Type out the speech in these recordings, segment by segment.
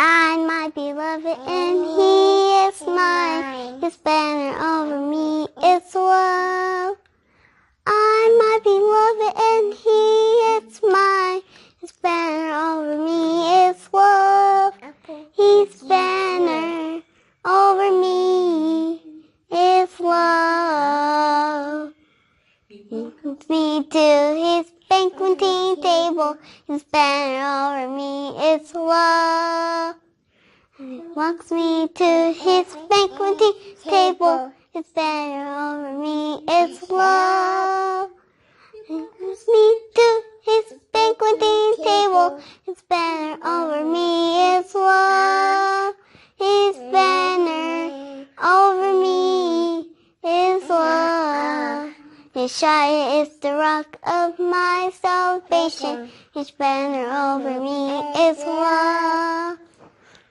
I'm my beloved and he is mine. His banner over me is love. I'm my beloved and he is mine. His banner over me is love. His banner over me is love. He brings me to his banqueting table. His banner over me is love. He walks me to his banqueting table. His banner over me is love. He brings me to his banqueting table. His banner over me is love. His banner over me is love. Yashaya is the rock of my salvation. His banner over me is love.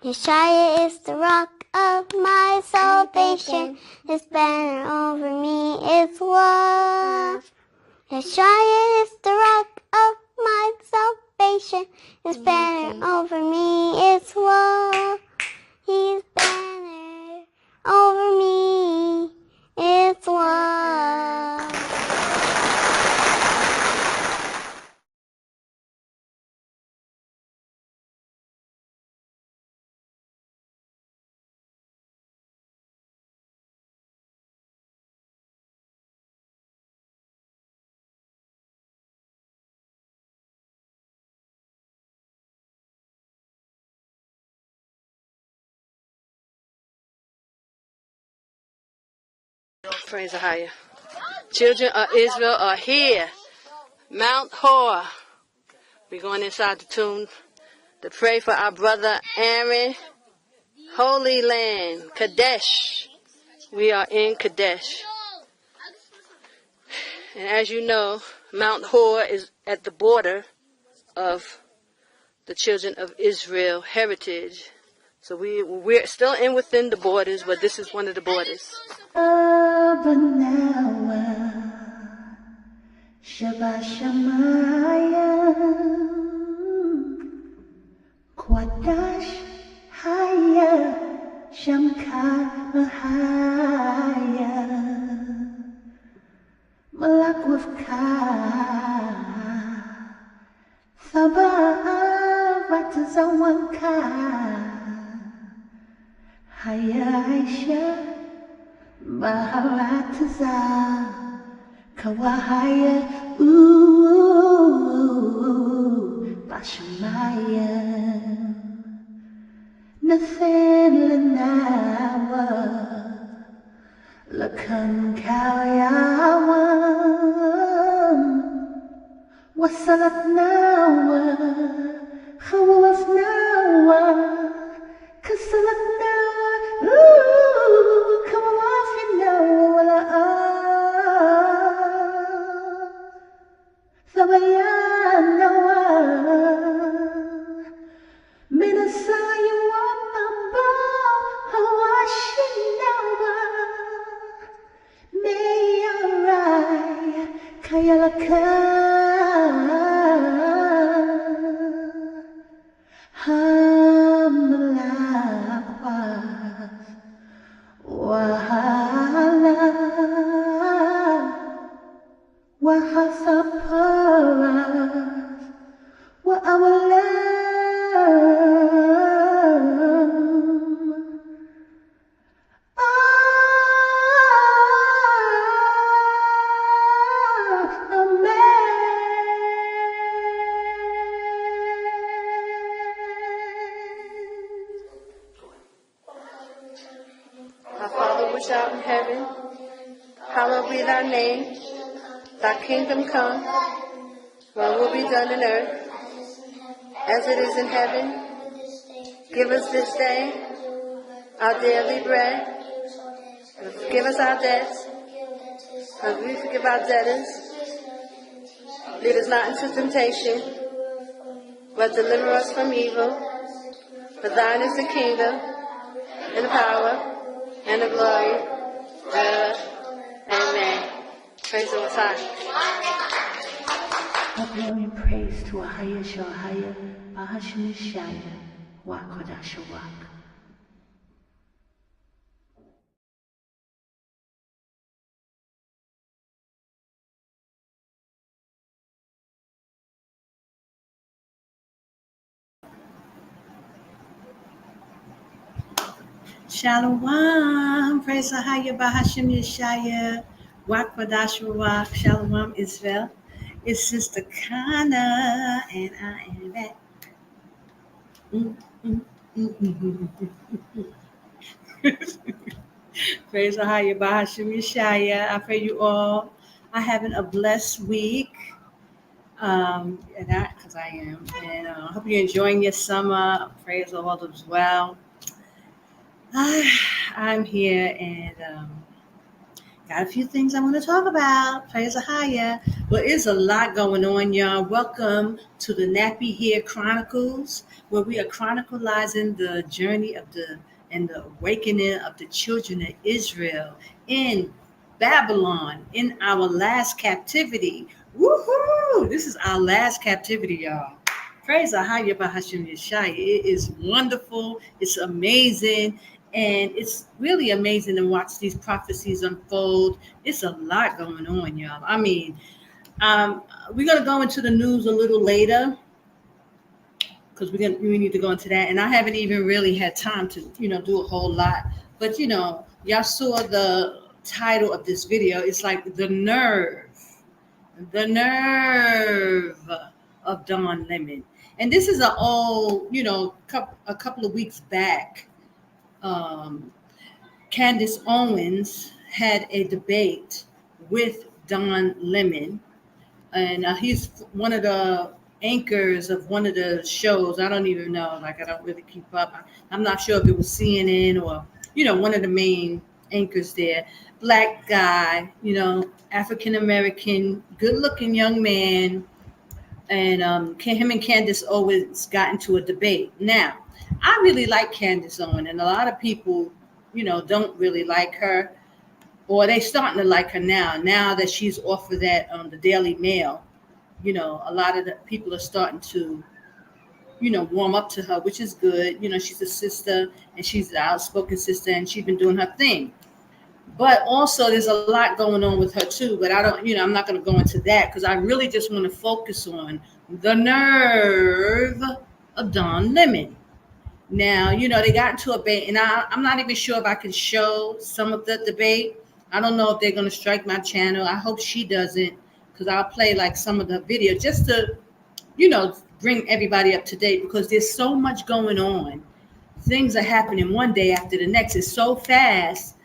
Yashaya is the rock of my salvation. His banner over me is love. Yashaya is the rock of my salvation. His banner over me is love. His banner over me is love. Praise AHAYAH. Children of Israel are here. Mount Hor. We're going inside the tomb to pray for our brother Aaron. Holy land, Qadash. We are in Qadash. And as you know, Mount Hor is at the border of the children of Israel heritage. So we're still within the borders, but this is one of the borders. Qadash, AHAYAH, sham, AHAYAH, Malak with Ka, Thabat Zawanka, AHAYAH, Baharatza, Kawahaya, Bashamaya, Nathan Lanawa, Lakan Kawyawam, Wasalat Nawa, Khawaf Nawa, Kasalat Nawa, Kawaf Nawa, Thabayan Nawa, Minasaya Wapamba, Hawashin Nawa, Mayarai, Kayalaka, Hamlakwas, Wahala, Wahasaparas, Wa'awalam, Our Father which art in heaven, hallowed be thy name. Thy kingdom come, thy will be done on earth, as it is in heaven. Give us this day our daily bread. And forgive us our debts, as we forgive our debtors. Lead us not into temptation, but deliver us from evil. For thine is the kingdom, and the power, and the glory, forever. Amen. Praise the Most High. All glory and praise to AHAYAH, Yashaya, Yashaya, Qadash, Rawach. Shalom, praise AHAYAH, Yashaya, Qadash, Rawach, Shalom, Israel. It's Sister Kana, and I am back. Praise AHAYAH, Yashaya. I pray you all are having a blessed week. And that, because I am. And I hope you're enjoying your summer. Praise the Lord as well. I'm here and got a few things I want to talk about. Praise AHAYAH. Well, it's a lot going on, y'all. Welcome to the Nappy here Chronicles, where we are chronicalizing the journey of the awakening of the children of Israel in Babylon in our last captivity. Woohoo! This is our last captivity, y'all. Praise AHAYAH Yashaya. It is wonderful. It's amazing. And it's really amazing to watch these prophecies unfold. It's a lot going on, y'all. I mean, we're going to go into the news a little later because we need to go into that. And I haven't even really had time to, do a whole lot. But, y'all saw the title of this video. It's like the nerve of Don Lemon. And this is a couple of weeks back. Candace Owens had a debate with Don Lemon, and he's one of the anchors of one of the shows. I don't even know, I don't really keep up. I'm not sure if it was CNN or, one of the main anchors there. Black guy, African-American, good-looking young man, and him and Candace Owens got into a debate. Now, I really like Candace Owens, and a lot of people, don't really like her, or they starting to like her now that she's off of that the Daily Mail. A lot of the people are starting to, warm up to her, which is good. She's a sister, and she's an outspoken sister, and she's been doing her thing. But also there's a lot going on with her too, but I don't, I'm not going to go into that because I really just want to focus on the nerve of Don Lemon. Now, they got into a debate, and I'm not even sure if I can show some of the debate. I don't know if they're going to strike my channel. I hope she doesn't, because I'll play like some of the video just to, bring everybody up to date, because there's so much going on. Things are happening one day after the next. It's so fast,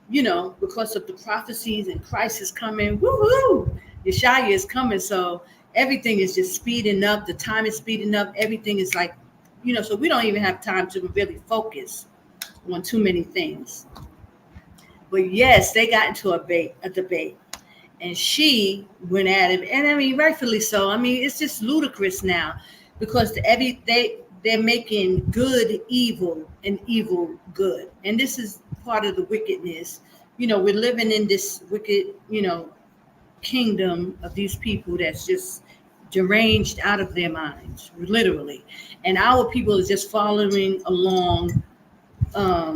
because of the prophecies, and Christ is coming. Woohoo! Yashaya is coming. So everything is just speeding up. The time is speeding up. Everything is like, so we don't even have time to really focus on too many things. But yes, they got into a debate, and she went at him, and I mean, rightfully so. I mean, it's just ludicrous now, because they're making good evil and evil good, and this is part of the wickedness. We're living in this wicked, kingdom of these people that's just deranged out of their minds, literally, and our people is just following along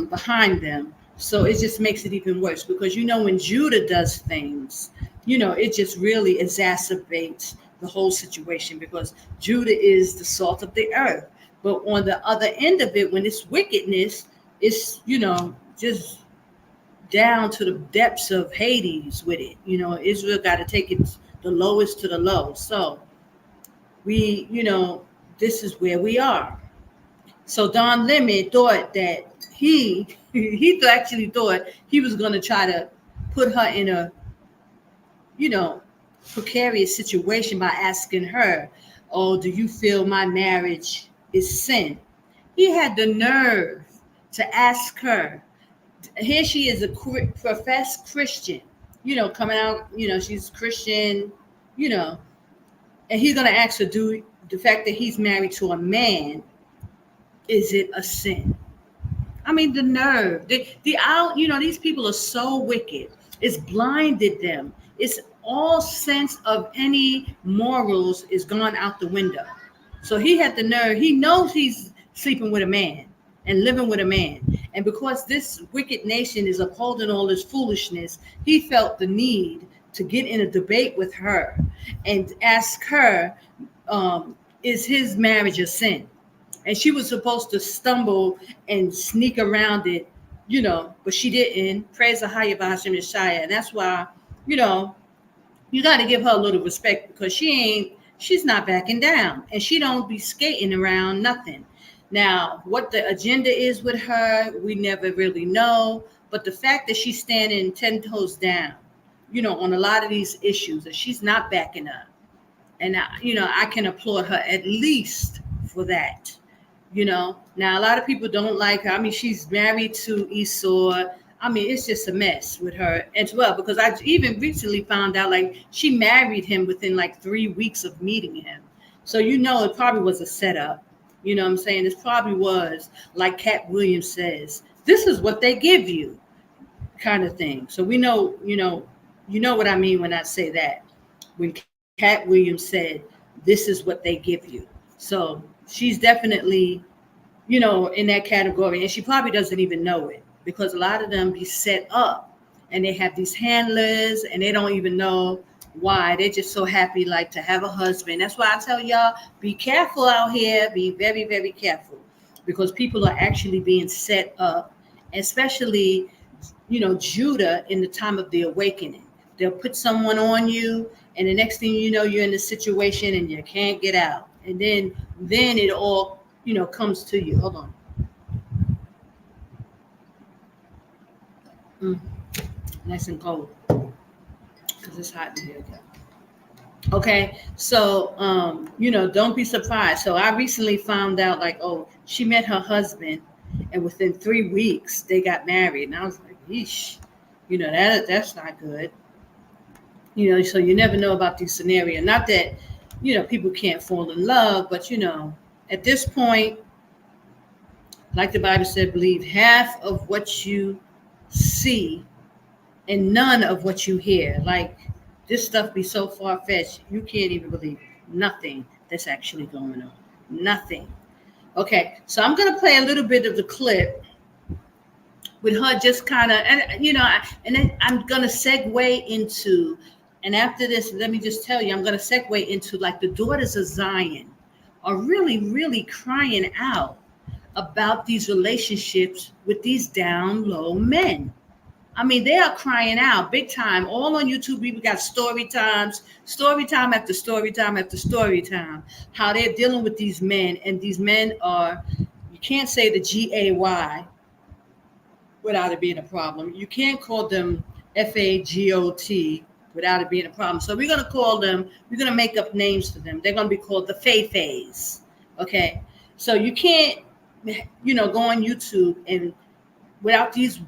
behind them. So it just makes it even worse, because when Judah does things, it just really exacerbates the whole situation, because Judah is the salt of the earth. But on the other end of it, when it's wickedness, it's just down to the depths of Hades with it. Israel got to take it the lowest to the low. So we, this is where we are. So Don Lemon thought that he actually thought he was going to try to put her in a, precarious situation by asking her, "Oh, do you feel my marriage is sin?" He had the nerve to ask her. Here she is, a professed Christian, coming out, she's Christian, and he's going to ask her, do the fact that he's married to a man, is it a sin? I mean, the nerve, these people are so wicked. It's blinded them. It's all sense of any morals is gone out the window. So he had the nerve. He knows he's sleeping with a man and living with a man. And because this wicked nation is upholding all this foolishness, he felt the need to get in a debate with her and ask her, is his marriage a sin? And she was supposed to stumble and sneak around it, but she didn't. Praise AHAYAH Yashaya. And that's why, you know, you got to give her a little respect, because she's not backing down, and she don't be skating around nothing. Now, what the agenda is with her, we never really know. But the fact that she's standing 10 toes down, on a lot of these issues, that she's not backing up. And, I can applaud her at least for that. Now a lot of people don't like her. I mean, she's married to Esau. I mean, it's just a mess with her as well, because I even recently found out, like, she married him within like 3 weeks of meeting him. So, it probably was a setup. You know what I'm saying? This probably was, like Cat Williams says, this is what they give you, kind of thing. So we know, what I mean when I say that. When Cat Williams said, this is what they give you. So she's definitely, in that category. And she probably doesn't even know it, because a lot of them be set up and they have these handlers and they don't even know why. They're just so happy, like, to have a husband. That's why I tell y'all, be careful out here. Be very, very careful, because people are actually being set up, especially, Judah in the time of the awakening. They'll put someone on you, and the next thing you know, you're in a situation and you can't get out. And then it all, comes to you. Hold on. Nice and cold, because it's hot in here. Okay, so don't be surprised. So I recently found out, like, she met her husband, and within 3 weeks they got married. And I was like, yeesh, that's not good. So you never know about these scenarios. Not that, people can't fall in love, but at this point, like the Bible said, believe half of what you see and none of what you hear. Like, this stuff be so far-fetched, you can't even believe nothing that's actually going on. Nothing. Okay, so I'm going to play a little bit of the clip with her just kind of, and then I'm going to segue into, and after this, let me just tell you, I'm going to segue into, like, the daughters of Zion are really, really crying out about these relationships with these down low men. I mean, they are crying out big time. All on YouTube, we got story time after story time after story time, how they're dealing with these men. And these men are, you can't say the GAY without it being a problem. You can't call them FAGOT without it being a problem. So we're going to make up names for them. They're going to be called the Fay-Fays. Okay. So you can't, go on YouTube and without these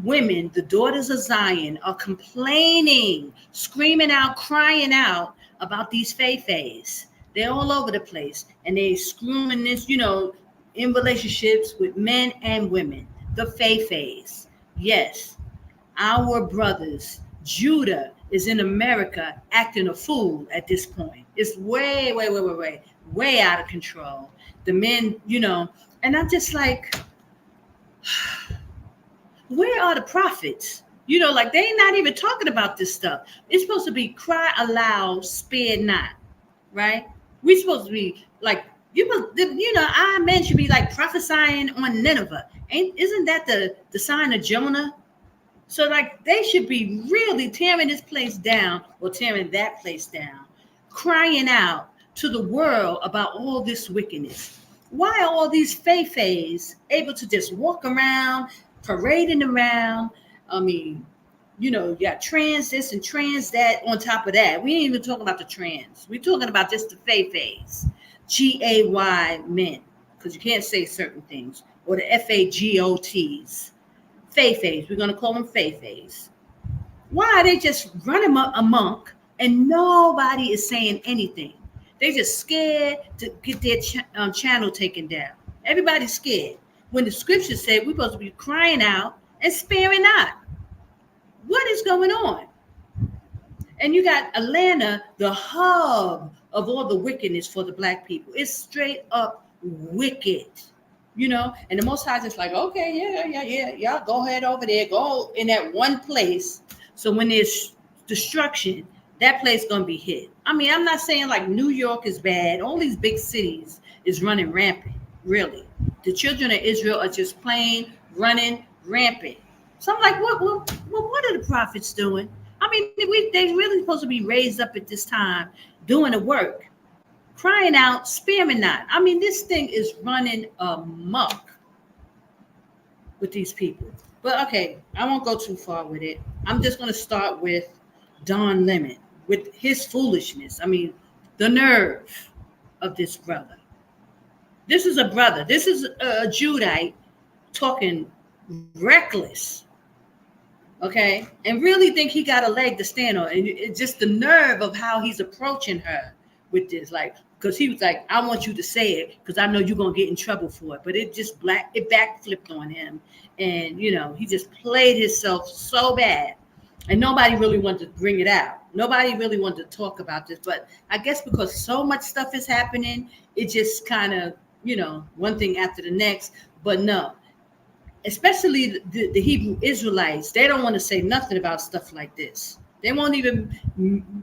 women, the daughters of Zion, are complaining, screaming out, crying out about these Fay-Fays. They're all over the place, and they screwing this, in relationships with men and women. The Fay-Fays. Yes, our brothers, Judah, is in America acting a fool at this point. It's way out of control. The men, and I'm just like, where are the prophets? Like, they're not even talking about this stuff. It's supposed to be cry aloud, spare not, right? We're supposed to be like, our men should be like prophesying on Nineveh. Isn't that the sign of Jonah? So, like, they should be really tearing this place down or tearing that place down, crying out to the world about all this wickedness. Why are all these Fay-Fays able to just walk around, parading around? I mean, you got trans this and trans that on top of that. We ain't even talking about the trans. We're talking about just the Fay-Fays, GAY men, because you can't say certain things, or the FAGOTs, Fay-Fays. We're going to call them Fay-Fays. Why are they just running amok and nobody is saying anything? They just scared to get their channel taken down. Everybody's scared. When the scripture said we're supposed to be crying out and sparing not. What is going on? And you got Atlanta, the hub of all the wickedness for the black people. It's straight up wicked. And the Most High is like, okay, yeah, y'all go ahead over there, go in that one place. So when there's destruction, that place gonna be hit. I mean, I'm not saying like New York is bad. All these big cities is running rampant. Really, the children of Israel are just plain running rampant. So I'm like, what are the prophets doing? I mean, they really supposed to be raised up at this time doing the work, crying out, sparing not. I mean, this thing is running amok with these people. But okay, I won't go too far with it. I'm just going to start with Don Lemon, with his foolishness. I mean, the nerve of this brother. This is a brother. This is a Judite talking reckless, okay? And really think he got a leg to stand on. And it's just the nerve of how he's approaching her with this. Like, because he was like, I want you to say it because I know you're going to get in trouble for it. But it backflipped on him. And, he just played himself so bad. And nobody really wanted to bring it out. Nobody really wanted to talk about this. But I guess because so much stuff is happening, it just kind of, one thing after the next. But no, especially the Hebrew Israelites, they don't want to say nothing about stuff like this. They won't even,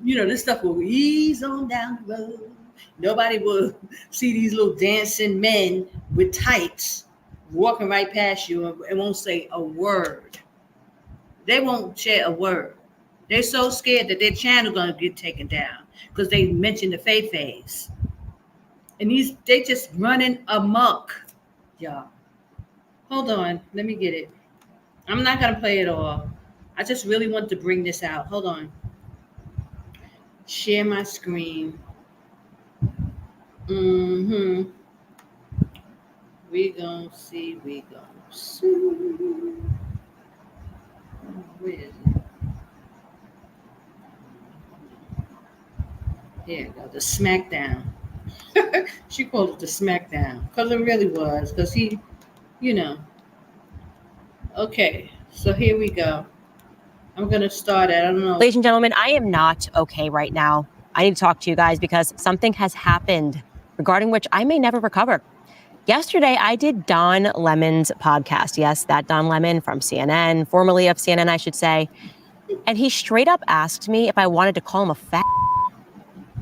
this stuff will ease on down the road. Nobody will see these little dancing men with tights walking right past you and won't say a word. They won't share a word. They're so scared that their channel going to get taken down because they mentioned the Fei-Feis. And they just running amok, y'all. Hold on. Let me get it. I'm not going to play it all. I just really want to bring this out. Hold on. Share my screen. We gonna see. Where is it? Here you go. The Smackdown. She called it the Smackdown because it really was. Because he, Okay, so here we go. I'm gonna start at, I don't know. Ladies and gentlemen, I am not okay right now. I need to talk to you guys because something has happened regarding which I may never recover. Yesterday, I did Don Lemon's podcast. Yes, that Don Lemon from CNN, formerly of CNN, I should say. And he straight up asked me if I wanted to call him a fat.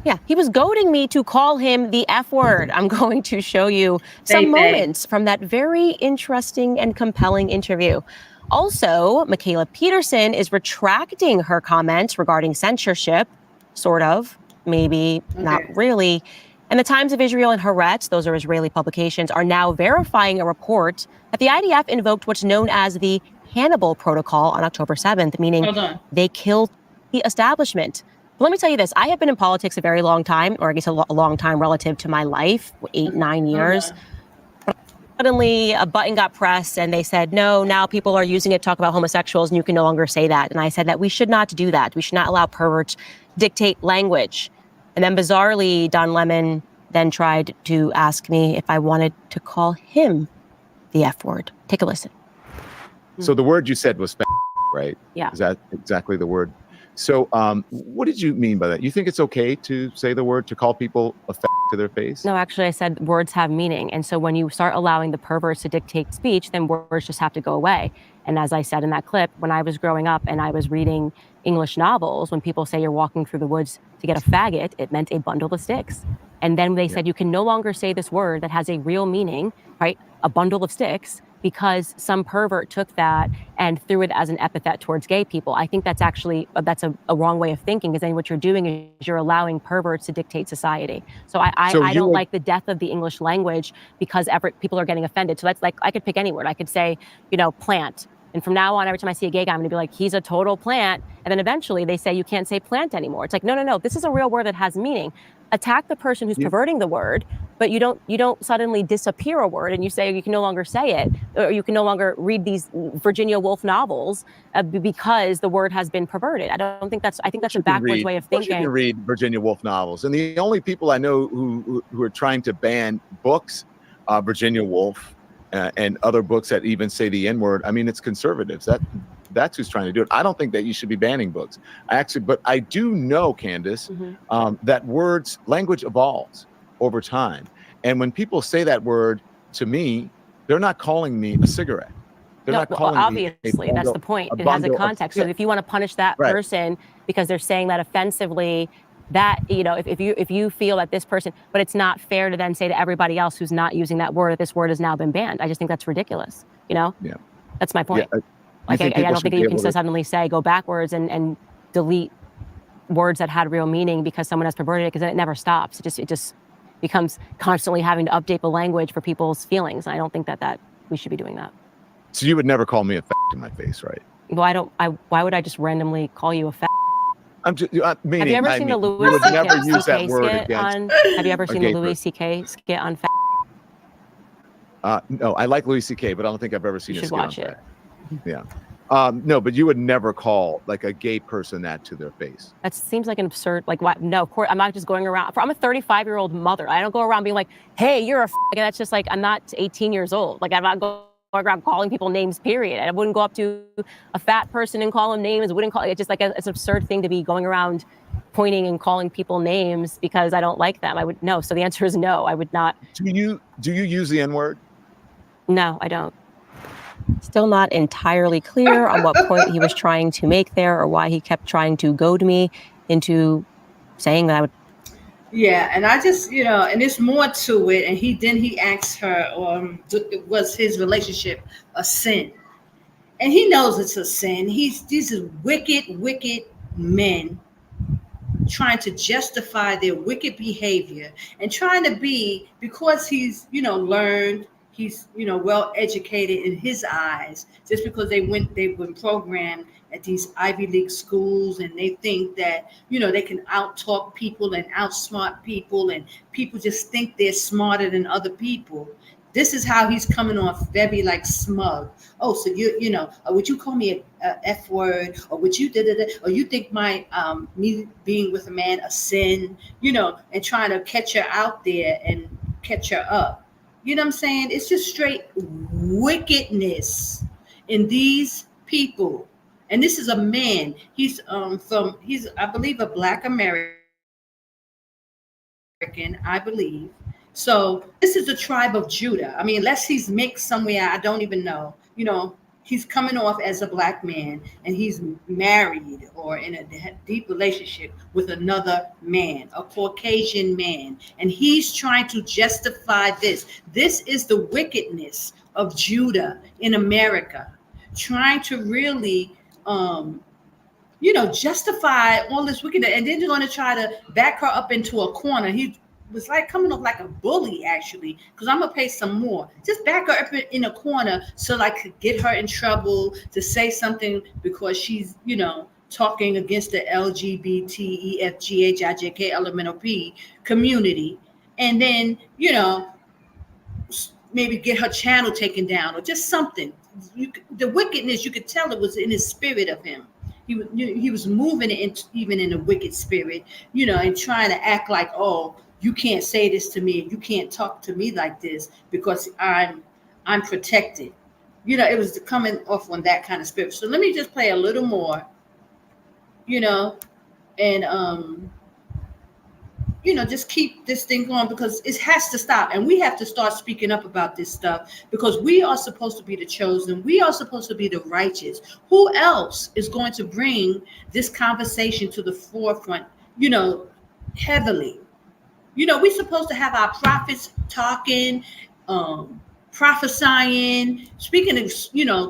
Yeah, he was goading me to call him the F word. I'm going to show you some moments from that very interesting and compelling interview. Also, Michaela Peterson is retracting her comments regarding censorship, sort of, maybe not really. And the Times of Israel and Haaretz, those are Israeli publications, are now verifying a report that the IDF invoked what's known as the Hannibal Protocol on October 7th, meaning they killed the establishment. But let me tell you this, I have been in politics a very long time, or I guess a long time relative to my life, 8-9 years. Suddenly a button got pressed and they said, no, now people are using it to talk about homosexuals and you can no longer say that. And I said that we should not do that. We should not allow perverts dictate language. And then bizarrely, Don Lemon then tried to ask me if I wanted to call him the F word. Take a listen. So the word you said was right? Yeah. Is that exactly the word? So what did you mean by that? You think it's okay to say the word, to call people a to their face? No, actually, I said words have meaning. And so when you start allowing the perverts to dictate speech, then words just have to go away. And as I said in that clip, when I was growing up and I was reading English novels, when people say you're walking through the woods to get a faggot, it meant a bundle of sticks. And then they said you can no longer say this word that has a real meaning, right? A bundle of sticks, because some pervert took that and threw it as an epithet towards gay people. I think that's actually, that's a wrong way of thinking, because then what you're doing is you're allowing perverts to dictate society. So I don't like the death of the English language because people are getting offended. So that's like, I could pick any word. I could say, plant. And from now on, every time I see a gay guy, I'm gonna be like, he's a total plant. And then eventually they say, you can't say plant anymore. It's like, no, this is a real word that has meaning. Attack the person who's perverting the word, but you don't suddenly disappear a word and you say you can no longer say it, or you can no longer read these Virginia Woolf novels because the word has been perverted. I think that's a backwards way of thinking. You can read Virginia Woolf novels, and the only people I know who are trying to ban books, Virginia Woolf, and other books that even say the N-word. I mean, it's conservatives. That's who's trying to do it. I don't think that you should be banning books. But I do know, Candace, that language evolves over time. And when people say that word to me, They're not calling me a cigarette. They're No, not well, calling obviously, me that's the point. a It has a bundle of- context. So if you want to punish that Right. person because they're saying that offensively, that, you know, if you feel that this person, but it's not fair to then say to everybody else who's not using that word that this word has now been banned. I just think that's ridiculous. You know? Yeah. That's my point. Yeah, Like, I people don't should think be you can able so to- suddenly say go backwards and delete words that had real meaning because someone has perverted it, because then it never stops. It just becomes constantly having to update the language for people's feelings. And I don't think that we should be doing that. So you would never call me a fat in my face, right? Well, why would I just randomly call you a fat? I'm just meaning. Have you ever seen the Louis you would never C.K. use that word skit against. on? Have you ever seen the gay Louis person. C.K. skit on fat? No, I like Louis C.K., but I don't think I've ever seen You a should skit on watch it. that. Yeah. No, but you would never call like a gay person that to their face. That seems like an absurd, like, what? No, of course, I'm not just going around. I'm a 35-year-old mother. I don't go around being like, hey, you're a that's just like, I'm not 18 years old. Like, I'm not going around calling people names, period. I wouldn't go up to a fat person and call them names. Wouldn't call it's just like it's an absurd thing to be going around pointing and calling people names because I don't like them. I would no. So the answer is no. I would not. Do you use the N-word? No, I don't. Still not entirely clear on what point he was trying to make there or why he kept trying to goad me into saying that I would. Yeah, and I just, and there's more to it. And he asked her, was his relationship a sin? And he knows it's a sin. These are wicked men trying to justify their wicked behavior and trying to be, because he's, learned, he's, well educated in his eyes, just because they've been programmed at these Ivy League schools, and they think that, they can out-talk people and outsmart people, and people just think they're smarter than other people. This is how he's coming off, very like smug. Oh, so would you call me a F word, or would you or you think my me being with a man a sin, and trying to catch her out there and catch her up. You know what I'm saying? It's just straight wickedness in these people. And this is a man. He's I believe a Black American, I believe. So this is the tribe of Judah. I mean, unless he's mixed somewhere, I don't even know. He's coming off as a Black man, and he's married or in a deep relationship with another man, a Caucasian man. And he's trying to justify this. This is the wickedness of Judah in America, trying to really, justify all this wickedness. And then you're going to try to back her up into a corner. He was like coming off like a bully, actually, because I'm going to pay some more. Just back her up in a corner so I could get her in trouble to say something because she's, talking against the LGBTEFGHIJKLMNOP community. And then, maybe get her channel taken down or just something. The wickedness, you could tell it was in his spirit of him. He was moving even in a wicked spirit, and trying to act like, oh, you can't say this to me, you can't talk to me like this because I'm protected. It was coming off on that kind of spirit. So let me just play a little more, and just keep this thing going, because it has to stop. And we have to start speaking up about this stuff, because we are supposed to be the chosen. We are supposed to be the righteous. Who else is going to bring this conversation to the forefront, heavily? We're supposed to have our prophets talking, prophesying, speaking of,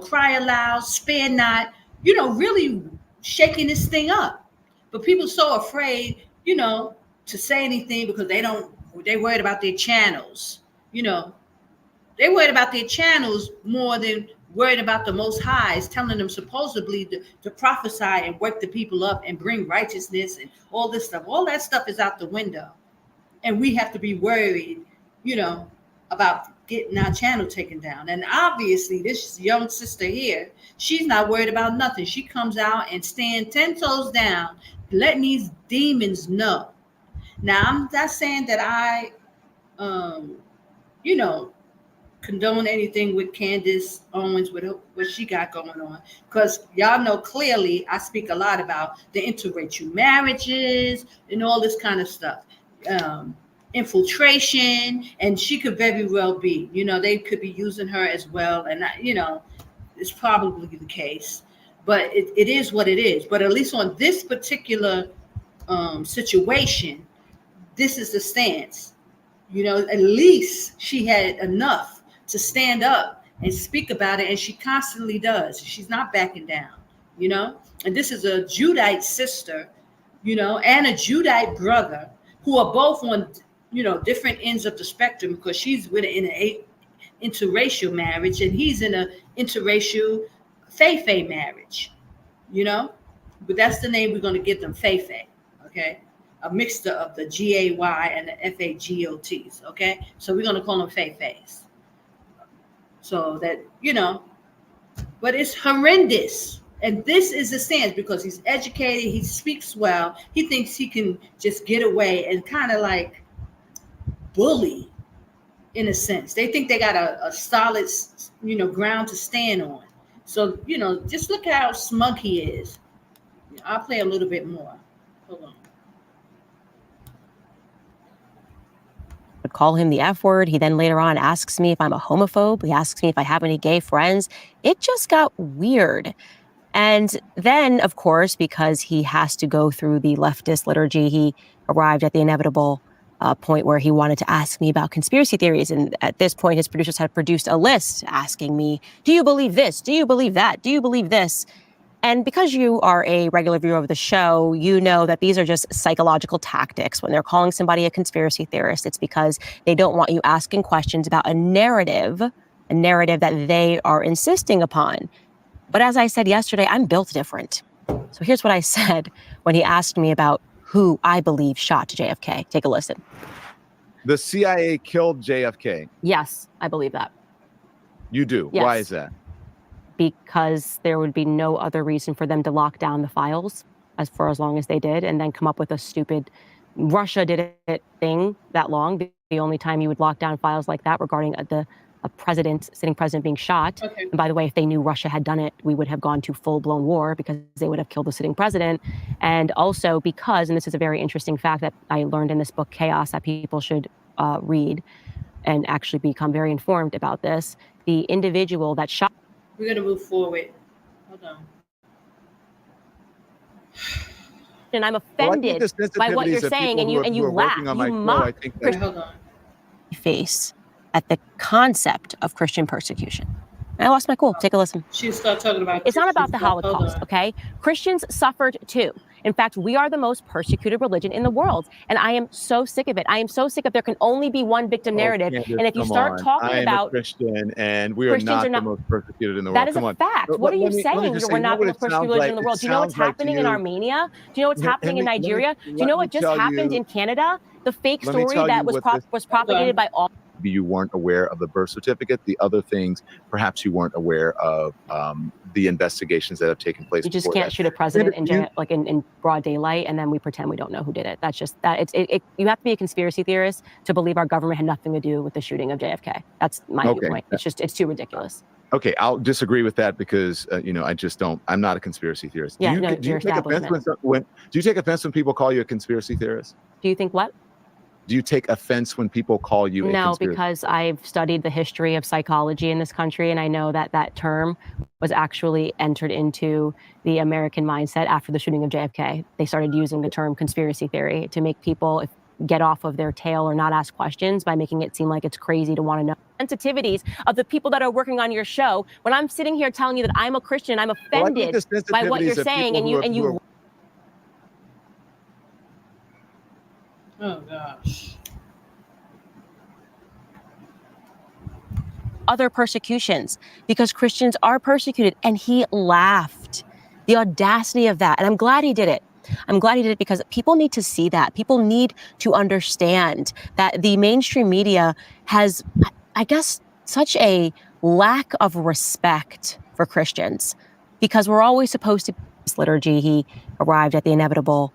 cry aloud, spare not, really shaking this thing up. But people are so afraid, to say anything because they're worried about their channels. They're worried about their channels more than worried about the Most High is telling them supposedly to prophesy and wake the people up and bring righteousness and all this stuff. All that stuff is out the window. And we have to be worried, about getting our channel taken down. And obviously this young sister here, she's not worried about nothing. She comes out and stand 10 toes down, letting these demons know. Now, I'm not saying that I, condone anything with Candace Owens, with what she got going on, because y'all know clearly I speak a lot about the interracial marriages and all this kind of stuff. infiltration, and she could very well be. They could be using her as well, and it's probably the case. But it is what it is. But at least on this particular situation, this is the stance. At least she had enough to stand up and speak about it, and she constantly does. She's not backing down. And this is a Judite sister, and a Judite brother, who are both on different ends of the spectrum, because she's in an interracial marriage and he's in an interracial Fei marriage. But that's the name we're going to give them, Fei. Okay, a mixture of the GAY and the FAGOTs. Okay, so we're going to call them Fei. So that but it's horrendous. And this is the stance, because he's educated, he speaks well, he thinks he can just get away and kind of like bully, in a sense. They think they got a solid, ground to stand on. So, just look how smug he is. I'll play a little bit more. Hold on. Would call him the F word. He then later on asks me if I'm a homophobe. He asks me if I have any gay friends. It just got weird. And then, of course, because he has to go through the leftist liturgy, he arrived at the inevitable point where he wanted to ask me about conspiracy theories. And at this point, his producers had produced a list asking me, do you believe this? Do you believe that? Do you believe this? And because you are a regular viewer of the show, you know that these are just psychological tactics. When they're calling somebody a conspiracy theorist, it's because they don't want you asking questions about a narrative that they are insisting upon. But as I said yesterday, I'm built different. So here's what I said when he asked me about who I believe shot JFK. Take a listen. The CIA killed JFK. Yes, I believe that. You do? Yes. Why is that? Because there would be no other reason for them to lock down the files for as long as they did, and then come up with a stupid Russia did it thing that long. The only time you would lock down files like that regarding a sitting president being shot. Okay. And by the way, if they knew Russia had done it, we would have gone to full-blown war, because they would have killed the sitting president. And also because, and this is a very interesting fact that I learned in this book, Chaos, that people should read and actually become very informed about this, the individual that shot... We're going to move forward. Hold on. And I'm offended by what you're saying, and you laugh, you mock face at the concept of Christian persecution. I lost my cool. Take a listen. She started talking about... It's not about the Holocaust, okay? Christians suffered too. In fact, we are the most persecuted religion in the world. And I am so sick of it. I am so sick of there can only be one victim narrative. Candace, and if you start talking about... a Christian, and we are not the most persecuted in the world. That is a fact. What are you saying? We're not the most persecuted religion in the world. Do you know what's happening in Armenia? Do you know what's happening in Nigeria? Do you know what just happened in Canada? The fake story that was propagated by all... You weren't aware of the birth certificate. The other things, perhaps you weren't aware of the investigations that have taken place. You just can't shoot a president in broad daylight, and then we pretend we don't know who did it. That's just that. You have to be a conspiracy theorist to believe our government had nothing to do with the shooting of JFK. That's my viewpoint. It's too ridiculous. Okay, I'll disagree with that because I just don't. I'm not a conspiracy theorist. Yeah, do you take offense when people call you a conspiracy theorist? Do you think what? Do you take offense when people call you a conspiracy? No, because I've studied the history of psychology in this country, and I know that that term was actually entered into the American mindset after the shooting of JFK. They started using the term conspiracy theory to make people get off of their tail or not ask questions by making it seem like it's crazy to want to know. Sensitivities of the people that are working on your show. When I'm sitting here telling you that I'm a Christian, I'm offended by what you're saying, and you. Oh, gosh. Other persecutions, because Christians are persecuted, and he laughed. The audacity of that. And I'm glad he did it. I'm glad he did it because people need to see that. People need to understand that the mainstream media has, I guess, such a lack of respect for Christians, because we're always supposed to... This liturgy, he arrived at the inevitable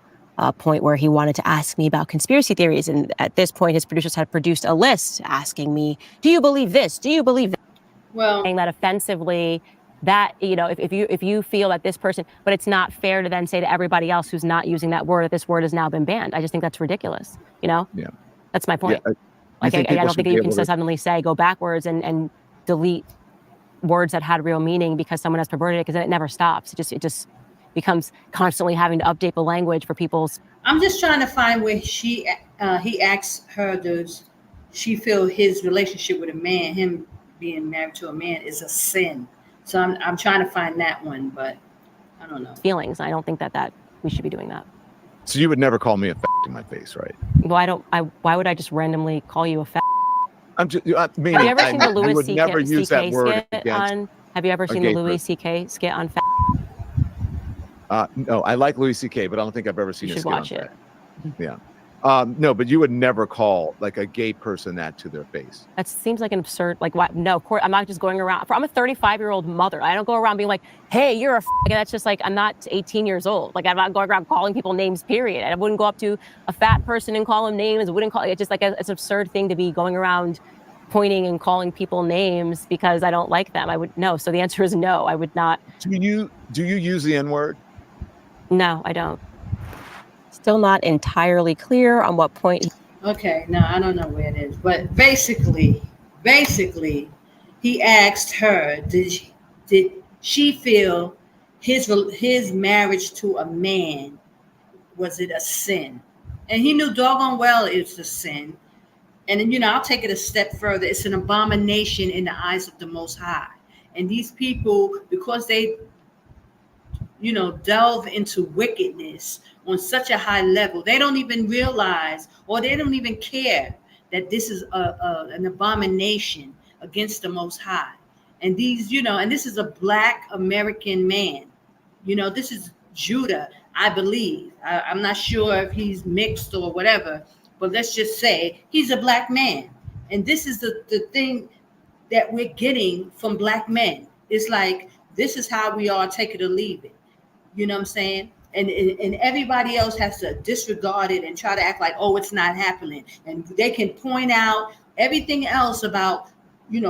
point where he wanted to ask me about conspiracy theories. And at this point, his producers had produced a list asking me, do you believe this? Do you believe that? Well, saying that offensively, that, if you feel that this person, but it's not fair to then say to everybody else who's not using that word, that this word has now been banned. I just think that's ridiculous, Yeah. That's my point. Yeah, like, I don't think you can so to suddenly say go backwards and delete words that had real meaning because someone has perverted it, because then it never stops. It just becomes constantly having to update the language for people's. I'm just trying to find where he asks her, does she feel his relationship with a man, him being married to a man, is a sin? So I'm trying to find that one, but I don't know. Feelings. I don't think that we should be doing that. So you would never call me a in my face, right? Well, why would I just randomly call you a fat? I'm just. Have you ever seen the Louis would never use that C.K. word skit against on? Have you ever seen the Louis C.K. skit on fat? No, I like Louis C.K., but I don't think I've ever seen You a should skit watch on it. that. Yeah. No, but you would never call like a gay person that to their face. That seems like an absurd, like, what? No, of course, I'm not just going around. I'm a 35-year-old mother. I don't go around being like, hey, you're a that's just like, I'm not 18 years old. Like, I'm not going around calling people names, period. I wouldn't go up to a fat person and call them names. I wouldn't call it's just like it's an absurd thing to be going around pointing and calling people names because I don't like them. I would no. So the answer is no. I would not. Do you use the N-word? No, I don't. Still not entirely clear on what point. Okay, no, I don't know where it is, but basically, he asked her, did she feel his marriage to a man, was it a sin? And he knew doggone well it's a sin. And then, I'll take it a step further. It's an abomination in the eyes of the Most High. And these people, because they, delve into wickedness on such a high level, they don't even realize, or they don't even care that this is an abomination against the Most High. And these, and this is a Black American man. This is Judah, I believe. I'm not sure if he's mixed or whatever, but let's just say he's a Black man. And this is the thing that we're getting from Black men. It's like, this is how we are, take it or leave it. You know what I'm saying? And everybody else has to disregard it and try to act like, oh, it's not happening. And they can point out everything else about,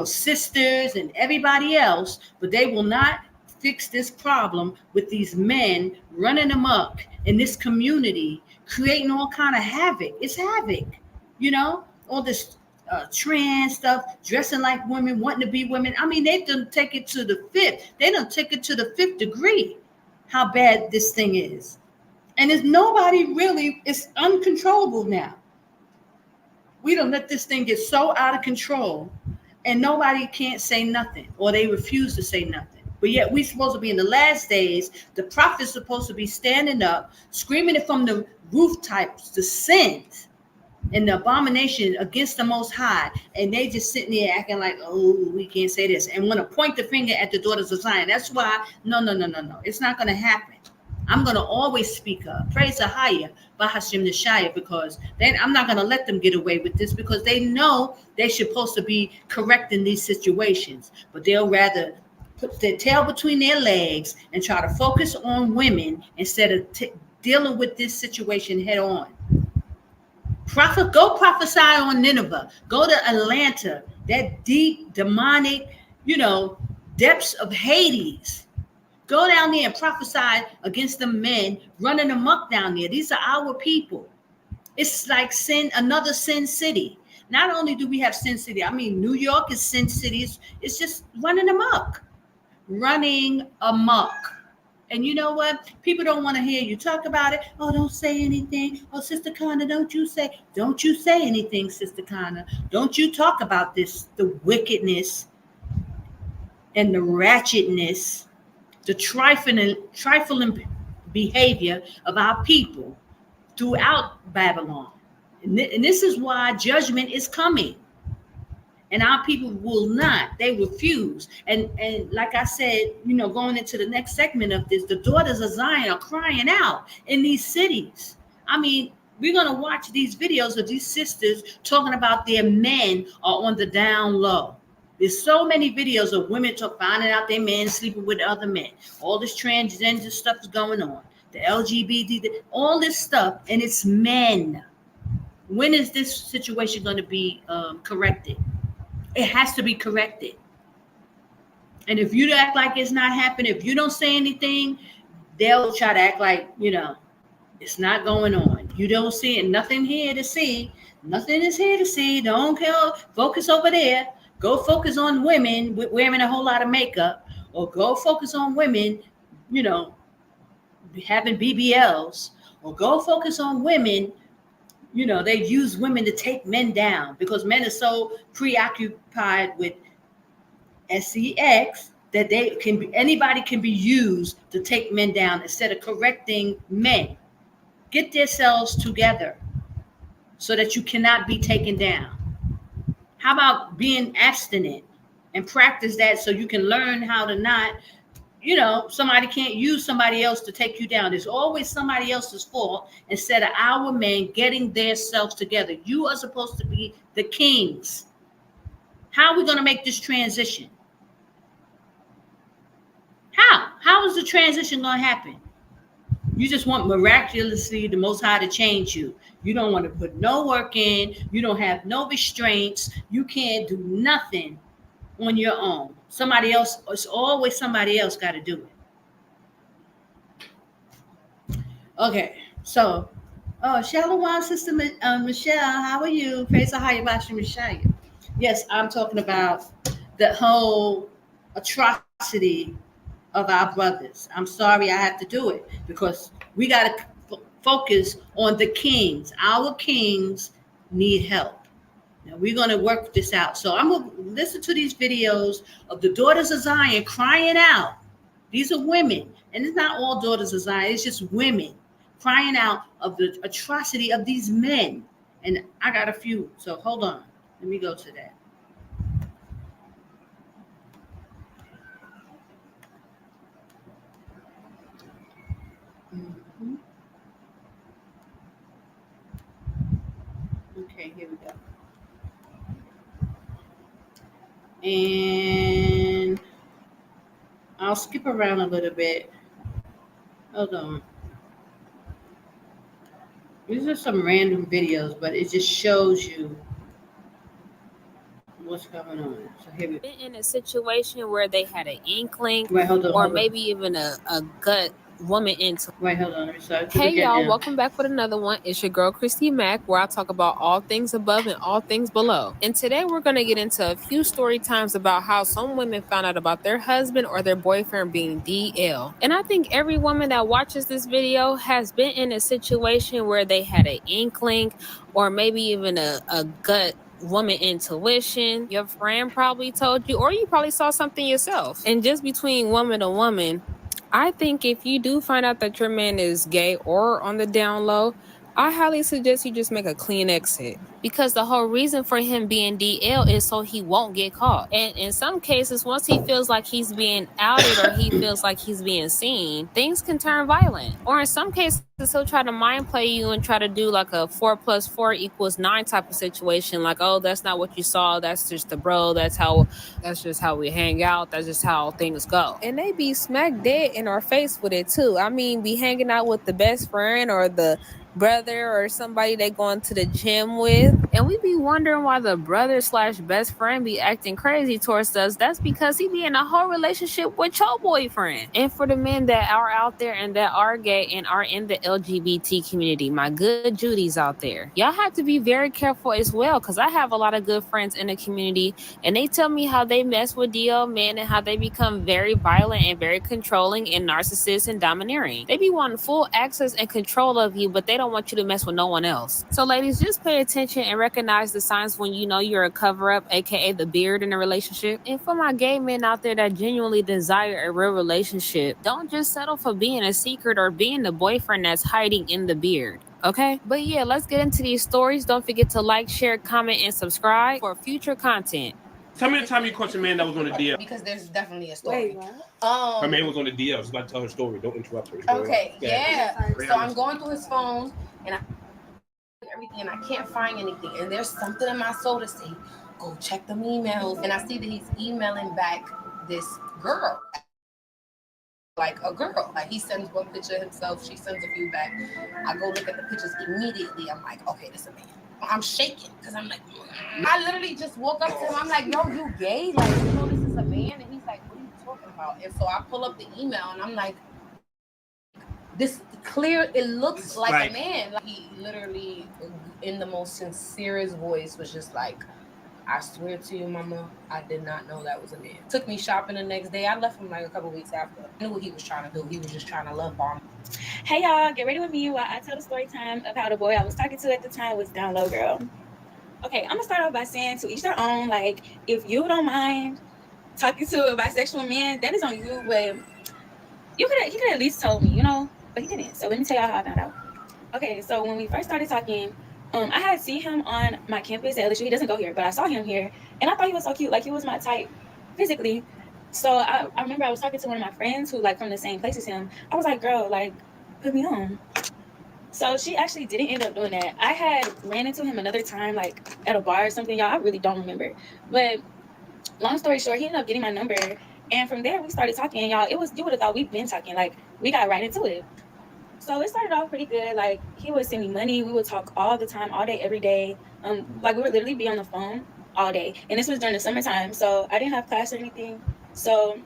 sisters and everybody else, but they will not fix this problem with these men running amok in this community, creating all kind of havoc. It's havoc, all this trans stuff, dressing like women, wanting to be women. I mean, they done take it to the fifth. They done take it to the fifth degree, how bad this thing is. And there's nobody really, it's uncontrollable now. We don't let this thing get so out of control and nobody can't say nothing, or they refuse to say nothing. But yet we're supposed to be in the last days. The prophet's supposed to be standing up, screaming it from the rooftops, the sins and the abomination against the Most High. And they just sitting there acting like, oh, we can't say this, and want to point the finger at the daughters of Zion. That's why, no. It's not going to happen. I'm going to always speak up. Praise AHAYAH, Bahashim Yashaya, because then I'm not going to let them get away with this, because they know they're supposed to be correcting these situations, but they'll rather put their tail between their legs and try to focus on women instead of dealing with this situation head on. Go prophesy on Nineveh. Go to Atlanta, that deep, demonic, depths of Hades. Go down there and prophesy against the men running amok down there. These are our people. It's like another sin city. Not only do we have sin city, I mean, New York is sin city. It's just running amok. And you know what? People don't want to hear you talk about it. Oh, don't say anything. Oh, Sister Connor, don't you say anything, Sister Connor. Don't you talk about this, the wickedness and the ratchetness, the trifling behavior of our people throughout Babylon. And this is why judgment is coming. And our people will not. They refuse. And like I said, going into the next segment of this, the daughters of Zion are crying out in these cities. I mean, we're going to watch these videos of these sisters talking about their men are on the down low. There's so many videos of women finding out their men sleeping with other men. All this transgender stuff is going on. The LGBT, all this stuff, and it's men. When is this situation going to be corrected? It has to be corrected. And if you act like it's not happening, if you don't say anything, they'll try to act like, It's not going on. You don't see it. Nothing here to see. Nothing is here to see. Don't go focus over there. Go focus on women wearing a whole lot of makeup, or go focus on women, you know, having BBLs, or go focus on women. You know, they use women to take men down because men are so preoccupied with sex that they can be, anybody can be used to take men down instead of correcting men. Get themselves together so that you cannot be taken down. How about being abstinent and practice that so you can learn how to not, you know, somebody can't use somebody else to take you down. There's always somebody else's fault instead of our men getting themselves together. You are supposed to be the kings. How are we going to make this transition? How is the transition going to happen? You just want miraculously the Most High to change you. You don't want to put no work in. You don't have no restraints. You can't do nothing on your own. Somebody else, it's always somebody else got to do it. Okay, so, Shalom, Sister Michelle, how are you? Praise AHAYAH, Yashaya. Yes, I'm talking about the whole atrocity of our brothers. I'm sorry I have to do it because we got to focus on the kings. Our kings need help. Now we're going to work this out. So I'm going to listen to these videos of the daughters of Zion crying out. These are women, and it's not all daughters of Zion. It's just women crying out of the atrocity of these men. And I got a few. So hold on. Let me go to that. Okay, here we go. And I'll skip around a little bit. Hold on. These are some random videos, but it just shows you what's going on. So here we go. In a situation where they had an inkling, Wait, hold on, or hold maybe even a gut woman into. Wait, hold on. Let me start. Hey y'all, welcome back with another one. It's your girl Christy Mack, where I talk about all things above and all things below. And today we're going to get into a few story times about how some women found out about their husband or their boyfriend being DL. And I think every woman that watches this video has been in a situation where they had an inkling, or maybe even a gut woman intuition. Your friend probably told you, or you probably saw something yourself. And just between woman to woman, I think if you do find out that your man is gay or on the down low, I highly suggest you just make a clean exit, because the whole reason for him being DL is so he won't get caught. And in some cases, once he feels like he's being outed or he feels like he's being seen, things can turn violent. Or in some cases, he'll try to mind play you and try to do like a 4 + 4 = 9 type of situation. Like, oh, that's not what you saw. That's just the bro. That's just how we hang out. That's just how things go. And they be smack dead in our face with it too. I mean, be hanging out with the best friend or the brother or somebody they going to the gym with, and we be wondering why the brother / best friend be acting crazy towards us. That's because he be in a whole relationship with your boyfriend. And for the men that are out there and that are gay and are in the LGBT community, my good Judies out there, y'all have to be very careful as well, because I have a lot of good friends in the community, and they tell me how they mess with DL men and how they become very violent and very controlling and narcissist and domineering. They be wanting full access and control of you, but they don't want you to mess with no one else. So ladies, just pay attention and recognize the signs when you know you're a cover-up, aka the beard in a relationship. And for my gay men out there that genuinely desire a real relationship, don't just settle for being a secret or being the boyfriend that's hiding in the beard. Okay? But yeah, let's get into these stories. Don't forget to like, share, comment, and subscribe for future content. Tell me the time you caught your man that was on the DL. Because there's definitely a story. Her man was on the DL. She's about to tell her story. Don't interrupt her. Okay, yeah. So I'm going through his phone and everything, and I can't find anything. And there's something in my soul to say, go check them emails. And I see that he's emailing back this girl. Like a girl. Like he sends one picture of himself, she sends a few back. I go look at the pictures immediately. I'm like, okay, this is a man. I'm shaking because I'm like, I literally just woke up to him. I'm like, yo, you gay? Like, you know, this is a man? And he's like, what are you talking about? And so I pull up the email and I'm like, this clear. It looks like Right. a man. Like he literally, in the most sincerest voice, was just like, "I swear to you, Mama, I did not know that was a man." Took me shopping the next day. I left him like a couple weeks after. I knew what he was trying to do. He was just trying to love bomb. Hey y'all, get ready with me while I tell the story time of how the boy I was talking to at the time was down low, girl. Okay, I'm gonna start off by saying to each their own. Like, if you don't mind talking to a bisexual man, that is on you. But he could at least told me, you know, but he didn't. So let me tell y'all how I found out. Okay, so when we first started talking, I had seen him on my campus at LSU. He doesn't go here, but I saw him here, and I thought he was so cute. Like, he was my type physically. So I remember I was talking to one of my friends who, like, from the same place as him. I was like, girl, like, put me on. So she actually didn't end up doing that. I had ran into him another time, like, at a bar or something. Y'all, I really don't remember. But long story short, he ended up getting my number. And from there, we started talking. And y'all, you would have thought we'd been talking. Like, we got right into it. So it started off pretty good. Like, he would send me money. We would talk all the time, all day, every day. Like, we would literally be on the phone all day. And this was during the summertime. So I didn't have class or anything. So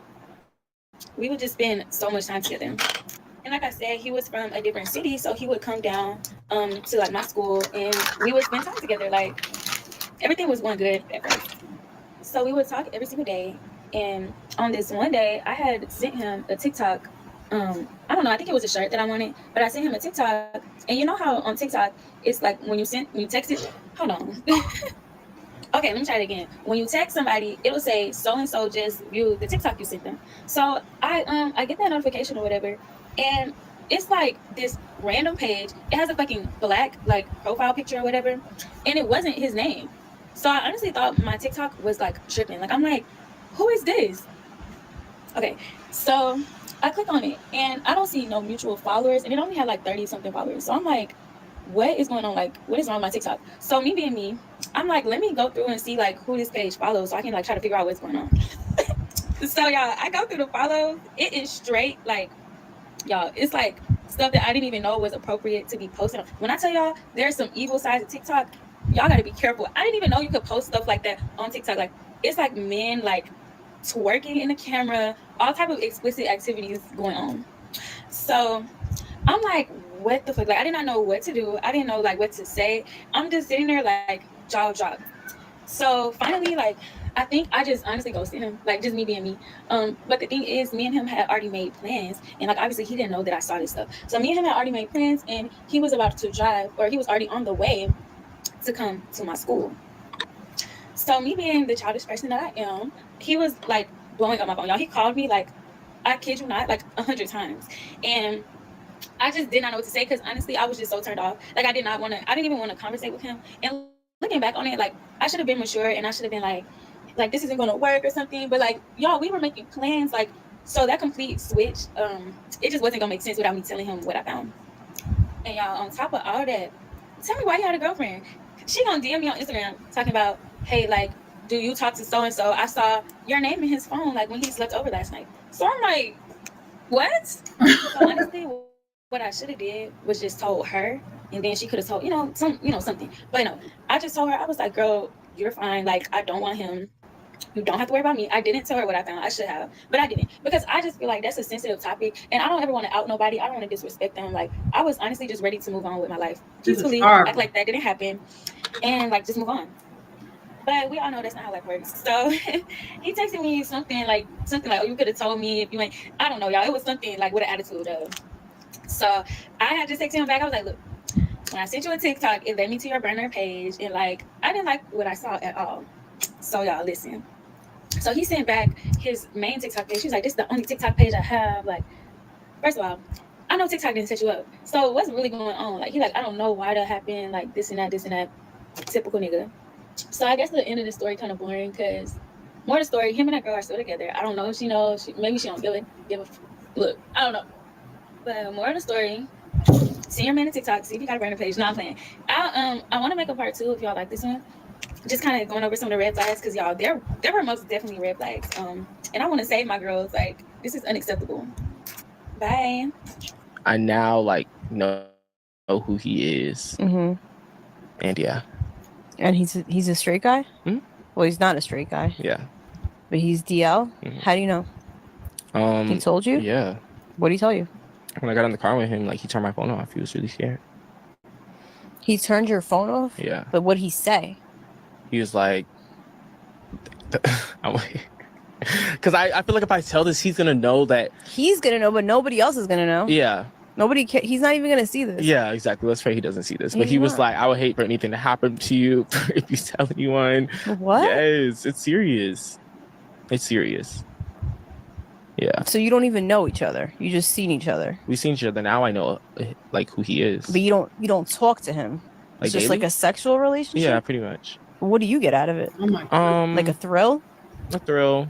we would just spend so much time together. And like I said, he was from a different city, so he would come down to like my school, and we would spend time together. Like, everything was going good at first. So we would talk every single day. And on this one day, I had sent him a TikTok. I don't know, I think it was a shirt that I wanted, but I sent him a TikTok. And you know how on TikTok, it's like when you text it, hold on. Okay, let me try it again. When you text somebody, it'll say so-and-so just viewed the TikTok you sent them. So I get that notification or whatever. And it's like this random page. It has a fucking black like profile picture or whatever, and it wasn't his name. So I honestly thought my TikTok was like tripping. Like, I'm like, who is this? Okay, so I click on it, and I don't see no mutual followers, and it only had like 30 something followers. So I'm like, what is going on? Like, what is wrong with my TikTok? So me being me, I'm like, let me go through and see like who this page follows, so I can like try to figure out what's going on. So y'all, I go through the follows. It is straight like, y'all, it's like stuff that I didn't even know was appropriate to be posted on. When I tell y'all there's some evil sides of TikTok, y'all gotta be careful. I didn't even know you could post stuff like that on TikTok. Like, it's like men like twerking in the camera, all type of explicit activities going on. So I'm like, what the fuck? Like, I did not know what to do. I didn't know like what to say. I'm just sitting there like jaw dropped. So finally, like, I think I just honestly ghosted him, like just me being me. But the thing is, me and him had already made plans, and like obviously he didn't know that I saw this stuff. So me and him had already made plans, and he was about to drive, or he was already on the way to come to my school. So me being the childish person that I am, he was like blowing up my phone. Y'all, he called me like, I kid you not, like 100 times, and I just did not know what to say because honestly, I was just so turned off. Like, I didn't even want to conversate with him. And looking back on it, like, I should have been mature, and I should have been like this isn't gonna work or something. But like, y'all, we were making plans, like, so that complete switch, it just wasn't gonna make sense without me telling him what I found. And y'all, on top of all that, tell me why you had a girlfriend. She gonna DM me on Instagram talking about, hey, like, do you talk to so and so? I saw your name in his phone, like when he slept over last night. So I'm like, what? So honestly, what I should have did was just told her, and then she could have told, something. But no, I just told her, I was like, girl, you're fine. Like, I don't want him. You don't have to worry about me. I didn't tell her what I found. I should have, but I didn't, because I just feel like that's a sensitive topic, and I don't ever want to out nobody. I don't want to disrespect them. Like, I was honestly just ready to move on with my life, peacefully, act like that didn't happen, and like just move on. But we all know that's not how life works. So he texted me something like, oh, you could have told me if you ain't. I don't know, y'all. It was something like with an attitude of. So I had just texted him back. I was like, look, when I sent you a TikTok, it led me to your burner page, and like, I didn't like what I saw at all. So y'all, listen. So he sent back his main TikTok page. He's like, this is the only TikTok page I have. Like, first of all, I know TikTok didn't set you up. So what's really going on? Like, he's like, I don't know why that happened. Like, this and that. Typical nigga. So I guess the end of the story kind of boring, because more of the story, him and that girl are still together. I don't know if she knows. Maybe she don't give a look. I don't know. But more of the story, see your man on TikTok, see if you got a burner page. No, I'm playing. I want to make a part 2 if y'all like this one. Just kind of going over some of the red flags, because y'all, there were most definitely red flags. And I want to save my girls. Like, this is unacceptable. Bye. I now like know who he is. Mm-hmm. And yeah. And he's a straight guy? Hmm? Well, he's not a straight guy. Yeah. But he's DL? Mhm. How do you know? He told you? Yeah. What did he tell you? When I got in the car with him, like he turned my phone off. He was really scared. He turned your phone off? Yeah. But what'd he say? He was like, because I feel like if I tell this, he's gonna know that. He's gonna know, but nobody else is gonna know. Yeah. Nobody he's not even gonna see this. Yeah, exactly. Let's pray he doesn't see this. But He's he was not. like, I would hate for anything to happen to you if you tell anyone. What? Yes, it's serious. It's serious. Yeah. So you don't even know each other. You just seen each other. We've seen each other. Now I know like who he is. But you don't talk to him. Like It's just daily? like a sexual relationship? Yeah, pretty much. What do you get out of it? Oh my God. Like a thrill? A thrill,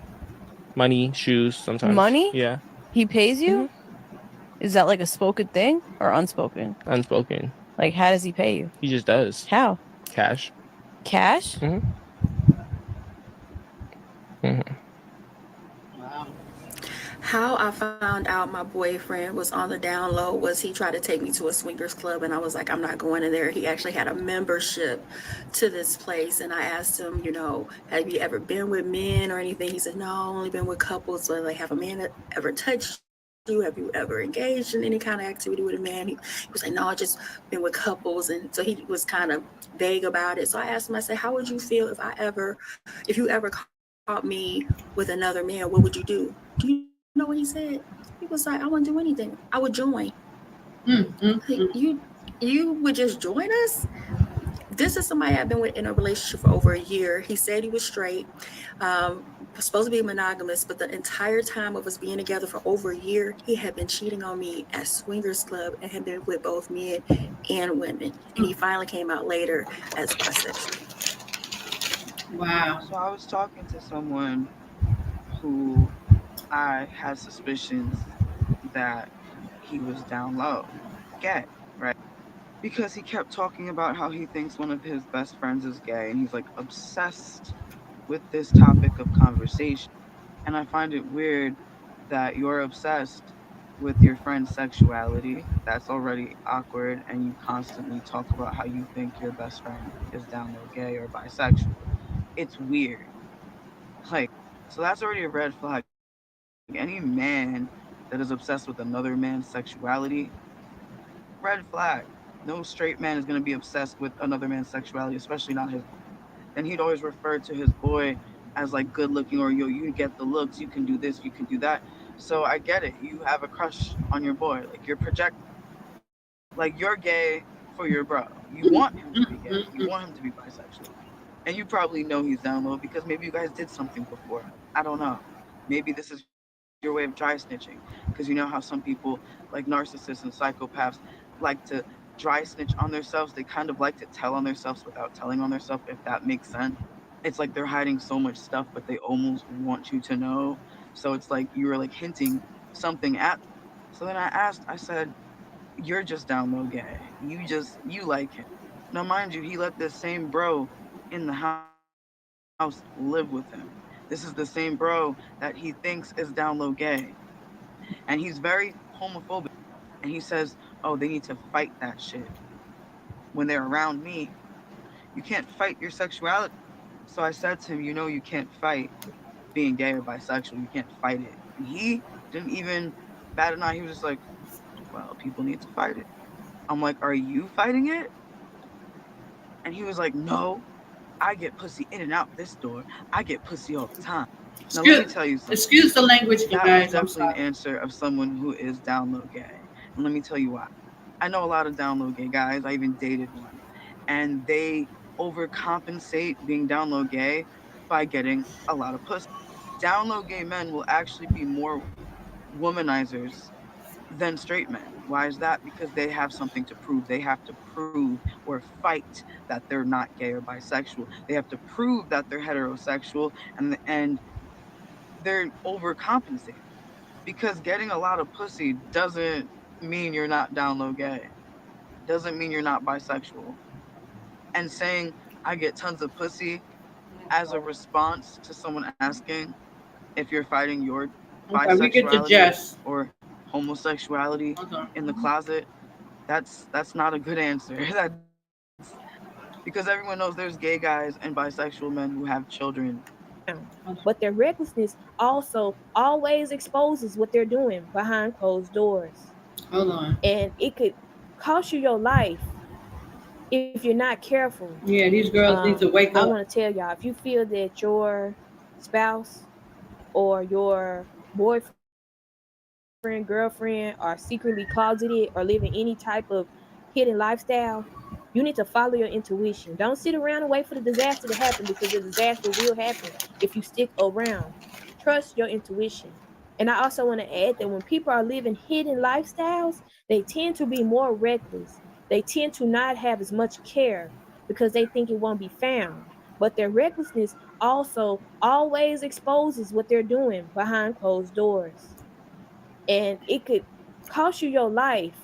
money, shoes, sometimes. Money? Yeah. He pays you? Is that like a spoken thing or unspoken? Unspoken. Like, how does he pay you? He just does. How? Cash. Cash? Mm-hmm. Mm-hmm. How I found out my boyfriend was on the down low was he tried to take me to a swingers club, and I was like, I'm not going in there. He actually had a membership to this place, and I asked him, you know, have you ever been with men or anything? He said, no, I've only been with couples. So like, have a man ever touched you? Have you ever engaged in any kind of activity with a man? He was like, no, I just been with couples. And so he was kind of vague about it. So I asked him, I said, how would you feel if you ever caught me with another man? What would you do? Do you know what he said? He was like, I wouldn't do anything. I would join. You would just join us? This is somebody I've been with in a relationship for over a year. He said he was straight, was supposed to be monogamous, but the entire time of us being together for over a year, he had been cheating on me at swingers club and had been with both men and women. And he finally came out later as bisexual. Wow. So I was talking to someone who I had suspicions that he was down low, gay, right? Because he kept talking about how he thinks one of his best friends is gay, and he's like obsessed with this topic of conversation. And I find it weird that you're obsessed with your friend's sexuality. That's already awkward, and you constantly talk about how you think your best friend is down low gay or bisexual. It's weird. Like, so that's already a red flag. Any man that is obsessed with another man's sexuality, red flag. No straight man is going to be obsessed with another man's sexuality, especially not his. And he'd always refer to his boy as like good looking, or yo, you get the looks, you can do this, you can do that. So I get it. You have a crush on your boy. Like you're like you're gay for your bro. You want him to be gay. You want him to be bisexual. And you probably know he's down low because maybe you guys did something before. I don't know. Maybe this is your way of dry snitching, because you know how some people like narcissists and psychopaths like to dry snitch on themselves. They kind of like to tell on themselves without telling on themselves, if that makes sense. It's like they're hiding so much stuff, but they almost want you to know. So it's like you were like hinting something at them. So then I said, you're just down low gay. You like him. Now mind you, he let this same bro in the house live with him. This is the same bro that he thinks is down low gay. And he's very homophobic. And he says, oh, they need to fight that shit. When they're around me, you can't fight your sexuality. So I said to him, you know, you can't fight being gay or bisexual. You can't fight it. And he didn't even bat an eye. He was just like, well, people need to fight it. I'm like, are you fighting it? And he was like, no. I get pussy in and out this door. I get pussy all the time. Now let me tell you something. Excuse the language, you guys. That was definitely an answer of someone who is down low gay. And let me tell you why. I know a lot of down low gay guys. I even dated one. And they overcompensate being down low gay by getting a lot of pussy. Down low gay men will actually be more womanizers than straight men. Why is that? Because they have something to prove. They have to prove or fight that they're not gay or bisexual. They have to prove that they're heterosexual, and they're overcompensating. Because getting a lot of pussy doesn't mean you're not down low gay. Doesn't mean you're not bisexual. And saying I get tons of pussy as a response to someone asking if you're fighting your bisexuality or homosexuality in the closet, that's not a good answer. Because everyone knows there's gay guys and bisexual men who have children. But their recklessness also always exposes what they're doing behind closed doors. Hold on. And it could cost you your life if you're not careful. Yeah, these girls need to wake I up. want to tell y'all, if you feel that your spouse or your boyfriend, girlfriend are secretly closeted or living any type of hidden lifestyle, you need to follow your intuition. Don't sit around and wait for the disaster to happen, because the disaster will happen if you stick around. Trust your intuition. And I also want to add that when people are living hidden lifestyles, they tend to be more reckless. They tend to not have as much care because they think it won't be found. But their recklessness also always exposes what they're doing behind closed doors. And it could cost you your life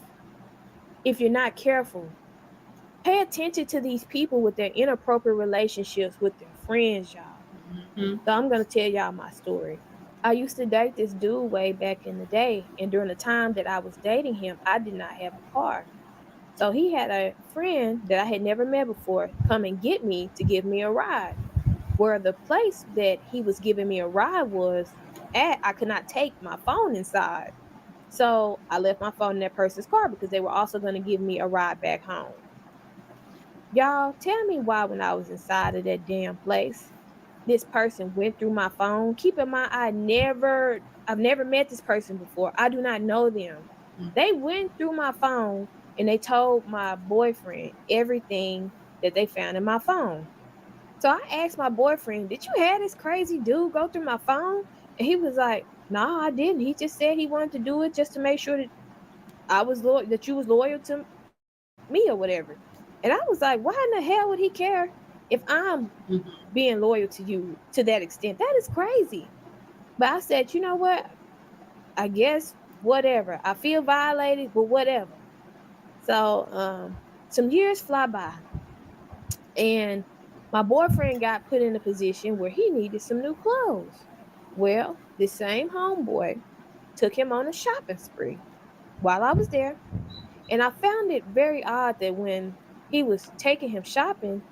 if you're not careful. Pay attention to these people with their inappropriate relationships with their friends, y'all. Hmm. So I'm going to tell y'all my story. I used to date this dude way back in the day, and during the time that I was dating him, I did not have a car. So he had a friend that I had never met before come and get me to give me a ride. Where the place that he was giving me a ride was at, I could not take my phone inside. So I left my phone in that person's car because they were also going to give me a ride back home. Y'all, tell me why when I was inside of that damn place, this person went through my phone. Keep in mind, I've never met this person before. I do not know them. They went through my phone and they told my boyfriend everything that they found in my phone. So I asked my boyfriend, "Did you have this crazy dude go through my phone?" And he was like, "No, I didn't. He just said he wanted to do it just to make sure that I was loyal, that you was loyal to me or whatever." And I was like, "Why in the hell would he care if I'm being loyal to you to that extent? That is crazy." But I said, "You know what? I guess whatever. I feel violated, but whatever." So some years fly by, and my boyfriend got put in a position where he needed some new clothes. Well, this same homeboy took him on a shopping spree while I was there. And I found it very odd that when he was taking him shopping,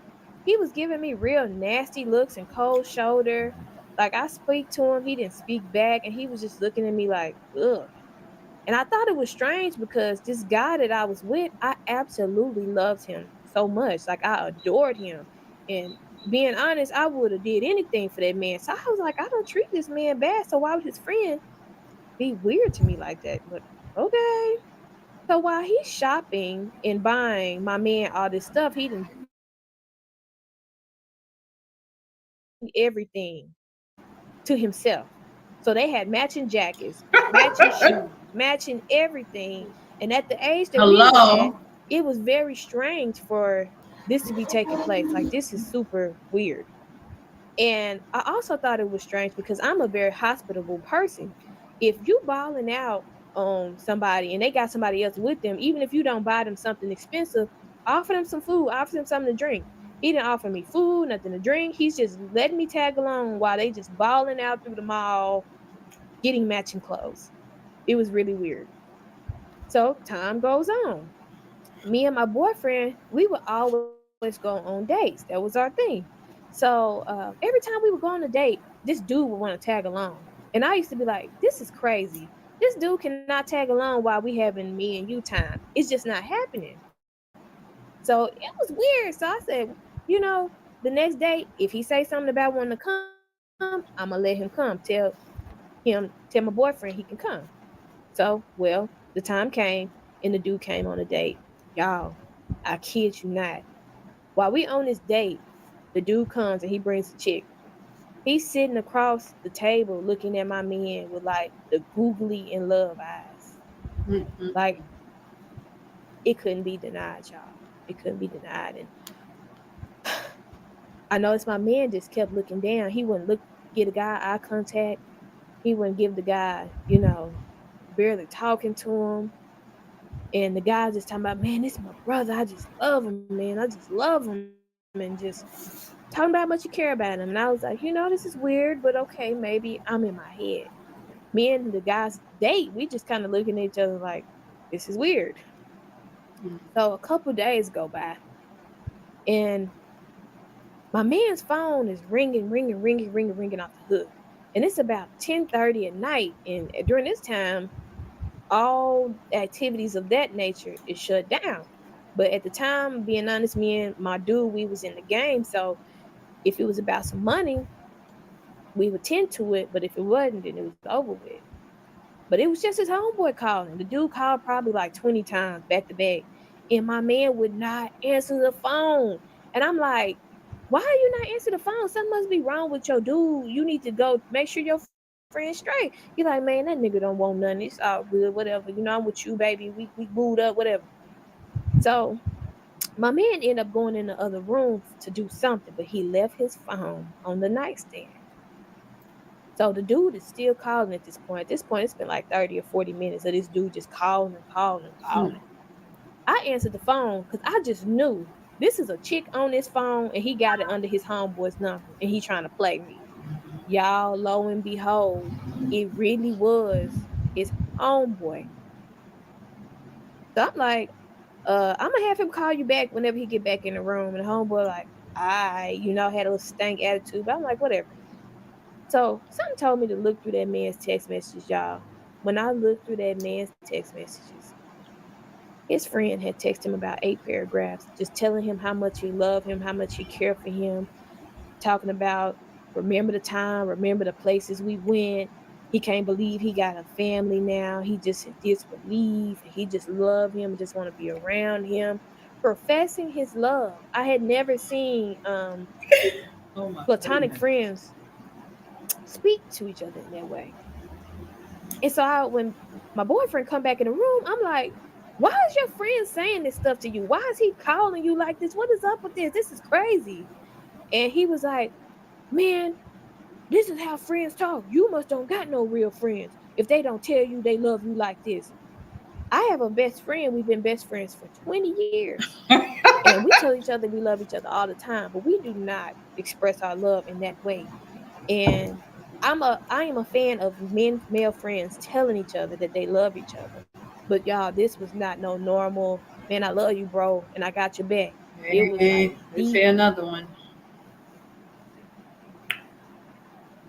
he was giving me real nasty looks and cold shoulder. Like I speak to him, he didn't speak back, and he was just looking at me like, ugh. And I thought it was strange because this guy that I was with, I absolutely loved him so much. Like I adored him. And being honest, I would have did anything for that man. So I was like, I don't treat this man bad. So why would his friend be weird to me like that? But okay. So while he's shopping and buying my man all this stuff, he didn't everything to himself. So they had matching jackets, matching shoes, matching everything. And at the age that we were at, Hello. it was very strange for this to be taking place. Like this is super weird. And I also thought it was strange because I'm a very hospitable person. If you balling out on somebody and they got somebody else with them, even if you don't buy them something expensive, offer them some food, offer them something to drink. He didn't offer me food, nothing to drink. He's just letting me tag along while they just balling out through the mall, getting matching clothes. It was really weird. So time goes on. Me and my boyfriend, we would always go on dates. That was our thing. So every time we would go on a date, this dude would want to tag along. And I used to be like, this is crazy. This dude cannot tag along while we having me and you time. It's just not happening. So it was weird. So I said, you know, the next day, if he say something about wanting to come, I'ma let him come. Tell my boyfriend he can come. So, well, the time came and the dude came on a date. Y'all, I kid you not. While we on this date, the dude comes and he brings a chick. He's sitting across the table looking at my man with like the googly and love eyes. Mm-mm. Like it couldn't be denied, y'all. It couldn't be denied. And I noticed my man just kept looking down. He wouldn't look get a guy eye contact. He wouldn't give the guy, barely talking to him. And the guy just talking about, man, this is my brother. I just love him, man. I just love him. And just talking about how much you care about him. And I was like, this is weird, but okay, maybe I'm in my head. Me and the guy's date, we just kind of looking at each other like, this is weird. So a couple days go by, and my man's phone is ringing, ringing, ringing, ringing, ringing off the hook. And it's about 10:30 at night. And during this time, all activities of that nature is shut down. But at the time, being honest, me and my dude, we was in the game. So if it was about some money, we would tend to it. But if it wasn't, then it was over with. But it was just his homeboy calling. The dude called probably like 20 times back to back. And my man would not answer the phone. And I'm like, why are you not answering the phone? Something must be wrong with your dude. You need to go make sure your friend's straight. He like, man, that nigga don't want nothing. It's all good, whatever. You know, I'm with you, baby. We booed up, whatever. So my man ended up going in the other room to do something, but he left his phone on the nightstand. So the dude is still calling at this point. At this point, it's been like 30 or 40 minutes of this dude just calling and calling and calling. I answered the phone because I just knew this is a chick on this phone and he got it under his homeboy's number and he trying to play me. Y'all, lo and behold, it really was his homeboy. So I'm like, I'm gonna have him call you back whenever he get back in the room. And the homeboy like, had a little stank attitude, but I'm like, whatever. So something told me to look through that man's text messages, y'all. When I looked through that man's text messages, his friend had texted him about 8 paragraphs, just telling him how much he loved him, how much he cared for him, talking about remember the time, remember the places we went. He can't believe he got a family now. He just in disbelief. He just love him, just want to be around him, professing his love. I had never seen platonic friends speak to each other in that way. And so when my boyfriend come back in the room, I'm like, why is your friend saying this stuff to you? Why is he calling you like this? What is up with this? This is crazy. And he was like, man, this is how friends talk. You must don't got no real friends if they don't tell you they love you like this. I have a best friend. We've been best friends for 20 years. And we tell each other we love each other all the time, but we do not express our love in that way. And I am a fan of male friends telling each other that they love each other. But y'all, this was not no normal, man, I love you, bro, and I got your back. It was like let's say another one.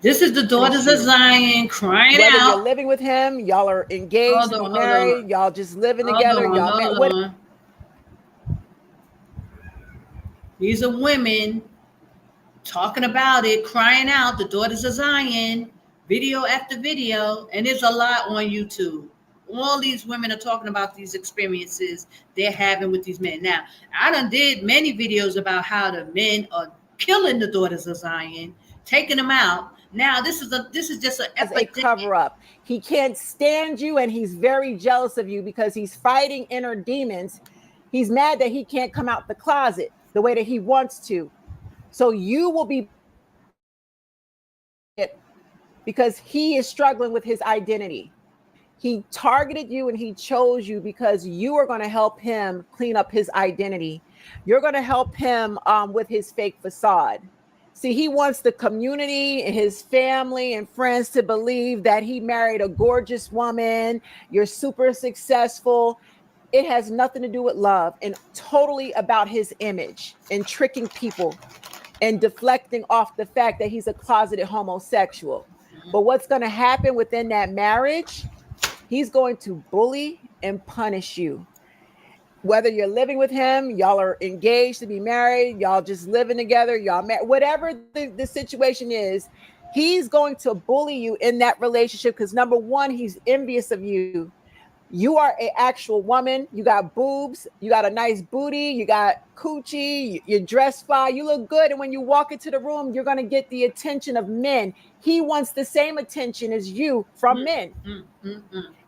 This is the daughters of Zion crying Whether out. you're living with him, y'all are engaged, married, y'all just living together, y'all These are women talking about it, crying out, the daughters of Zion, video after video, and there's a lot on YouTube. All these women are talking about these experiences they're having with these men. Now, I done did many videos about how the men are killing the daughters of Zion, taking them out. Now, this is just a cover up. He can't stand you, and he's very jealous of you because he's fighting inner demons. He's mad that he can't come out the closet the way that he wants to. So you will be because he is struggling with his identity. He targeted you and he chose you because you are going to help him clean up his identity. You're going to help him with his fake facade. See, he wants the community and his family and friends to believe that he married a gorgeous woman. You're super successful. It has nothing to do with love and totally about his image and tricking people and deflecting off the fact that he's a closeted homosexual. But what's going to happen within that marriage? He's going to bully and punish you. Whether you're living with him, y'all are engaged to be married, y'all just living together, y'all whatever the situation is, he's going to bully you in that relationship because number one, he's envious of you. You are an actual woman. You got boobs. You got a nice booty. You got coochie. You're dressed fine. You look good. And when you walk into the room, you're going to get the attention of men. He wants the same attention as you from men.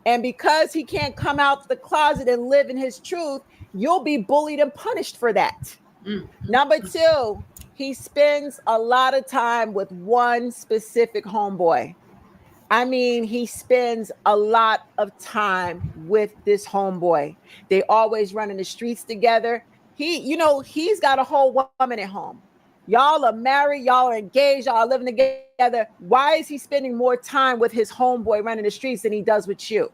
And because he can't come out the closet and live in his truth, you'll be bullied and punished for that. Number two, he spends a lot of time with one specific homeboy. I mean, he spends a lot of time with this homeboy. They always run in the streets together. He's got a whole woman at home. Y'all are married, y'all are engaged, y'all are living together. Why is he spending more time with his homeboy running the streets than he does with you?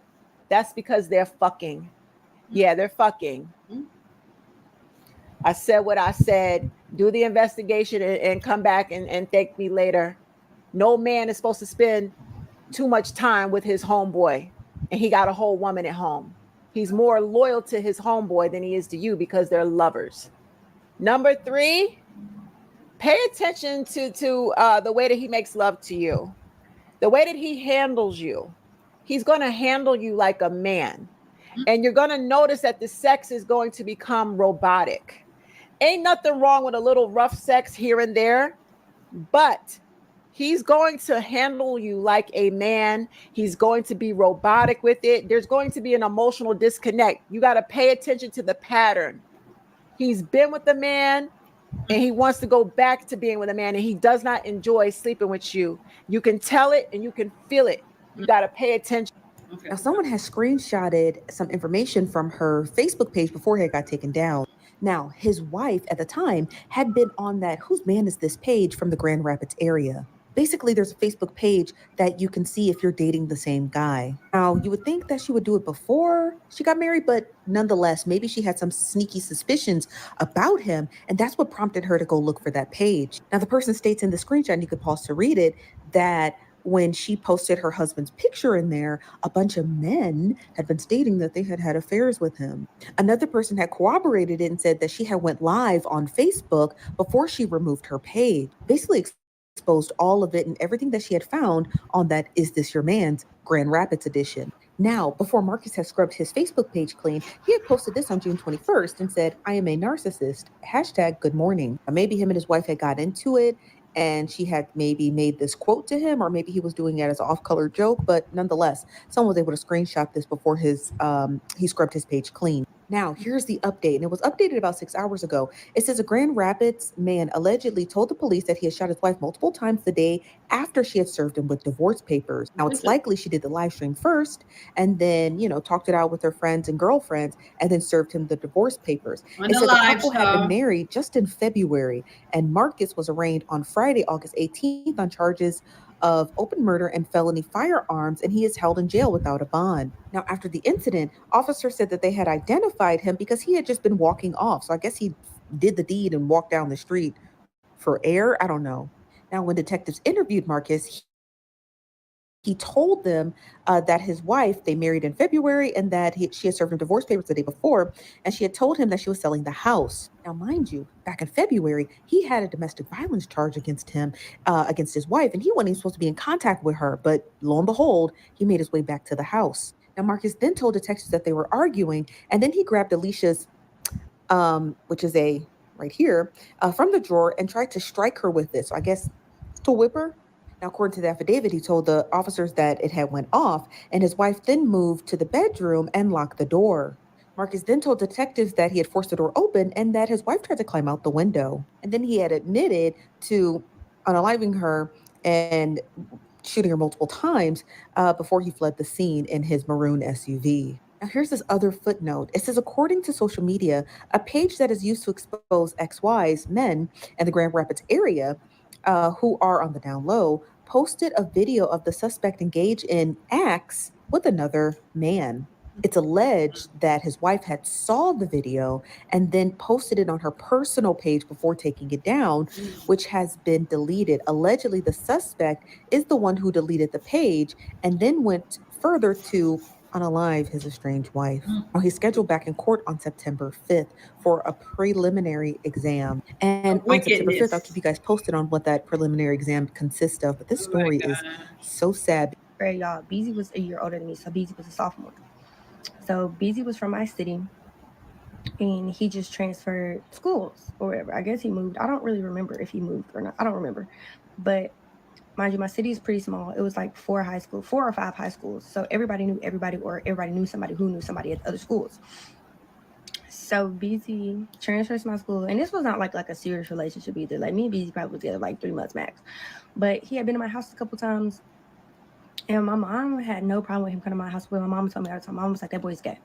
That's because they're fucking. Yeah, they're fucking. I said what I said. Do the investigation and come back and thank me later. No man is supposed to spend too much time with his homeboy. and he got a whole woman at home. He's more loyal to his homeboy than he is to you because they're lovers. Number 3, pay attention to the way that he makes love to you, the way that he handles you. He's going to handle you like a man. And you're going to notice that the sex is going to become robotic. Ain't nothing wrong with a little rough sex here and there, but he's going to handle you like a man. He's going to be robotic with it. There's going to be an emotional disconnect. You got to pay attention to the pattern. He's been with the man and he wants to go back to being with a man, and he does not enjoy sleeping with you. You can tell it and you can feel it. You got to pay attention. Now, someone has screenshotted some information from her Facebook page before it got taken down. Now, his wife at the time had been on that "Whose Man Is This" page from the Grand Rapids area. Basically, there's a Facebook page that you can see if you're dating the same guy. Now, you would think that she would do it before she got married, but nonetheless, maybe she had some sneaky suspicions about him, and that's what prompted her to go look for that page. Now, the person states in the screenshot, and you could pause to read it, that when she posted her husband's picture in there, a bunch of men had been stating that they had had affairs with him. Another person had corroborated it and said that she had went live on Facebook before she removed her page, basically exposed all of it and everything that she had found on that "Is This Your Man's" Grand Rapids edition. Now, before Marcus had scrubbed his Facebook page clean, he had posted this on June 21st and said, "I am a narcissist, #good morning." Maybe him and his wife had got into it, and she had maybe made this quote to him, or maybe he was doing it as an off-color joke, but nonetheless, someone was able to screenshot this before he scrubbed his page clean. Now, here's the update, and it was updated about 6 hours ago. It says a Grand Rapids man allegedly told the police that he had shot his wife multiple times the day after she had served him with divorce papers. Now, it's likely she did the live stream first and then, talked it out with her friends and girlfriends and then served him the divorce papers. It said the couple had been married just in February, and Marcus was arraigned on Friday, August 18th on charges of open murder and felony firearms, and he is held in jail without a bond. Now, after the incident, officers said that they had identified him because he had just been walking off. So I guess he did the deed and walked down the street for air. I don't know. Now, when detectives interviewed Marcus, he told them that his wife, they married in February, and that she had served him divorce papers the day before, and she had told him that she was selling the house. Now, mind you, back in February, he had a domestic violence charge against him, against his wife, and he wasn't even supposed to be in contact with her, but lo and behold, he made his way back to the house. Now, Marcus then told detectives that they were arguing, and then he grabbed Alicia's, which is right here, from the drawer and tried to strike her with this. So I guess to whip her. Now, according to the affidavit, he told the officers that it had went off, and his wife then moved to the bedroom and locked the door. Marcus then told detectives that he had forced the door open and that his wife tried to climb out the window. And then he had admitted to unaliving her and shooting her multiple times before he fled the scene in his maroon SUV. Now, here's this other footnote. It says, according to social media, a page that is used to expose XY's men in the Grand Rapids area who are on the down low, posted a video of the suspect engaged in acts with another man. It's alleged that his wife had saw the video and then posted it on her personal page before taking it down, which has been deleted. Allegedly, the suspect is the one who deleted the page and then went further to unalive his estranged wife. Now, he's scheduled back in court on September 5th for a preliminary exam. And on September 5th, I'll keep you guys posted on what that preliminary exam consists of. But this story is so sad. Right, y'all. BZ was a year older than me, so BZ was a sophomore. So BZ was from my city, and he just transferred schools or whatever. I guess he moved. I don't really remember if he moved or not. I don't remember. But mind you, my city is pretty small. It was like 4 or 5 high schools. So everybody knew everybody, or everybody knew somebody who knew somebody at other schools. So BZ transfers to my school, and this was not like a serious relationship either. Like, me and BZ probably was together like 3 months max. But he had been to my house a couple times, and my mom had no problem with him coming to my house. But my mom told me all the time, my mom was like, "That boy's gay."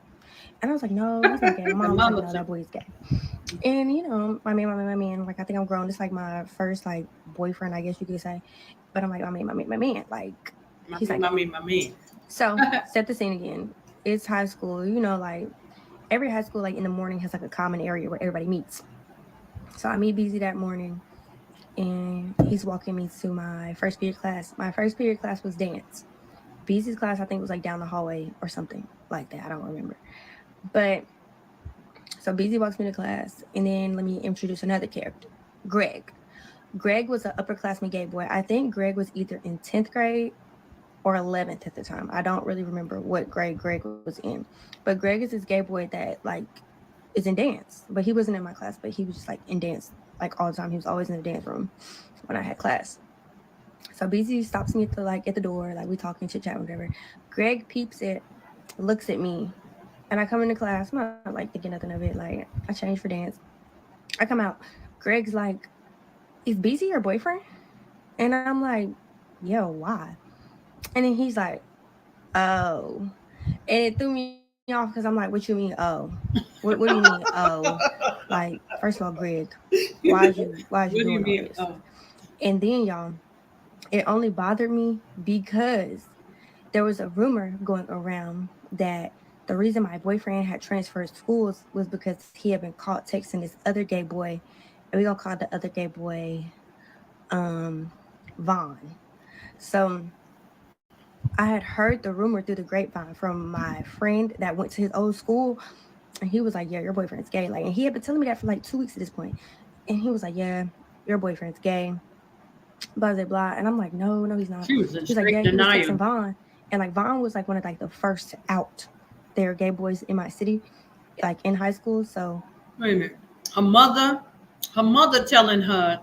And I was like, "No, he's not gay." My mom was like, "No, that boy's gay." And my man, like, I think I'm grown. It's like my first like boyfriend, I guess you could say. But I'm like, my man, like, he's like, my man. So set the scene again. It's high school, like every high school, like in the morning has like a common area where everybody meets. So I meet BZ that morning, and he's walking me to my first period class. My first period class was dance. BZ's class, I think, was like down the hallway or something like that. I don't remember. But so BZ walks me to class, and then let me introduce another character, Greg. Greg was an upperclassman gay boy. I think Greg was either in 10th grade or 11th at the time. I don't really remember what grade Greg was in. But Greg is this gay boy that like is in dance. But he wasn't in my class, but he was just like in dance like all the time. He was always in the dance room when I had class. So BZ stops me at the door, like we talking, chit chat, whatever. Greg peeps it, looks at me, and I come into class. I'm not like thinking nothing of it. Like I changed for dance. I come out. Greg's like, "Is BZ your boyfriend?" And I'm like, "Yo, why?" And then he's like, "Oh," and it threw me off because I'm like, "What you mean? Oh, what do you mean? Oh, like first of all, Greg, why is you doing all this?" Oh. And then y'all, it only bothered me because there was a rumor going around that the reason my boyfriend had transferred schools was because he had been caught texting this other gay boy, and we're gonna call the other gay boy Vaughn. So I had heard the rumor through the grapevine from my friend that went to his old school, and he was like, "Yeah, your boyfriend's gay." Like, and he had been telling me that for like 2 weeks at this point, and he was like, "Yeah, your boyfriend's gay." Blah blah blah, and I'm like, no, he's not. He's like, yeah, he was texting Vaughn, and like Vaughn was like one of like the first out there gay boys in my city, like in high school. So wait a minute, her mother telling her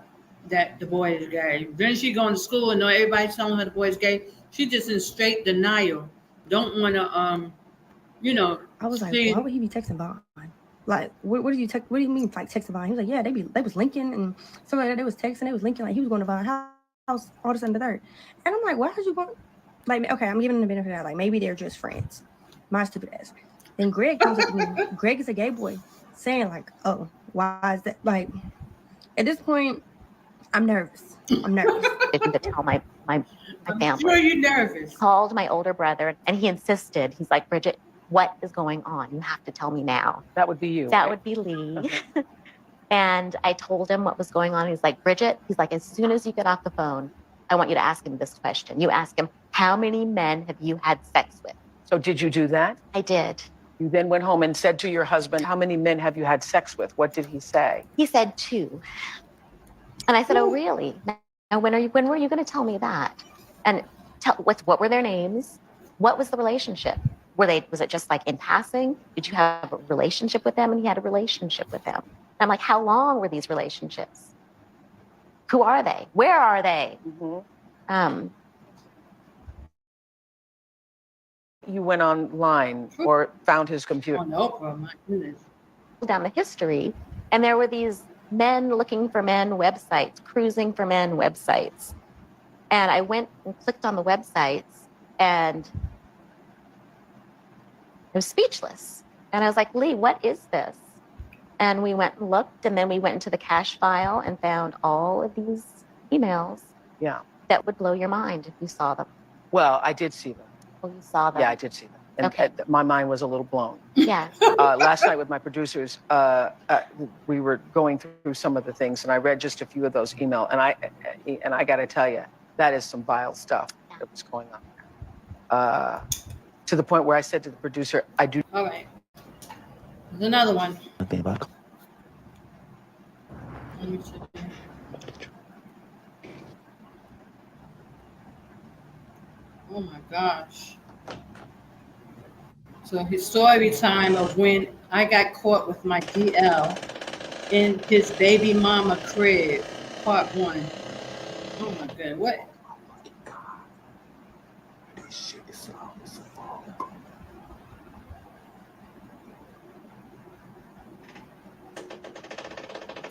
that the boy is gay. Then she going to school and know everybody's telling her the boy is gay. She just in straight denial. Don't want to I was like, why would he be texting Vaughn? Like, what do you text? What do you mean like texting Vaun? He was like, yeah, they was linking, and somebody like they was texting, they was linking, like he was going to Vaun house all this and the third. And I'm like, why did you go? Like, okay, I'm giving them the benefit of that. Like, maybe they're just friends. My stupid ass. Then Greg comes up to me. Greg is a gay boy, saying like, oh, why is that? Like, at this point, I'm nervous. To tell my family. Why are you nervous? Called my older brother, and he insisted. He's like, Bridget, what is going on? You have to tell me now. That would be you. That would be Lee. And I told him what was going on. He's like, Bridget, he's like, as soon as you get off the phone, I want you to ask him this question. You ask him, how many men have you had sex with? So did you do that? I did. You then went home and said to your husband, how many men have you had sex with? What did he say? He said 2. And I said, oh, really? Now, when were you going to tell me that? And what were their names? What was the relationship? Was it just like in passing? Did you have a relationship with them? And he had a relationship with them. I'm like, how long were these relationships? Who are they? Where are they? Mm-hmm. You went online or found his computer? Oh, my goodness. Down the history, and there were these men looking for men websites, cruising for men websites. And I went and clicked on the websites, and I was speechless. And I was like, Lee, what is this? And we went and looked, and then we went into the cache file and found all of these emails. Yeah. That would blow your mind if you saw them. Well, I did see them. Oh, you saw them? Yeah, I did see them. And okay. My mind was a little blown. Yeah. Last night with my producers, we were going through some of the things, and I read just a few of those emails. And I got to tell you, that is some vile stuff that was going on there. To the point where I said to the producer, I do. All right. There's another one. Let me see. Oh my gosh. So his story time of when I got caught with my DL in his baby mama crib, part 1. Oh my God, what?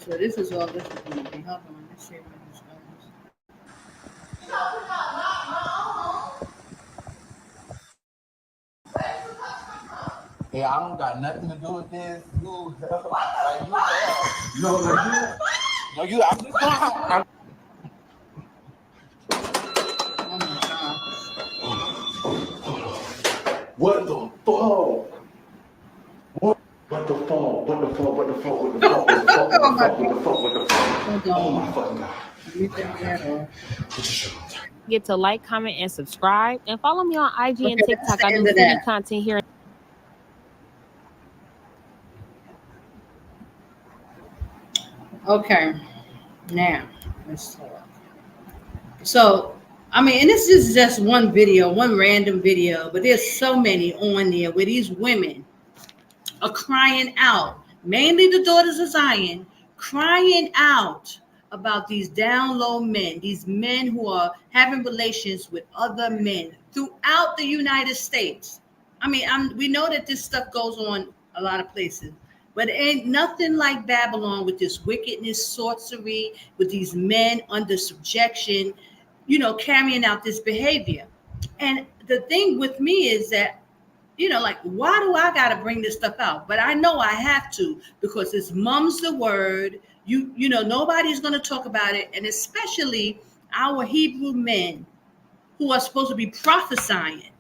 So this is all this is going to be. Hold on, let's see where this goes. Hey, I don't got nothing to do with this. You, like you, no, like you, I'm just I'm, what the fuck? What the fuck? What the fuck? What the fuck? What the fuck? What the fuck? What the fuck? What the fuck? What the fuck? Oh my fucking God. forget to like, comment, and subscribe. And follow me on IG and Okay, that's TikTok. the I do end of funny that. content here. Okay, now let's talk. So, I mean, and this is just one video, one random video, but there's so many on there where these women are crying out, mainly the daughters of Zion, crying out about these down low men, these men who are having relations with other men throughout the United States. I mean, we know that this stuff goes on a lot of places, but it ain't nothing like Babylon with this wickedness, sorcery, with these men under subjection, carrying out this behavior. And the thing with me is that, like, why do I got to bring this stuff out? But I know I have to, because it's mum's the word. Nobody's going to talk about it. And especially our Hebrew men who are supposed to be prophesying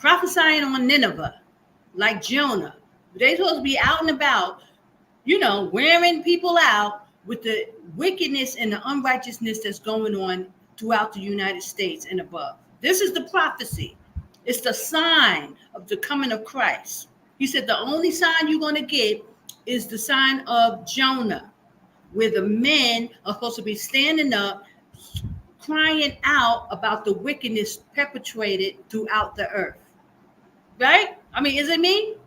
on Nineveh, like Jonah. They're supposed to be out and about, wearing people out with the wickedness and the unrighteousness that's going on throughout the United States and above. This is the prophecy. It's the sign of the coming of Christ. He said the only sign you're going to get is the sign of Jonah, where the men are supposed to be standing up, crying out about the wickedness perpetrated throughout the earth. Right? I mean, is it me?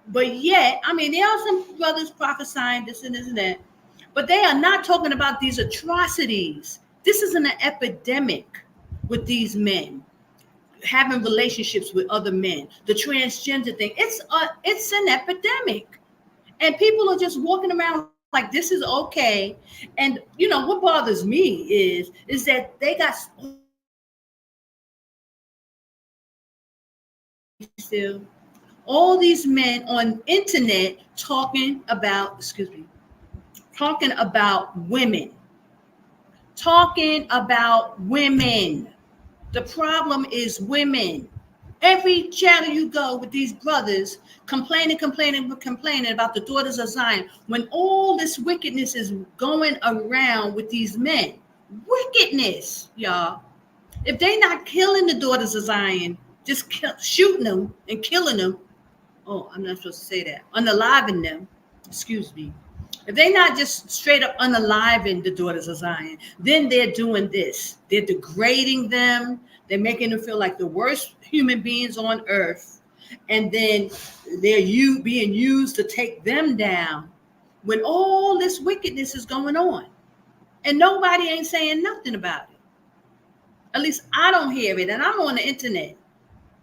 But yet, I mean, there are some brothers prophesying this and this and that, but they are not talking about these atrocities. This is an epidemic with these men having relationships with other men. The transgender thing, it's an epidemic, and people are just walking around like this is okay. And what bothers me is that they got still all these men on internet talking about women. The problem is women. Every channel you go with these brothers complaining about the daughters of Zion, when all this wickedness is going around with these men. Wickedness, y'all. If they not killing the daughters of Zion, just shooting them and killing them. Oh, I'm not supposed to say that. Unaliving them. Excuse me. If they not just straight up unaliving the daughters of Zion, then they're doing this. They're degrading them. They're making them feel like the worst human beings on earth. And then they're being used to take them down when all this wickedness is going on. And nobody ain't saying nothing about it. At least I don't hear it. And I'm on the internet.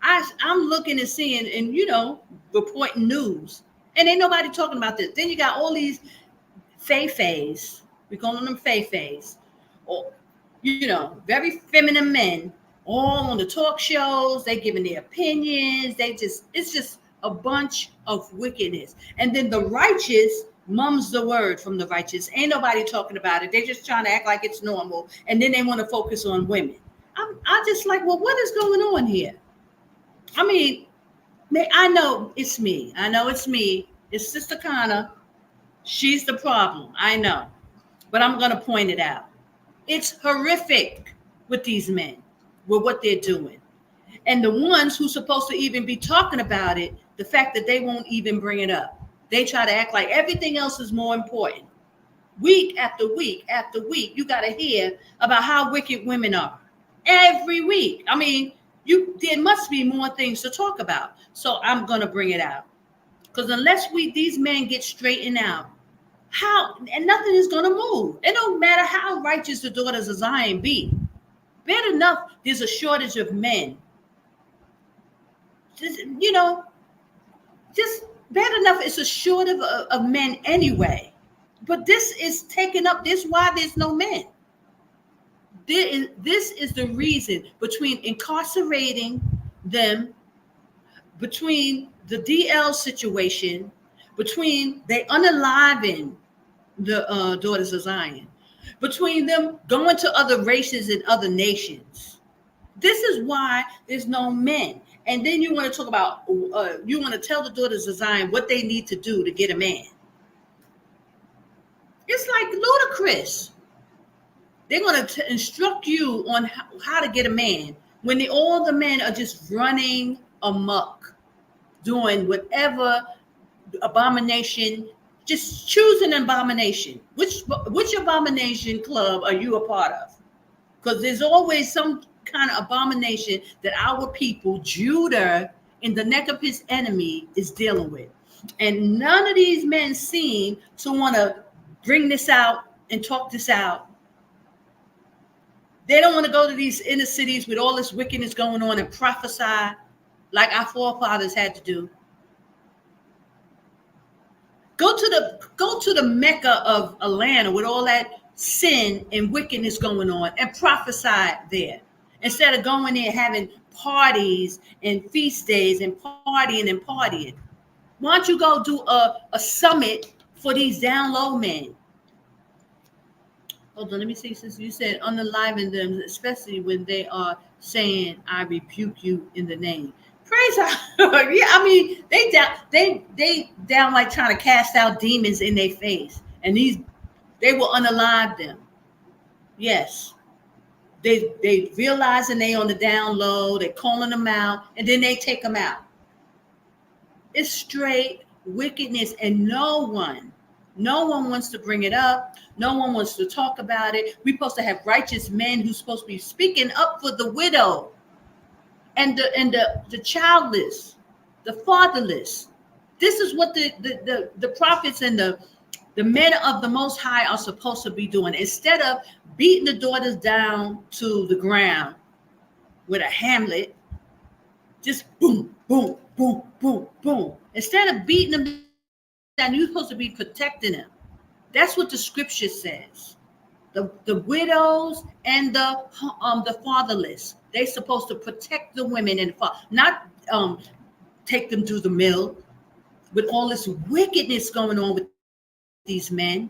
I'm looking and seeing and, reporting news. And ain't nobody talking about this. Then you got all these fey-fays. We calling them fey-fays. Or, very feminine men all on the talk shows. They giving their opinions. It's just a bunch of wickedness. And then the righteous mum's the word from the righteous. Ain't nobody talking about it. They're just trying to act like it's normal. And then they want to focus on women. I just like, well, what is going on here? I mean, I know it's me. It's Sister Connor. She's the problem. I know. But I'm going to point it out. It's horrific with these men, with what they're doing. And the ones who's supposed to even be talking about it, the fact that they won't even bring it up. They try to act like everything else is more important. Week after week after week, you got to hear about how wicked women are. Every week. I mean, there must be more things to talk about. So I'm going to bring it out. Because unless these men get straightened out, and nothing is going to move. It don't matter how righteous the daughters of Zion be. Bad enough, there's a shortage of men. Just bad enough, it's a shortage of men anyway. But this is taking up, this is why there's no men. This is the reason between incarcerating them, between the DL situation, between they unaliving the daughters of Zion, between them going to other races and other nations. This is why there's no men. And then you want to talk about, you want to tell the daughters of Zion what they need to do to get a man. It's like ludicrous. They're going to instruct you on how to get a man when all the men are just running amok, doing whatever abomination. Just choose an abomination. Which abomination club are you a part of? Because there's always some kind of abomination that our people, Judah, in the neck of his enemy, is dealing with. And none of these men seem to want to bring this out and talk this out. They don't want to go to these inner cities with all this wickedness going on and prophesy like our forefathers had to do. Go to the Mecca of Atlanta with all that sin and wickedness going on and prophesy there. Instead of going there having parties and feast days and partying. Why don't you go do a summit for these down low men? Hold on, let me see. Since you said unaliven them, especially when they are saying, "I rebuke you in the name." Praise God. Yeah, I mean, they down like trying to cast out demons in their face, and they will unalive them. Yes, they realizing they on the down low. They calling them out, and then they take them out. It's straight wickedness, and no one wants to bring it up. No one wants to talk about it. We're supposed to have righteous men who's supposed to be speaking up for the widow and the childless, the fatherless. This is what the prophets and the men of the Most High are supposed to be doing. Instead of beating the daughters down to the ground with a hamlet, just boom, boom, boom, boom, boom. Instead of beating them down, you're supposed to be protecting them. That's what the scripture says. The widows and the fatherless, they're supposed to protect the women and not take them to the mill with all this wickedness going on with these men.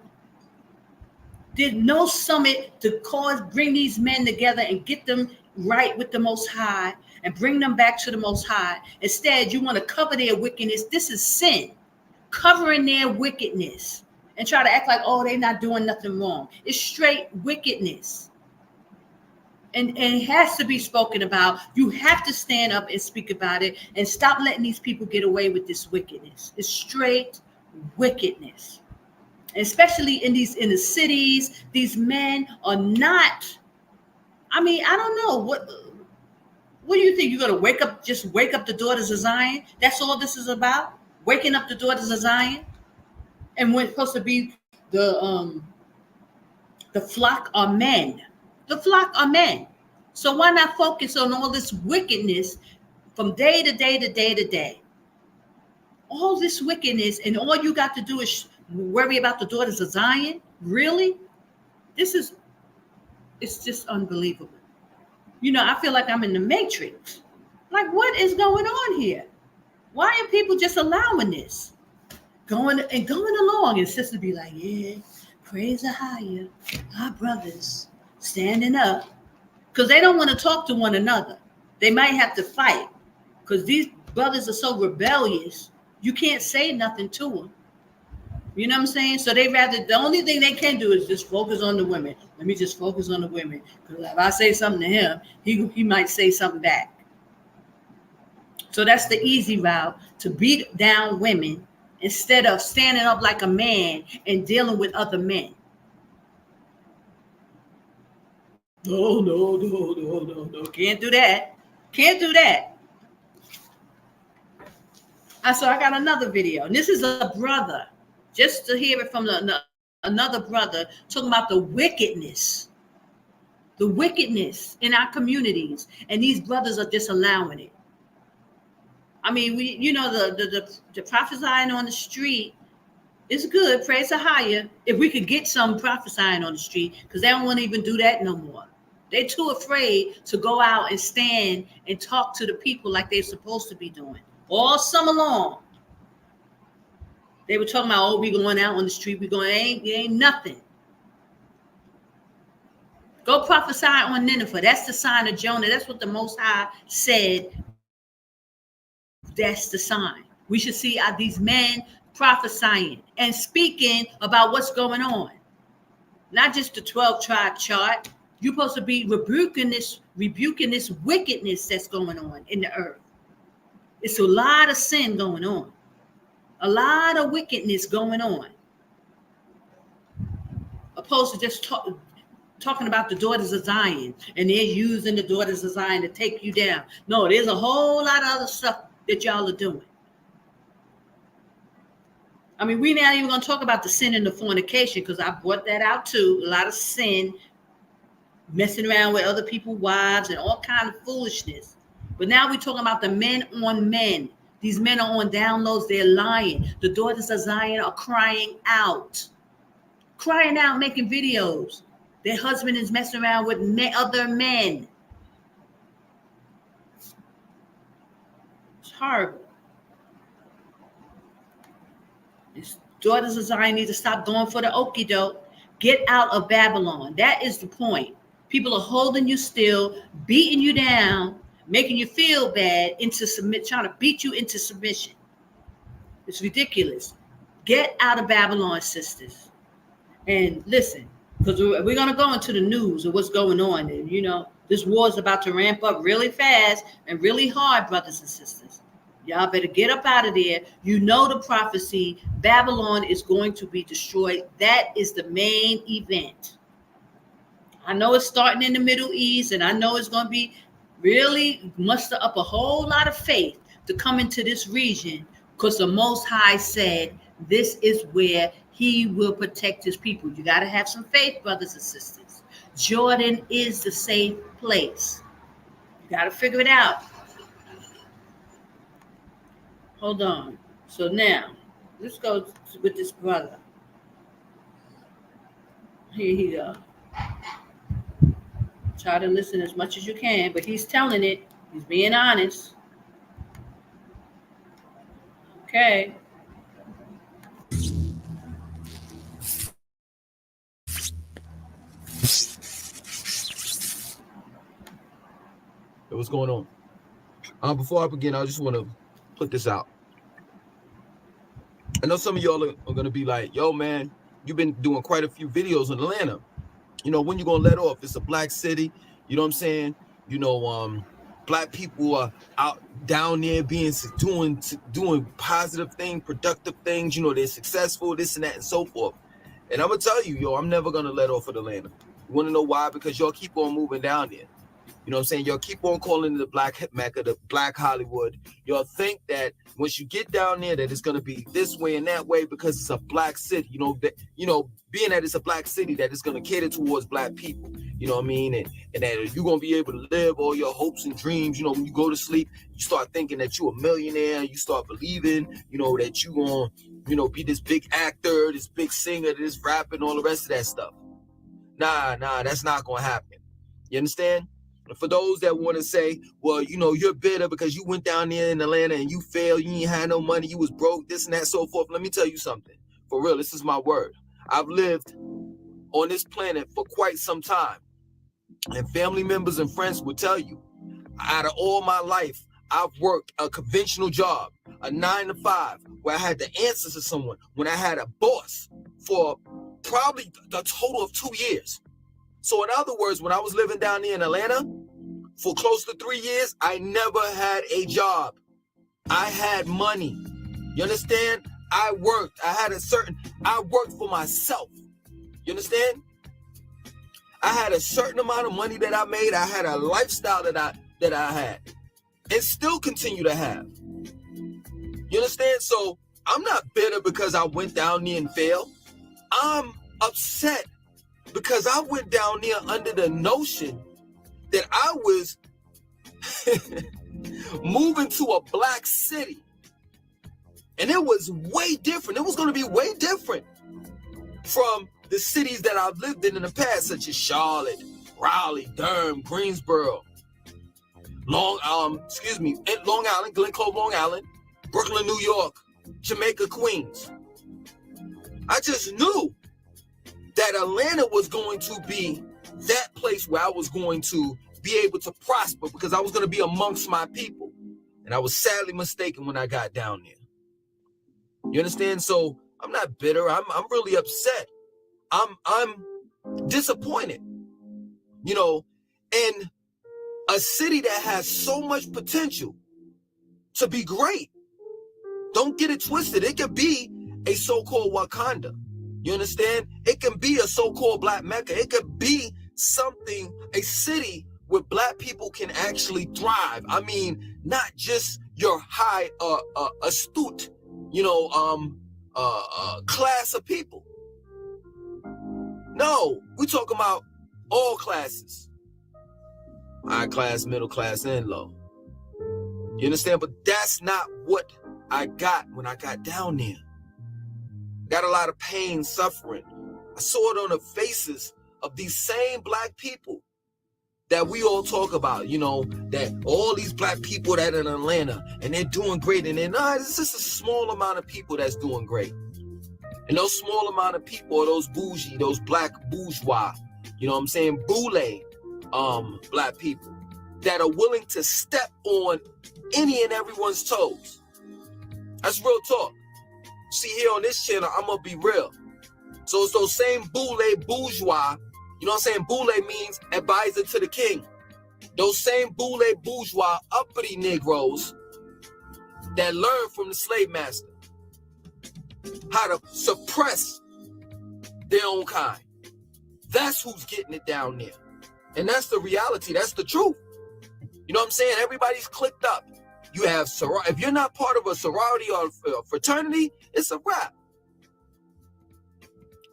There's no summit to bring these men together and get them right with the Most High and bring them back to the Most High. Instead, you want to cover their wickedness. This is sin, covering their wickedness and try to act like, oh, they're not doing nothing wrong. It's straight wickedness. And it has to be spoken about. You have to stand up and speak about it and stop letting these people get away with this wickedness. It's straight wickedness. Especially in the cities, these men are not. I mean, I don't know what do you think? You're gonna wake up the daughters of Zion? That's all this is about? Waking up the daughters of Zion? And we're supposed to be the flock are men. The flock are men. So why not focus on all this wickedness from day to day to day to day? All this wickedness, and all you got to do is worry about the daughters of Zion? Really? It's just unbelievable. You know, I feel like I'm in the Matrix. Like, what is going on here? Why are people just allowing this? Going along, and sisters be like, yeah, praise AHAYAH, our brothers standing up, because they don't want to talk to one another. They might have to fight, because these brothers are so rebellious. You can't say nothing to them. You know what I'm saying? So the only thing they can do is just focus on the women. Let me just focus on the women, because if I say something to him, he might say something back. So that's the easy route, to beat down women instead of standing up like a man and dealing with other men. No. Can't do that. Can't do that. So I got another video. And this is a brother, just to hear it from another brother, talking about the wickedness in our communities. And these brothers are just allowing it. I mean, the prophesying on the street is good. Praise AHAYAH. If we could get some prophesying on the street, because they don't want to even do that no more. They're too afraid to go out and stand and talk to the people like they're supposed to be doing. All summer long, they were talking about, we going out on the street. It ain't nothing. Go prophesy on Nineveh. That's the sign of Jonah. That's what the Most High said. That's the sign. We should see these men prophesying and speaking about what's going on. not just the 12 tribe chart. You're supposed to be rebuking this wickedness that's going on in the earth. It's a lot of sin going on, a lot of wickedness going on. Opposed to just talking about the daughters of Zion, and they're using the daughters of Zion to take you down. No, there's a whole lot of other stuff that y'all are doing. I mean, we're not even going to talk about the sin and the fornication, because I brought that out too. A lot of sin, messing around with other people's wives and all kind of foolishness. But now we're talking about the men on men. These men are on downloads. They're lying. The daughters of Zion are crying out, making videos. Their husband is messing around with other men. It's horrible. These daughters of Zion need to stop going for the okie doke. Get out of Babylon. That is the point. People are holding you still, beating you down, making you feel bad, trying to beat you into submission. It's ridiculous. Get out of Babylon, sisters. And listen, because we're going to go into the news of what's going on. And, you know, this war is about to ramp up really fast and really hard, brothers and sisters. Y'all better get up out of there. You know the prophecy. Babylon is going to be destroyed. That is the main event. I know it's starting in the Middle East, and I know it's going to be really muster up a whole lot of faith to come into this region, because the Most High said this is where he will protect his people. You got to have some faith, brothers and sisters. Jordan is the safe place. You got to figure it out. Hold on. So now, let's go with this brother. Here he go. Try to listen as much as you can, but he's telling it. He's being honest. Okay. Hey, what's going on? Before I begin, I just want to put this out. I know some of y'all are going to be like, yo, man, you've been doing quite a few videos in Atlanta. You know, when you going to let off? It's a black city. You know what I'm saying? You know, black people are out down there doing positive things, productive things. You know, they're successful, this and that and so forth. And I'm going to tell you, yo, I'm never going to let off of Atlanta. You want to know why? Because y'all keep on moving down there. You know what I'm saying? Y'all keep on calling it the Black Mecca, the Black Hollywood. Y'all think that once you get down there that it's going to be this way and that way because it's a black city. You know, being that it's a black city, that it's going to cater towards black people. You know what I mean? And that you're going to be able to live all your hopes and dreams. You know, when you go to sleep, you start thinking that you're a millionaire. You start believing, you know, that you're going to, you know, be this big actor, this big singer, this rapping, all the rest of that stuff. Nah, that's not going to happen. You understand? For those that want to say, well, you know, you're bitter because you went down there in Atlanta and you failed, you ain't had no money, you was broke, this and that, so forth. Let me tell you something. For real, this is my word. I've lived on this planet for quite some time. And family members and friends will tell you, out of all my life, I've worked a conventional job, a 9-to-5, where I had to answer to someone when I had a boss for probably the total of 2 years. So in other words, when I was living down there in Atlanta for close to 3 years, I never had a job. I had money. You understand? I worked. I worked for myself. You understand? I had a certain amount of money that I made. I had a lifestyle that I had and still continue to have. You understand? So I'm not bitter because I went down there and failed. I'm upset because I went down there under the notion that I was moving to a black city. And it was way different. It was going to be way different from the cities that I've lived in the past, such as Charlotte, Raleigh, Durham, Greensboro, Long Island, Glen Clove, Long Island, Brooklyn, New York, Jamaica, Queens. I just knew that Atlanta was going to be that place where I was going to be able to prosper because I was going to be amongst my people. And I was sadly mistaken when I got down there. You understand? So I'm not bitter. I'm really upset. I'm disappointed, you know, in a city that has so much potential to be great. Don't get it twisted. It could be a so-called Wakanda. You understand? It can be a so-called Black Mecca. It could be something, a city where Black people can actually thrive. I mean, not just your high, astute, you know, class of people. No, we're talking about all classes. High class, middle class, and low. You understand? But that's not what I got when I got down there. Got a lot of pain, suffering. I saw it on the faces of these same Black people that we all talk about, you know, that all these Black people that are in Atlanta and they're doing great. And then, it's just a small amount of people that's doing great. And those small amount of people are those bougie, those Black bourgeois, you know what I'm saying, boule, Black people that are willing to step on any and everyone's toes. That's real talk. See, here on this channel, I'm gonna be real. So it's those same boule bourgeois, you know what I'm saying? Boule means advisor to the king. Those same boule bourgeois uppity Negroes that learn from the slave master how to suppress their own kind. That's who's getting it down there. And that's the reality. That's the truth. You know what I'm saying? Everybody's clicked up. You have, if you're not part of a sorority or a fraternity, it's a wrap.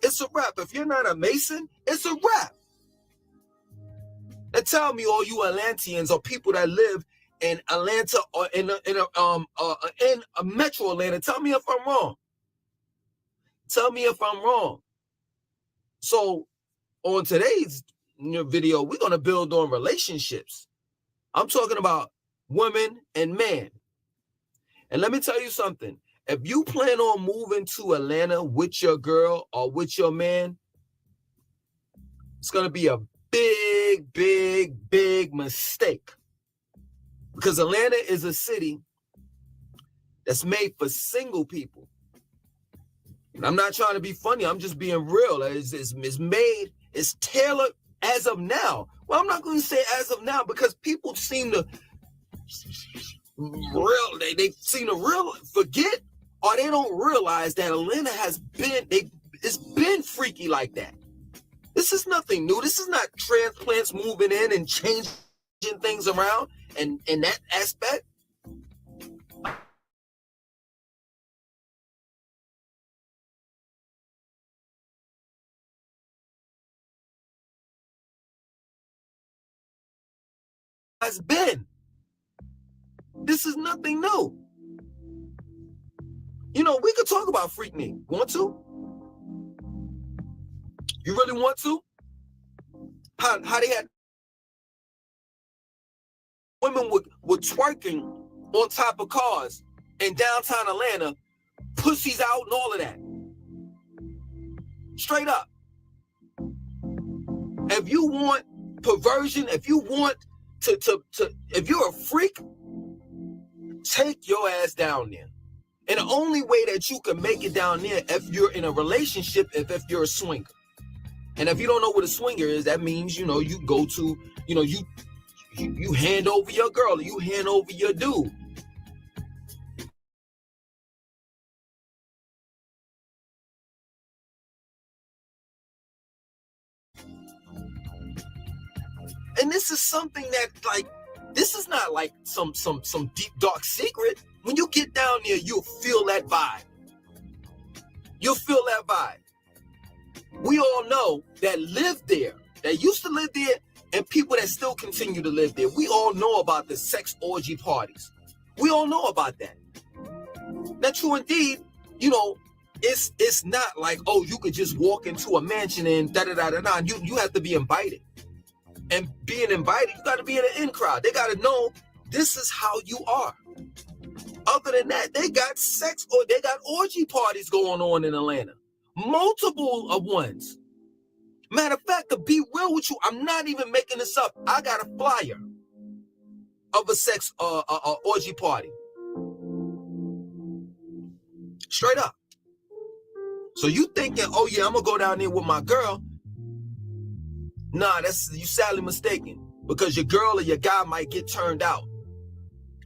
It's a wrap. If you're not a Mason, it's a wrap. And tell me, all you Atlanteans or people that live in Atlanta or in a metro Atlanta, tell me if I'm wrong. Tell me if I'm wrong. So on today's video, we're going to build on relationships. I'm talking about women and men. And let me tell you something. If you plan on moving to Atlanta with your girl or with your man, it's going to be a big, big, big mistake. Because Atlanta is a city that's made for single people. And I'm not trying to be funny. I'm just being real. It's made, it's tailored as of now. Well, I'm not going to say as of now because people seem to they seem to forget, or they don't realize that Atlanta has been, it's been freaky like that. This is nothing new. This is not transplants moving in and changing things around and in that aspect. Has been. This is nothing new. You know, we could talk about freaking. Want to? You really want to? How they had women were twerking on top of cars in downtown Atlanta, pussies out and all of that. Straight up. If you want perversion, if you want if you're a freak, take your ass down there. And the only way that you can make it down there if you're in a relationship, if you're a swinger. And if you don't know what a swinger is, that means, you know, you go to, you know, you hand over your girl, you hand over your dude. And this is something that, like, this is not like some deep, dark secret. When you get down there, you'll feel that vibe. You'll feel that vibe. We all know that live there, that used to live there, and people that still continue to live there. We all know about the sex orgy parties. We all know about that. Now, true indeed, you know, it's not like, oh, you could just walk into a mansion and da-da-da-da-da. You have to be invited. And being invited, you got to be in an in crowd. They got to know this is how you are. Other than that, they got sex or they got orgy parties going on in Atlanta. Multiple of ones. Matter of fact, to be real with you, I'm not even making this up. I got a flyer of a sex orgy party. Straight up. So you thinking, oh yeah, I'm going to go down there with my girl. Nah, you sadly mistaken, because your girl or your guy might get turned out.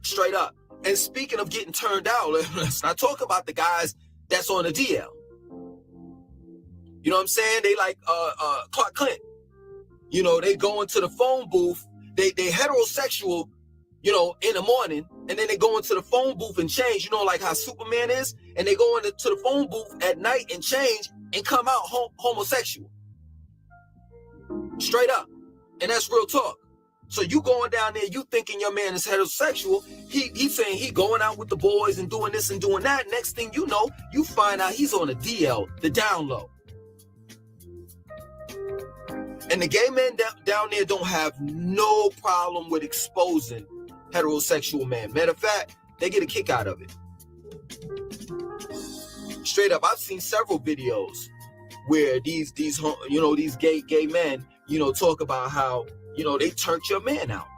Straight up. And speaking of getting turned out, let's not talk about the guys that's on the DL. You know what I'm saying? They like Clark Clint. You know, they go into the phone booth. They heterosexual, you know, in the morning, and then they go into the phone booth and change. You know, like how Superman is, and they go into the phone booth at night and change and come out homosexual. Straight up. And that's real talk. So you going down there, you thinking your man is heterosexual. He's saying he going out with the boys and doing this and doing that. Next thing you know, you find out he's on a DL, the down low. And the gay men down there don't have no problem with exposing heterosexual men. Matter of fact, they get a kick out of it. Straight up, I've seen several videos where these you know, these gay men, you know, talk about how, you know, they turned your man out.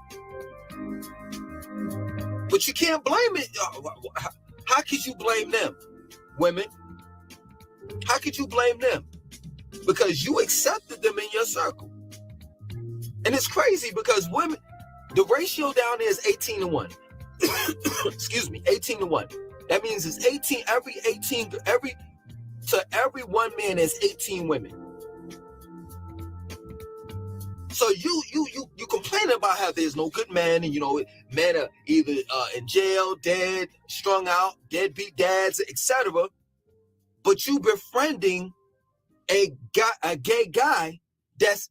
But you can't blame it. How could you blame them, women? How could you blame them? Because you accepted them in your circle. And it's crazy because women, the ratio down there is 18-1. Excuse me, 18-1. That means it's 18, every one man is 18 women. So you complaining about how there's no good man, and you know, men are either in jail, dead, strung out, deadbeat dads, etc. But you befriending a gay guy that's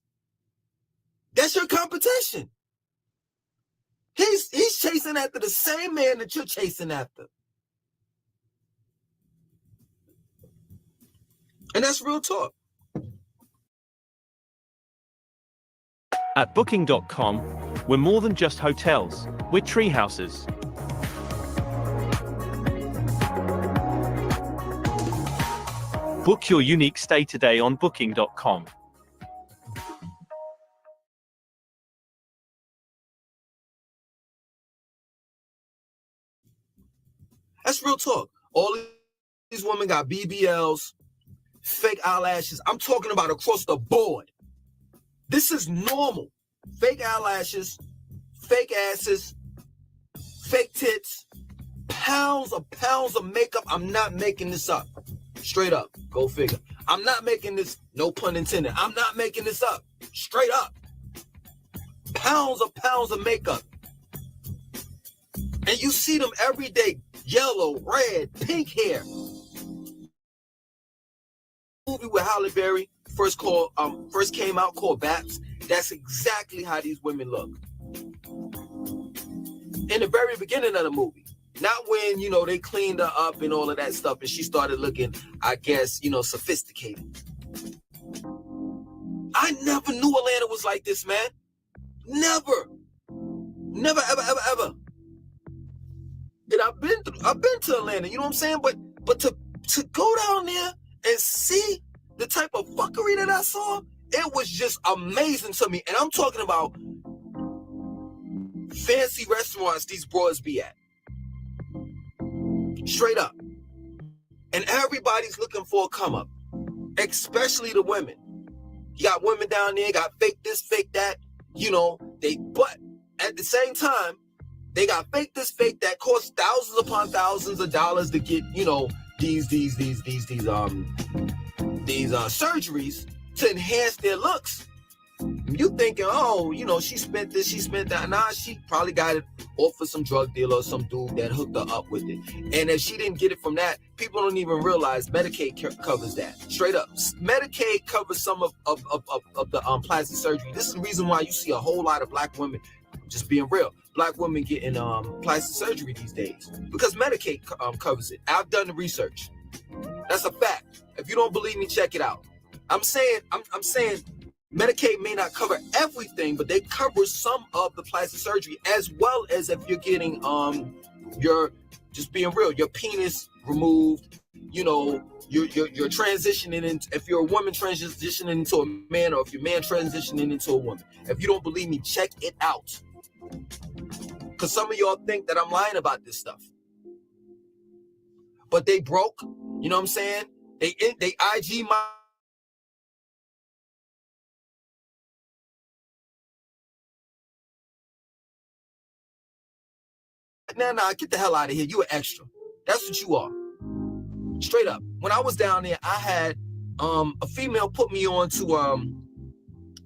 your competition. He's chasing after the same man that you're chasing after. And that's real talk. At Booking.com, we're more than just hotels, we're tree houses. Book your unique stay today on Booking.com. That's real talk. All these women got BBLs, fake eyelashes. I'm talking about across the board. This is normal. Fake eyelashes, fake asses, fake tits, pounds of makeup. I'm not making this up. Straight up. Go figure. I'm not making this, no pun intended. I'm not making this up. Straight up. Pounds of makeup. And you see them every day. Yellow, red, pink hair. Movie with Halle Berry first came out called Baps. That's exactly how these women look. In the very beginning of the movie. Not when, you know, they cleaned her up and all of that stuff and she started looking, I guess, you know, sophisticated. I never knew Atlanta was like this, man. Never, ever. And I've been to Atlanta, you know what I'm saying? But to go down there and see the type of fuckery that I saw, it was just amazing to me. And I'm talking about fancy restaurants these broads be at. Straight up. And everybody's looking for a come up, especially the women. You got women down there, got fake this, fake that, you know, but at the same time, they got fake this, fake that, cost thousands upon thousands of dollars to get, you know, these surgeries to enhance their looks. You thinking, oh, you know, she spent this, she spent that. Nah, she probably got it off of some drug dealer or some dude that hooked her up with it. And if she didn't get it from that, people don't even realize Medicaid covers that. Straight up. Medicaid covers some of the plastic surgery. This is the reason why you see a whole lot of black women, just being real, black women getting plastic surgery these days. Because Medicaid covers it. I've done the research. That's a fact. If you don't believe me, check it out. I'm saying Medicaid may not cover everything, but they cover some of the plastic surgery, as well as if you're getting your, just being real, your penis removed, you know, you're transitioning in, if you're a woman transitioning into a man, or if you're a man transitioning into a woman. If you don't believe me, check it out. Because some of y'all think that I'm lying about this stuff. But they broke, you know what I'm saying? They IG my Nah, get the hell out of here. You an extra. That's what you are. Straight up. When I was down there, I had a female put me on to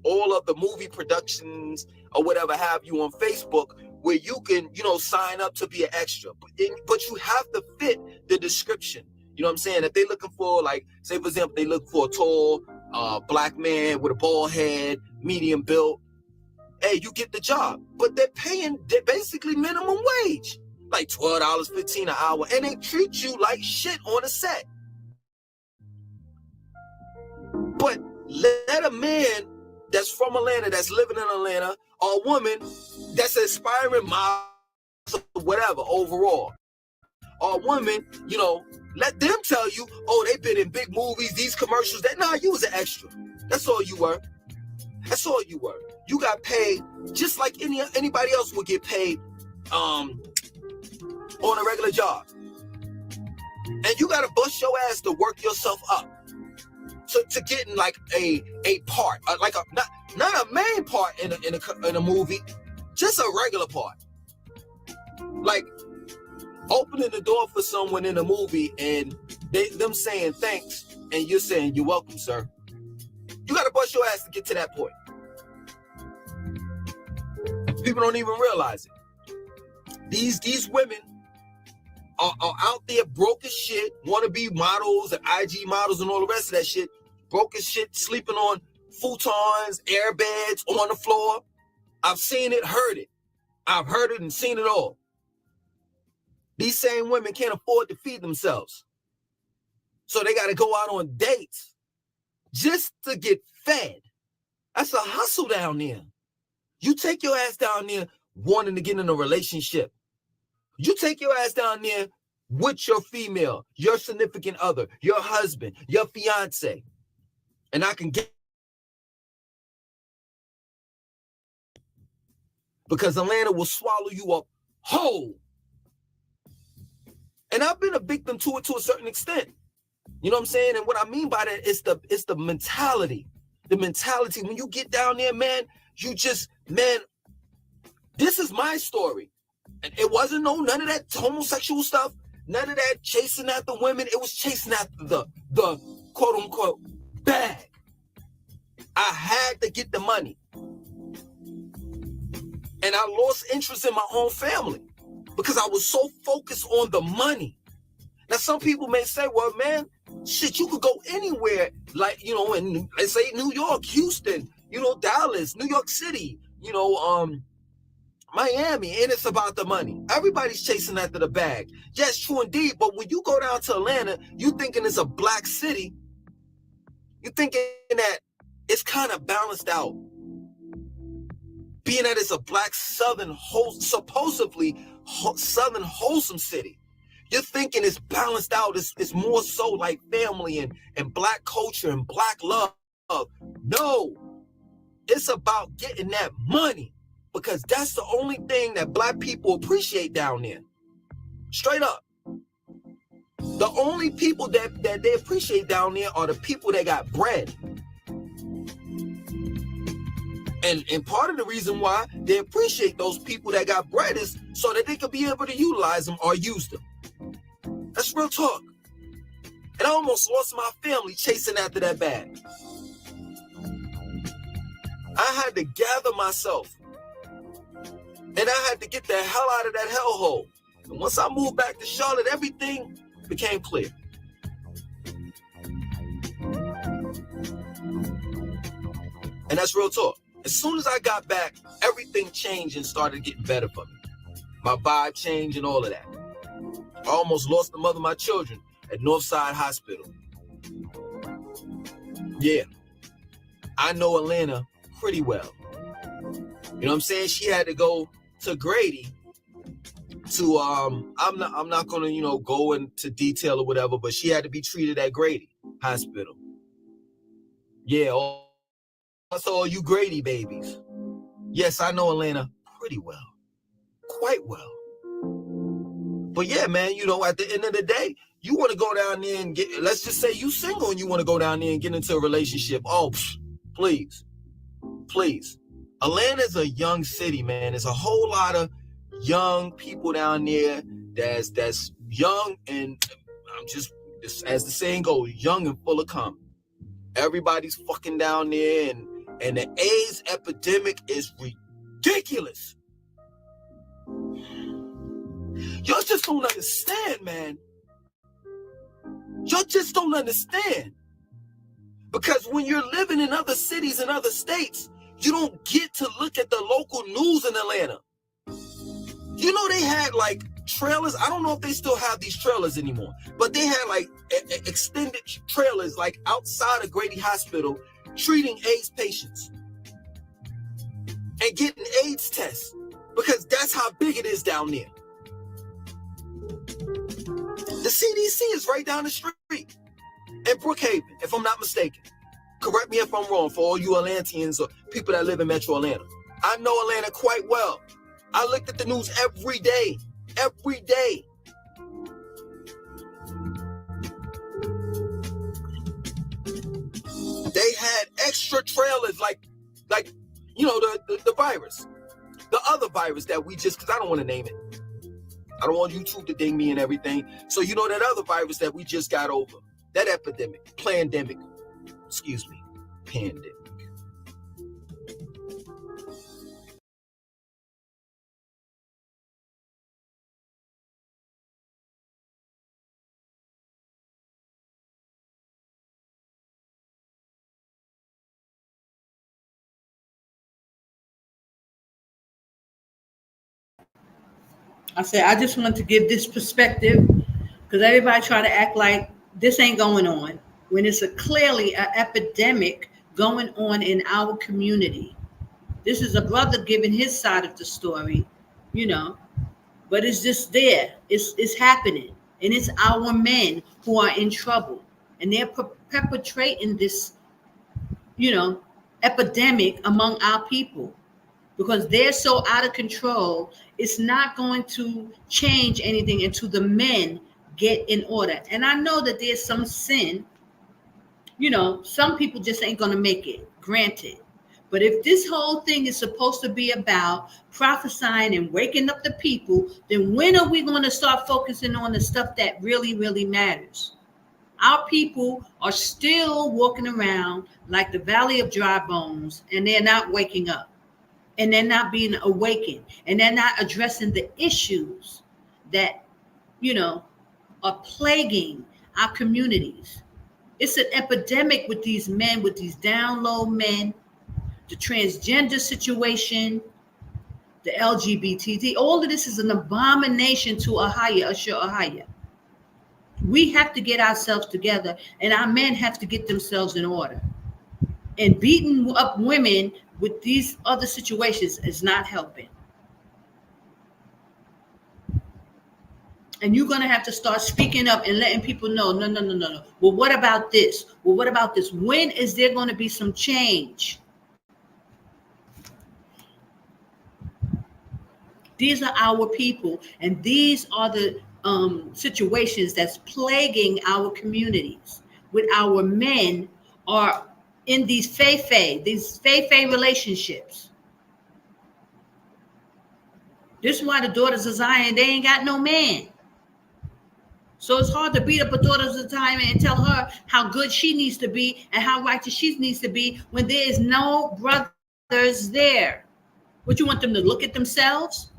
all of the movie productions or whatever have you on Facebook, where you can, sign up to be an extra. But you have to fit the description. You know what I'm saying? If they're looking for, like, say, for example, they look for a tall black man with a bald head, medium built, hey, you get the job. But they're basically minimum wage, like $12.15 an hour, and they treat you like shit on a set. But let a man that's from Atlanta, that's living in Atlanta, or a woman that's an aspiring model, whatever, overall, or a woman, let them tell you, oh, they've been in big movies, these commercials, you was an extra. That's all you were. That's all you were. You got paid just like anybody else would get paid on a regular job. And you got to bust your ass to work yourself up to getting like a part, like not a main part in a movie, just a regular part. Like opening the door for someone in a movie and them saying thanks and you're saying you're welcome, sir. You got to bust your ass to get to that point. People don't even realize it. These women are out there broke as shit, want to be models and IG models and all the rest of that shit. Broke as shit, sleeping on futons, air beds, on the floor. I've seen it, heard it. I've heard it and seen it all. These same women can't afford to feed themselves. So they got to go out on dates just to get fed. That's a hustle down there. You take your ass down there wanting to get in a relationship. You take your ass down there with your female, your significant other, your husband, your fiance. And I can get, because Atlanta will swallow you up whole. And I've been a victim to it to a certain extent. You know what I'm saying? And what I mean by that is the mentality. The mentality. When you get down there, man, this is my story. And it wasn't none of that homosexual stuff, none of that chasing after women. It was chasing after the quote unquote bag. I had to get the money. And I lost interest in my own family because I was so focused on the money. Now, some people may say, well, man, shit, you could go anywhere, like, in, let's say, New York, Houston, Dallas, New York City, Miami, and it's about the money. Everybody's chasing after the bag. Yes, true indeed, but when you go down to Atlanta, you thinking it's a black city, you thinking that it's kind of balanced out. Being that it's a black supposedly southern wholesome city. You're thinking it's balanced out. It's more so like family and black culture and black love. No, it's about getting that money because that's the only thing that black people appreciate down there. Straight up. The only people that they appreciate down there are the people that got bread. And part of the reason why they appreciate those people that got bread is so that they could be able to utilize them or use them. That's real talk. And I almost lost my family chasing after that bag. I had to gather myself. And I had to get the hell out of that hellhole. And once I moved back to Charlotte, everything became clear. And that's real talk. As soon as I got back, everything changed and started getting better for me. My vibe changed and all of that. I almost lost the mother of my children at Northside Hospital. Yeah, I know Atlanta pretty well. You know what I'm saying? She had to go to Grady to, I'm not going to, go into detail or whatever, but she had to be treated at Grady Hospital. Yeah, also all you Grady babies. Yes, I know Atlanta pretty well. Quite well. But yeah, man, at the end of the day, you want to go down there and get, let's just say you single and you want to go down there and get into a relationship. Oh, please. Atlanta's a young city, man. There's a whole lot of young people down there that's young, and I'm just as the saying goes, young and full of cum. Everybody's fucking down there, and the AIDS epidemic is ridiculous. Y'all just don't understand, man. Y'all just don't understand. Because when you're living in other cities and other states, you don't get to look at the local news in Atlanta. You know, they had like trailers. I don't know if they still have these trailers anymore, but they had like extended trailers like outside of Grady Hospital treating AIDS patients and getting AIDS tests, because that's how big it is down there. The CDC is right down the street in Brookhaven, if I'm not mistaken. Correct me if I'm wrong, for all you Atlanteans or people that live in Metro Atlanta. I know Atlanta quite well. I looked at the news every day. Every day. They had extra trailers like you know, the virus. The other virus that we just, because I don't want to name it. I don't want YouTube to ding me and everything. So you know that other virus that we just got over. That epidemic. Pandemic. Excuse me. Pandemic. I said, I just wanted to give this perspective, because everybody try to act like this ain't going on when it's clearly an epidemic going on in our community. This is a brother giving his side of the story, you know, but it's just there. It's happening. And it's our men who are in trouble. And they're perpetrating this, you know, epidemic among our people, because they're so out of control. It's not going to change anything until the men get in order. And I know that there's some sin, you know, some people just ain't going to make it, granted. But if this whole thing is supposed to be about prophesying and waking up the people, then when are we going to start focusing on the stuff that really, really matters? Our people are still walking around like the valley of dry bones, and they're not waking up. And they're not being awakened, and they're not addressing the issues that, you know, are plaguing our communities. It's an epidemic with these men, with these down low men, the transgender situation, the LGBT. All of this is an abomination to AHAYAH. We have to get ourselves together, and our men have to get themselves in order. And beating up women with these other situations is not helping. And you're going to have to start speaking up and letting people know, no. Well, what about this? Well, what about this? When is there going to be some change? These are our people, and these are the situations that's plaguing our communities, with our men are in these fey relationships. This is why the daughters of Zion, they ain't got no man. So it's hard to beat up a daughter of Zion and tell her how good she needs to be and how righteous she needs to be when there is no brothers there. What, you want them to look at themselves?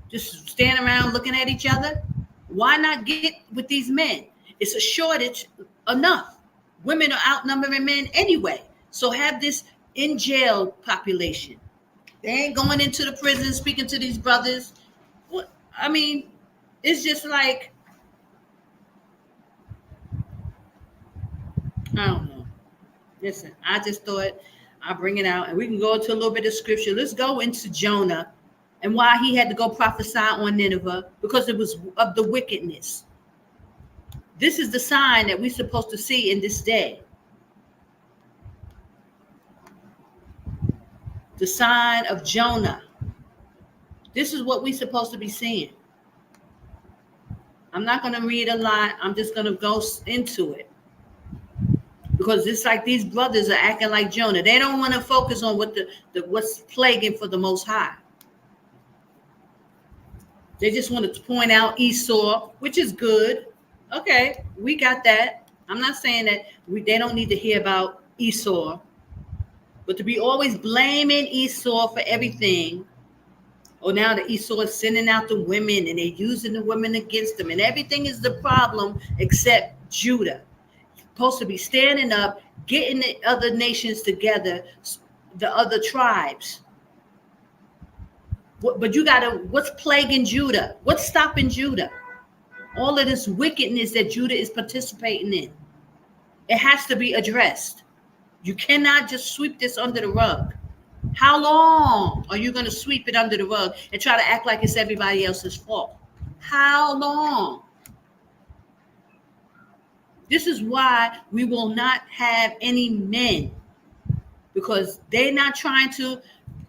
Just stand around looking at each other? Why not get with these men? It's a shortage enough. Women are outnumbering men anyway. So have this in jail population. They ain't going into the prison speaking to these brothers. What, I mean, it's just like, I don't know. Listen, I just thought I'll bring it out, and we can go into a little bit of scripture. Let's go into Jonah and why he had to go prophesy on Nineveh, because it was of the wickedness. This is the sign that we're supposed to see in this day. The sign of Jonah. This is what we're supposed to be seeing. I'm not going to read a lot. I'm just going to go into it. Because it's like these brothers are acting like Jonah. They don't want to focus on what what's plaguing for the Most High. They just want to point out Esau, which is good. Okay, we got that. I'm not saying that they don't need to hear about Esau, but to be always blaming Esau for everything. Oh, now the Esau is sending out the women and they're using the women against them, and everything is the problem except Judah. Supposed to be standing up, getting the other nations together, the other tribes. But you gotta, what's plaguing Judah? What's stopping Judah? All of this wickedness that Judah is participating in. It has to be addressed. You cannot just sweep this under the rug. How long are you going to sweep it under the rug and try to act like it's everybody else's fault? How long? This is why we will not have any men, because they're not trying to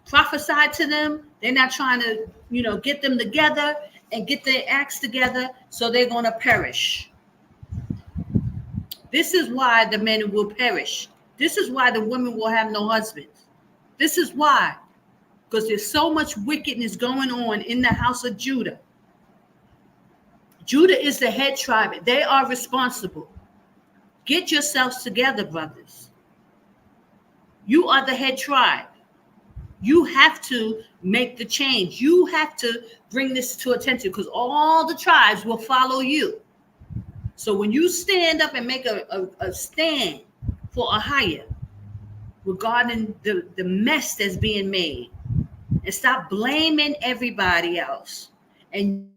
prophesy to them. They're not trying to, get them together and get their acts together, so they're going to perish. This is why the men will perish. This is why the women will have no husbands. This is why, because there's so much wickedness going on in the house of Judah. Judah is the head tribe. They are responsible. Get yourselves together, brothers. You are the head tribe. You have to make the change. You have to bring this to attention, because all the tribes will follow you. So when you stand up and make a stand for AHAYAH regarding the mess that's being made, and stop blaming everybody else, and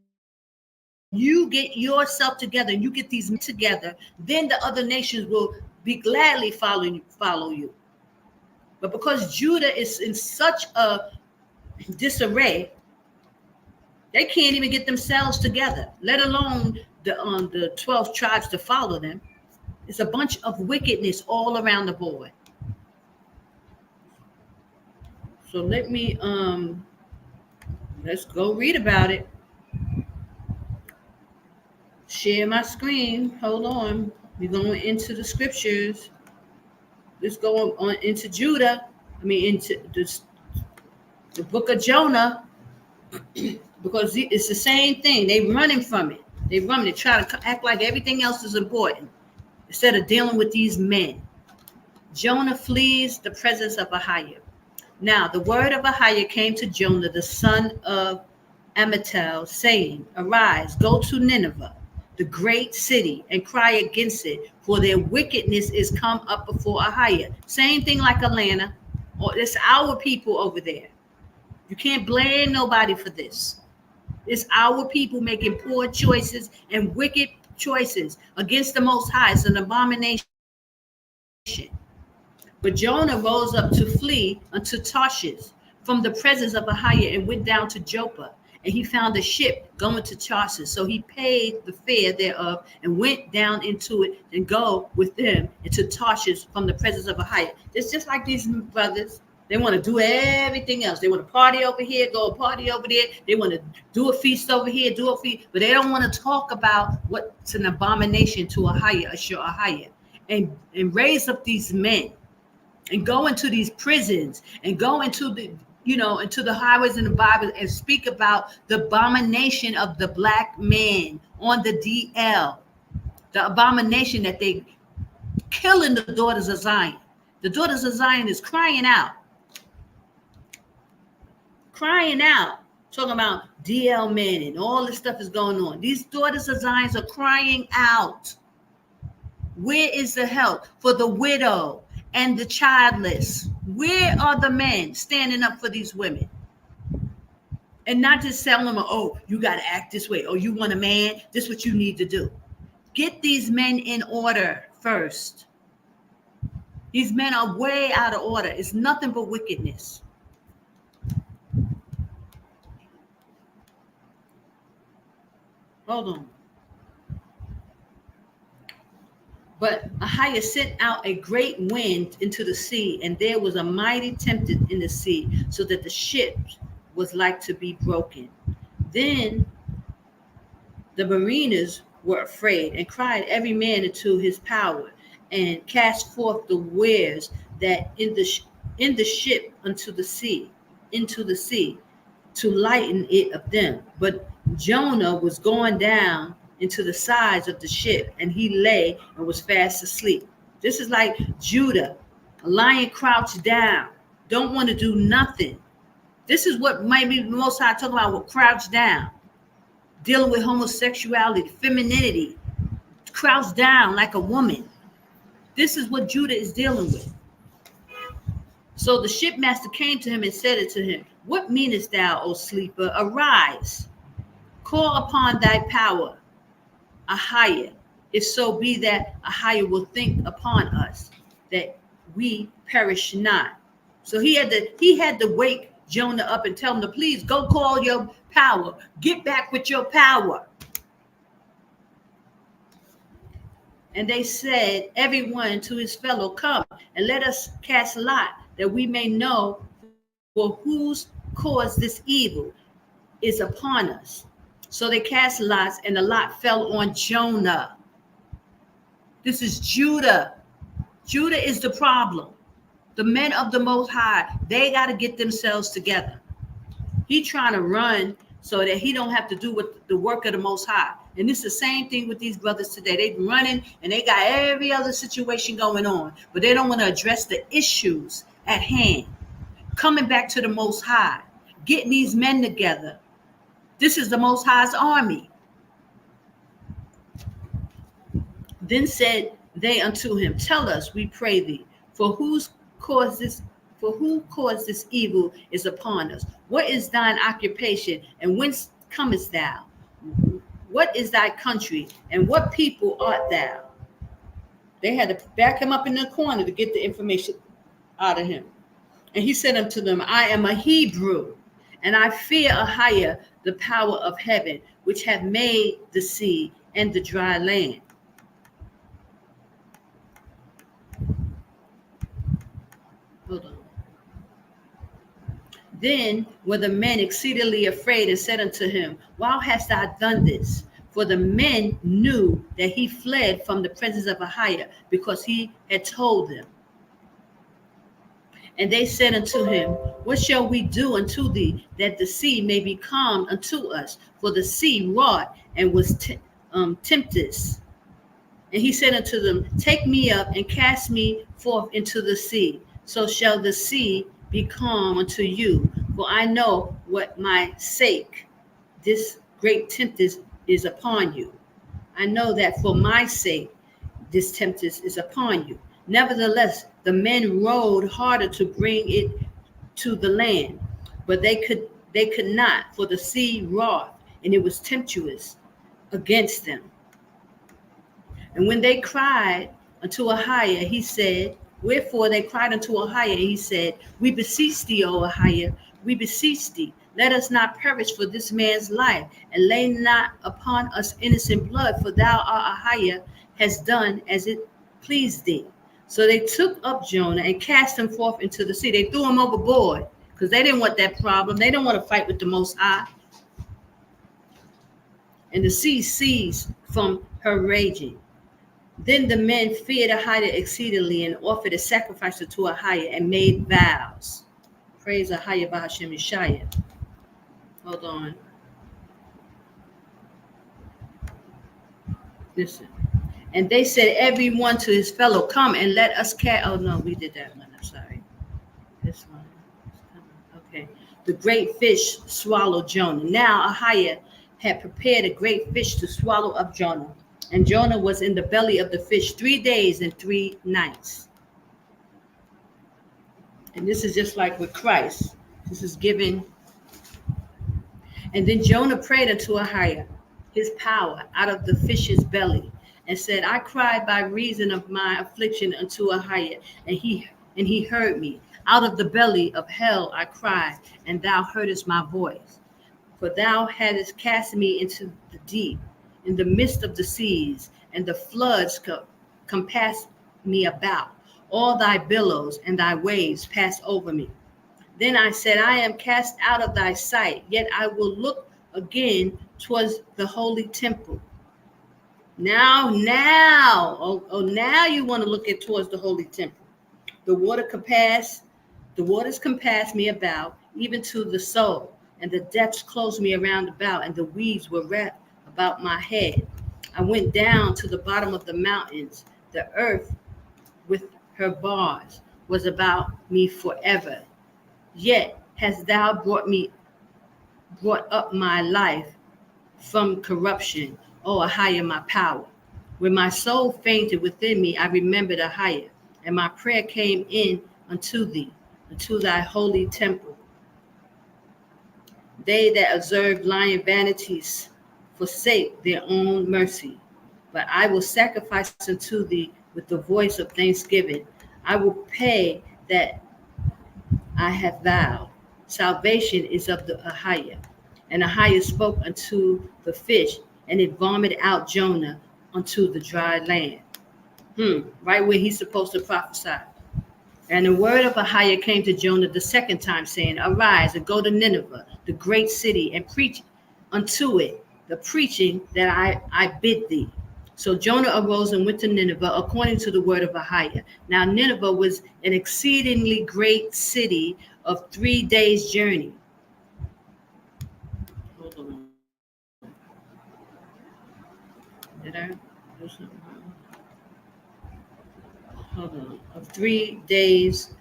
you get yourself together and you get these men together, then the other nations will be gladly follow you. But because Judah is in such a disarray, they can't even get themselves together, let alone the 12 tribes to follow them. It's a bunch of wickedness all around the board. So let me let's go read about it. Share my screen. Hold on. We're going into the scriptures. Let's go on into Judah. Into the book of Jonah, because it's the same thing. They running from it. They try to act like everything else is important instead of dealing with these men. Jonah flees the presence of AHAYAH. Now the word of AHAYAH came to Jonah, the son of Amittai, saying, "Arise, go to Nineveh, the great city, and cry against it, for their wickedness is come up before AHAYAH." Same thing like Atlanta. Or it's our people over there. You can't blame nobody for this. It's our people making poor choices and wicked choices against the Most High. It's an abomination. But Jonah rose up to flee unto Tarshish from the presence of AHAYAH, and went down to Joppa. And he found a ship going to Tarshish. So he paid the fare thereof and went down into it, and go with them into Tarshish from the presence of AHAYAH. It's just like these brothers. They want to do everything else. They want to party over here, go party over there. They want to do a feast over here, do a feast. But they don't want to talk about what's an abomination to AHAYAH, AHAYAH, and raise up these men, and go into these prisons, and go into the into the highways and the Bible, and speak about the abomination of the black man on the DL, the abomination that they killing the daughters of Zion. The daughters of Zion is crying out, talking about DL men and all this stuff is going on. These daughters of Zion are crying out. Where is the help for the widow and the childless? Where are the men standing up for these women? And not just telling them, oh, you got to act this way. Oh, you want a man? This is what you need to do. Get these men in order first. These men are way out of order. It's nothing but wickedness. Hold on. But AHAYAH sent out a great wind into the sea, and there was a mighty tempest in the sea, so that the ship was like to be broken. Then the mariners were afraid, and cried every man into his power, and cast forth the wares that in the ship into the sea, to lighten it of them. But Jonah was going down into the sides of the ship, and he lay and was fast asleep. This is like Judah, a lion crouched down, don't want to do nothing. This is what maybe the Most High talking about with crouch down, dealing with homosexuality, femininity, crouch down like a woman. This is what Judah is dealing with. So the shipmaster came to him and said it to him, "What meanest thou, O sleeper? Arise, call upon thy power, AHAYAH, if so be that AHAYAH will think upon us, that we perish not." So he had to wake Jonah up and tell him to please go call your power. Get back with your power. And they said, everyone to his fellow, come and let us cast lot, that we may know for whose cause this evil is upon us. So they cast lots, and the lot fell on Jonah. This is Judah. Judah is the problem. The men of the Most High, they got to get themselves together. He trying to run so that he don't have to do with the work of the Most High. And it's the same thing with these brothers today. They running and they got every other situation going on, but they don't want to address the issues at hand. Coming back to the Most High, getting these men together. This is the Most High's army. Then said they unto him, tell us, we pray thee, for who caused this evil is upon us? What is thine occupation, and whence comest thou? What is thy country, and what people art thou? They had to back him up in the corner to get the information out of him. And he said unto them, I am a Hebrew, and I fear AHAYAH, the power of heaven, which hath made the sea and the dry land. Hold on. Then were the men exceedingly afraid and said unto him, why hast thou done this? For the men knew that he fled from the presence of AHAYAH, because he had told them. And they said unto him, what shall we do unto thee, that the sea may be calm unto us? For the sea wrought and was tempest. And he said unto them, take me up and cast me forth into the sea. So shall the sea be calm unto you. For I know what my sake this great tempest is upon you. I know that for my sake this tempest is upon you. Nevertheless, the men rowed harder to bring it to the land, but they could not, for the sea wrought, and it was tempestuous against them. And when they cried unto AHAYAH, he said, wherefore they cried unto AHAYAH, he said, we beseech thee, O AHAYAH, we beseech thee, let us not perish for this man's life, and lay not upon us innocent blood, for thou, AHAYAH, hast done as it pleased thee. So they took up Jonah and cast him forth into the sea. They threw him overboard because they didn't want that problem. They didn't want to fight with the Most High. And the sea ceased from her raging. Then the men feared AHAYAH exceedingly and offered a sacrifice to AHAYAH and made vows. Praise AHAYAH Bahashem Yashaya. Hold on. Listen. And they said, every one to his fellow, come and let us cast. Oh, no, we did that one. I'm sorry. This one. Okay. The great fish swallowed Jonah. Now AHAYAH had prepared a great fish to swallow up Jonah. And Jonah was in the belly of the fish 3 days and 3 nights. And this is just like with Christ. This is given. And then Jonah prayed unto AHAYAH, his power, out of the fish's belly, and said, I cried by reason of my affliction unto AHAYAH, and he heard me. Out of the belly of hell I cried, and thou heardest my voice. For thou hadst cast me into the deep, in the midst of the seas, and the floods compassed me about. All thy billows and thy waves passed over me. Then I said, I am cast out of thy sight, yet I will look again towards the holy temple. Now you want to look at towards the holy temple. The waters compass me about, even to the soul. and the depths closed me around about, and the weeds were wrapped about my head. I went down to the bottom of the mountains. The earth with her bars was about me forever. Yet hast thou brought up my life from corruption, O AHAYAH, my power. When my soul fainted within me, I remembered AHAYAH, and my prayer came in unto thee, unto thy holy temple. They that observe lying vanities forsake their own mercy. But I will sacrifice unto thee with the voice of thanksgiving. I will pay that I have vowed. Salvation is of the AHAYAH. And AHAYAH spoke unto the fish, and it vomited out Jonah unto the dry land. Right where he's supposed to prophesy. And the word of AHAYAH came to Jonah the second time, saying, Arise and go to Nineveh, the great city, and preach unto it the preaching that I bid thee. So Jonah arose and went to Nineveh according to the word of AHAYAH. Now Nineveh was an exceedingly great city of 3 days' journey. Hold on. Did I do something wrong? Hold on. Of 3 days.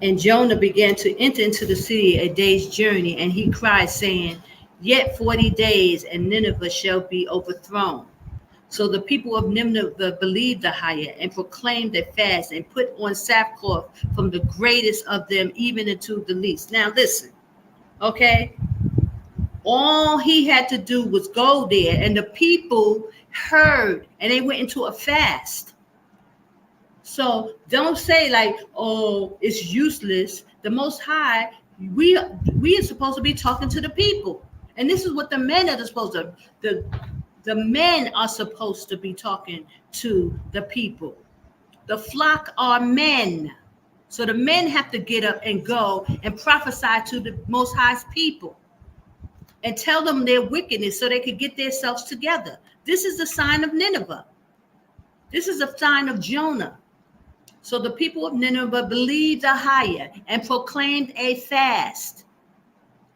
And Jonah began to enter into the city a day's journey, and he cried, saying, Yet 40 days, and Nineveh shall be overthrown. So the people of Nineveh believed AHAYAH and proclaimed a fast and put on sackcloth from the greatest of them even unto the least. Now listen, okay? All he had to do was go there, and the people heard, and they went into a fast. So don't say like, oh, it's useless. The Most High, we are supposed to be talking to the people. And this is what the men are supposed to, the men are supposed to be talking to the people. The flock are men. So the men have to get up and go and prophesy to the Most High's people and tell them their wickedness so they could get themselves together. This is the sign of Nineveh. This is a sign of Jonah. So the people of Nineveh believed AHAYAH and proclaimed a fast.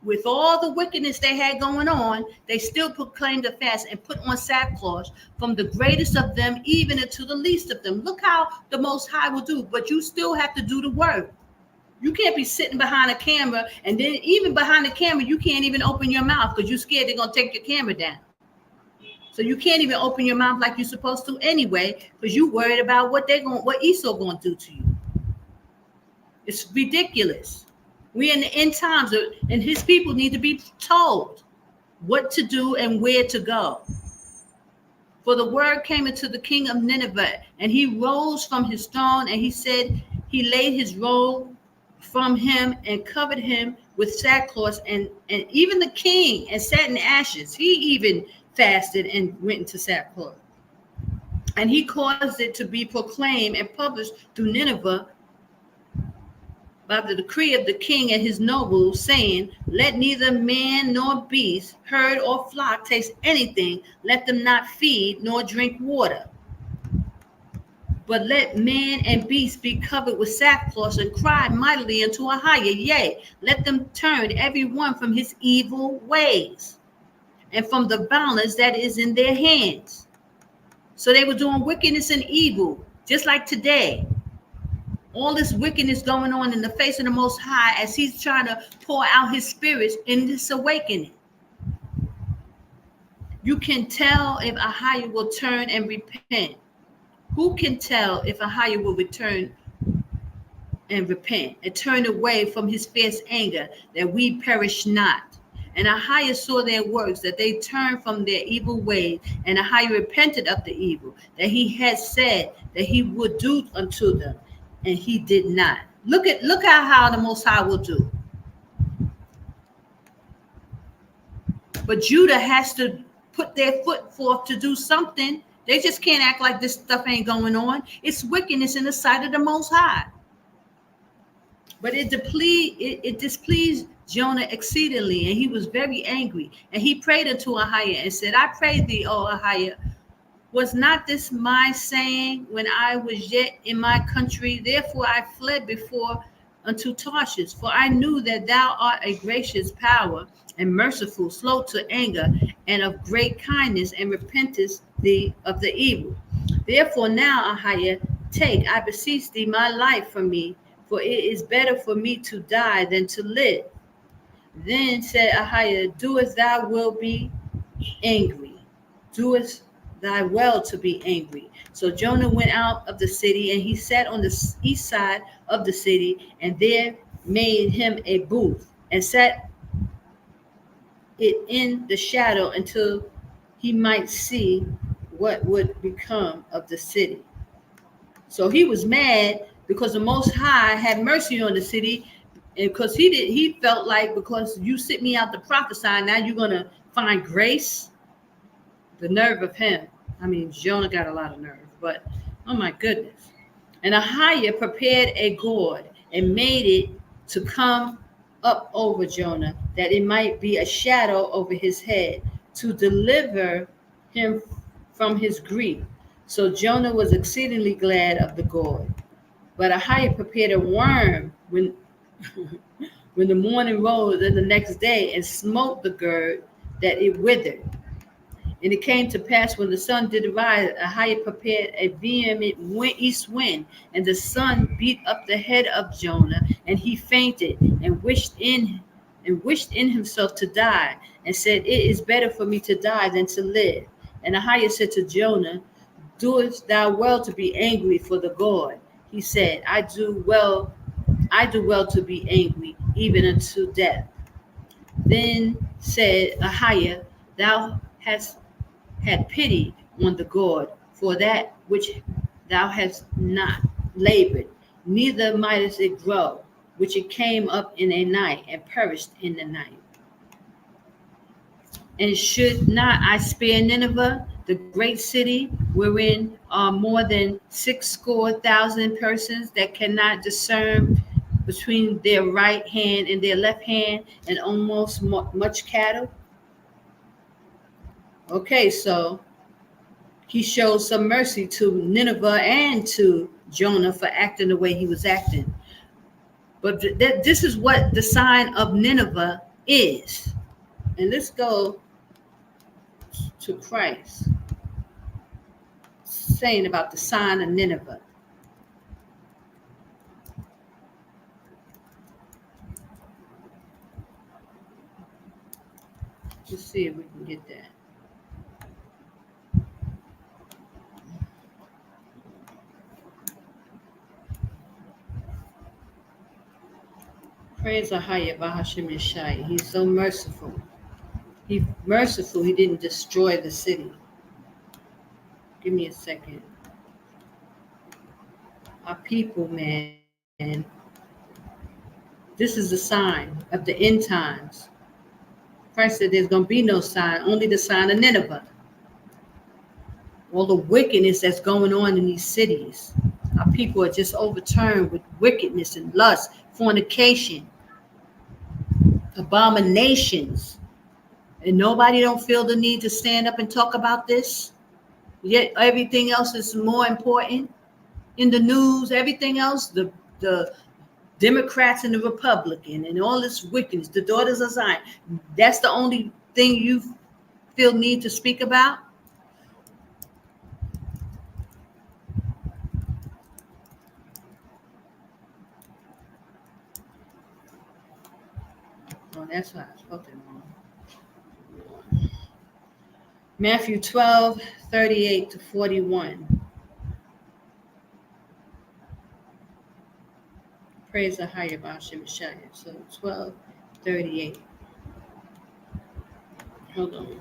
With all the wickedness they had going on, they still proclaimed a fast and put on sackcloth from the greatest of them even unto the least of them. Look how the Most High will do, but you still have to do the work. You can't be sitting behind a camera, and then even behind the camera, you can't even open your mouth because you're scared they're going to take your camera down. So you can't even open your mouth like you're supposed to anyway, because you're worried about what Esau going to do to you. It's ridiculous. We're in the end times, and his people need to be told what to do and where to go. For the word came into the king of Nineveh, and he rose from his throne, and he said he laid his robe from him and covered him with sackcloth, and even the king, and sat in ashes. He even fasted and went into sackcloth. And he caused it to be proclaimed and published through Nineveh by the decree of the king and his nobles, saying, Let neither man nor beast, herd or flock taste anything, let them not feed nor drink water. But let man and beast be covered with sackcloth and cry mightily unto AHAYAH. Yea, let them turn every one from his evil ways and from the violence that is in their hands. So they were doing wickedness and evil, just like today. All this wickedness going on in the face of the Most High as he's trying to pour out his spirits in this awakening. You can tell if AHAYAH will turn and repent. Who can tell if AHAYAH will return and repent and turn away from his fierce anger, that we perish not? And AHAYAH saw their works, that they turned from their evil ways, and AHAYAH repented of the evil that he had said that he would do unto them, and he did not. Look at how the Most High will do. But Judah has to put their foot forth to do something. They just can't act like this stuff ain't going on. It's wickedness in the sight of the Most High. But it displeased Jonah exceedingly, and he was very angry. And he prayed unto AHAYAH and said, I pray thee, O AHAYAH, was not this my saying when I was yet in my country? Therefore I fled before unto Tarshish, for I knew that thou art a gracious power and merciful, slow to anger, and of great kindness, and repentest thee of the evil. Therefore now, AHAYAH, take, I beseech thee, my life from me, for it is better for me to die than to live. Then said AHAYAH, doest thou will be angry? Doest thy well to be angry? So Jonah went out of the city, and he sat on the east side of the city, and there made him a booth, and sat it in the shadow until he might see what would become of the city. So he was mad because the Most High had mercy on the city, and because he felt like, because you sent me out to prophesy, now you're gonna find grace. The nerve of him. I mean, Jonah got a lot of nerve, but oh my goodness. And AHAYAH prepared a gourd and made it to come up over Jonah, that it might be a shadow over his head, to deliver him from his grief. So Jonah was exceedingly glad of the gourd. But AHAYAH prepared a worm when when the morning rose the next day, and smote the gourd that it withered. And it came to pass, when the sun did rise, AHAYAH prepared a vehement east wind, and the sun beat up the head of Jonah, and he fainted, and wished in himself to die, and said, it is better for me to die than to live. And AHAYAH said to Jonah, doest thou well to be angry for the gourd? He said, I do well to be angry, even unto death. Then said AHAYAH, thou hast had pity on the gourd, for that which thou hast not labored, neither mightest it grow, which it came up in a night, and perished in the night. And should not I spare Nineveh, the great city, wherein are more than 60,000 persons that cannot discern between their right hand and their left hand, and almost much cattle? Okay, so he showed some mercy to Nineveh and to Jonah for acting the way he was acting. But this is what the sign of Nineveh is. And let's go to Christ, saying about the sign of Nineveh. Let's see if we can get that. Praise AHAYAH Bahashim Yashaya. He's so merciful. He's merciful. He didn't destroy the city. Give me a second. Our people, man. This is the sign of the end times. Christ said there's going to be no sign, only the sign of Nineveh. All the wickedness that's going on in these cities. Our people are just overturned with wickedness and lust, fornication, abominations. And nobody don't feel the need to stand up and talk about this. Yet everything else is more important. In the news, everything else, the Democrats and the Republican and all this wickedness, the daughters of Zion, that's the only thing you feel need to speak about? Oh, that's why I spoke it wrong. Matthew 12:38-41. Praise the higher Bashem Shaya. So 12:38. Hold on.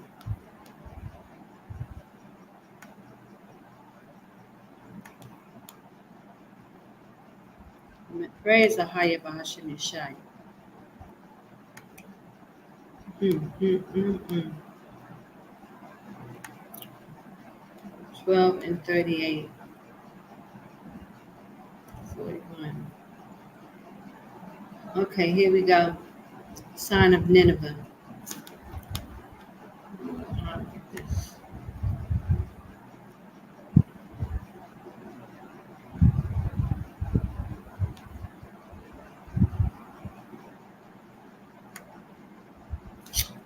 Praise the higher Bashem Shaya. 12:38. 41. Okay, here we go. Sign of Nineveh.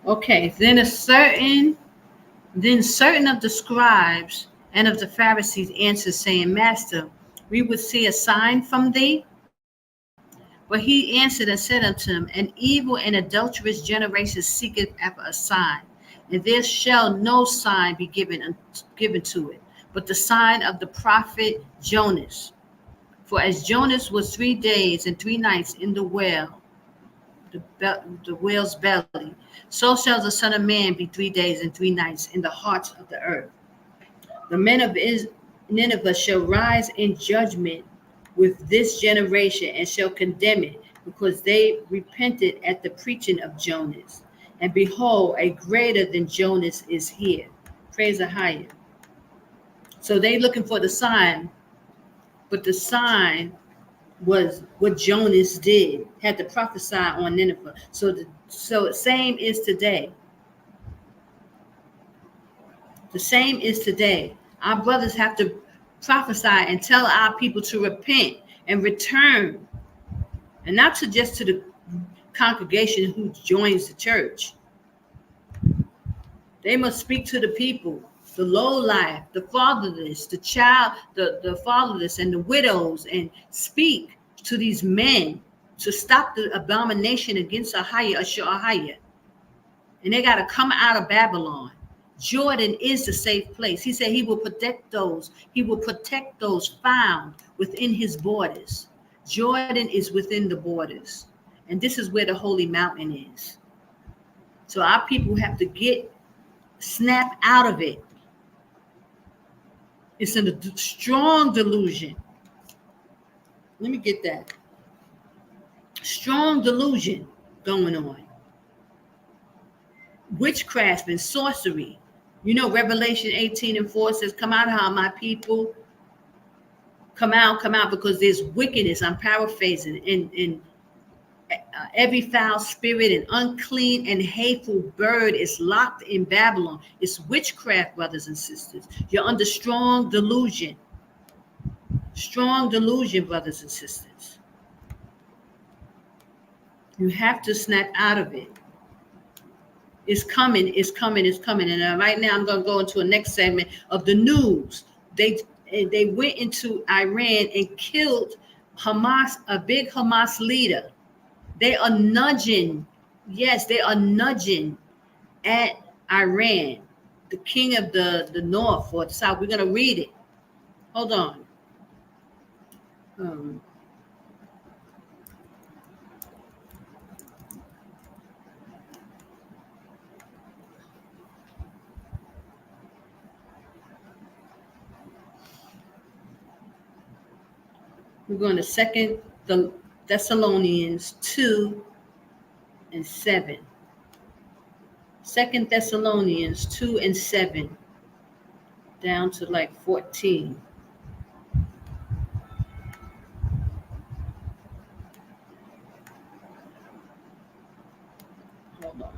Okay, then certain of the scribes and of the Pharisees answered, saying, Master, we would see a sign from thee. But he answered and said unto him, An evil and adulterous generation seeketh after a sign, and there shall no sign be given to it, but the sign of the prophet Jonas. For as Jonas was 3 days and 3 nights in the whale's belly, so shall the Son of Man be 3 days and 3 nights in the heart of the earth. The men of Nineveh shall rise in judgment with this generation and shall condemn it, because they repented at the preaching of Jonas. And behold, a greater than Jonas is here. Praise AHAYAH. So they looking for the sign, but the sign was what Jonas did, had to prophesy on Nineveh. So same is today. The same is today. Our brothers have to prophesy and tell our people to repent and return, and not to just to the congregation who joins the church. They must speak to the people, the low life, the fatherless, the child, the fatherless and the widows, and speak to these men to stop the abomination against AHAYAH. And they got to come out of Babylon. Jordan is the safe place. He said he will protect those. He will protect those found within his borders. Jordan is within the borders. And this is where the holy mountain is. So our people have to snap out of it. It's a strong delusion. Let me get that. Strong delusion going on. Witchcraft and sorcery. You know, Revelation 18:4 says, come out, my people. Come out, because there's wickedness. I'm paraphrasing. In every foul spirit and unclean and hateful bird is locked in Babylon. It's witchcraft, brothers and sisters. You're under strong delusion. Strong delusion, brothers and sisters. You have to snap out of it. It's coming. And right now I'm going to go into a next segment of the news. They went into Iran and killed Hamas, a big Hamas leader. They are nudging at Iran, the king of the north or the south. We're going to read it. Hold on. We're going to Second Thessalonians 2:7. 2 Thessalonians 2:7 down to like 14. Hold on.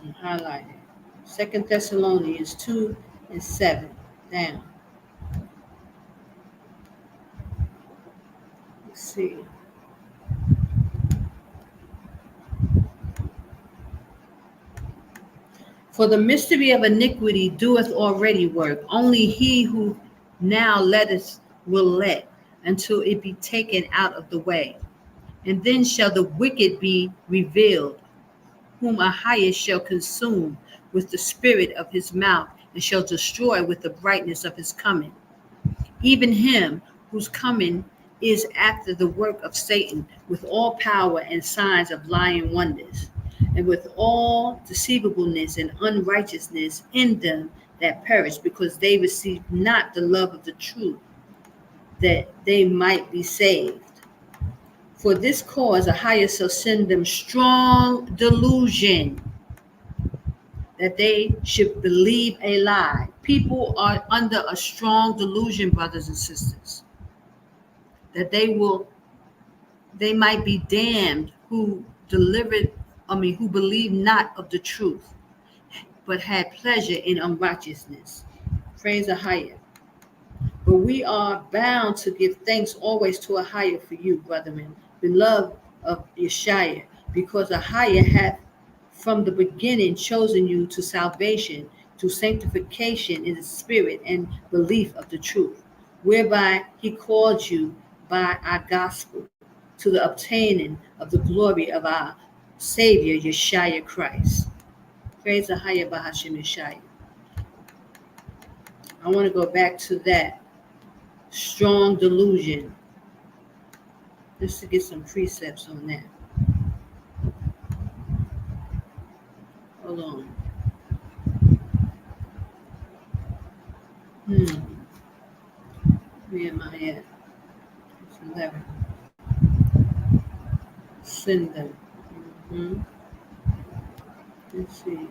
I'm highlighting. 2 Thessalonians 2:7 down. Let's see. For the mystery of iniquity doeth already work. Only he who now letteth will let until it be taken out of the way. And then shall the wicked be revealed, whom AHAYAH shall consume with the spirit of his mouth, and shall destroy with the brightness of his coming. Even him whose coming is after the work of Satan, with all power and signs of lying wonders, and with all deceivableness and unrighteousness in them that perish, because they receive not the love of the truth, that they might be saved. For this cause AHAYAH shall send them strong delusion, that they should believe a lie. People are under a strong delusion, brothers and sisters, that they might be damned who believe not of the truth, but had pleasure in unrighteousness. Praise AHAYAH. But we are bound to give thanks always to AHAYAH for you, brethren, beloved of Yashaya, because AHAYAH hath from the beginning chosen you to salvation, to sanctification in the spirit and belief of the truth, whereby he called you by our gospel to the obtaining of the glory of our Savior, Yashaya Christ. Praise AHAYAH Bahashim Yashaya. I want to go back to that strong delusion, just to get some precepts on that. Hold on. Where am I at? It's 11. Send them. Let's see.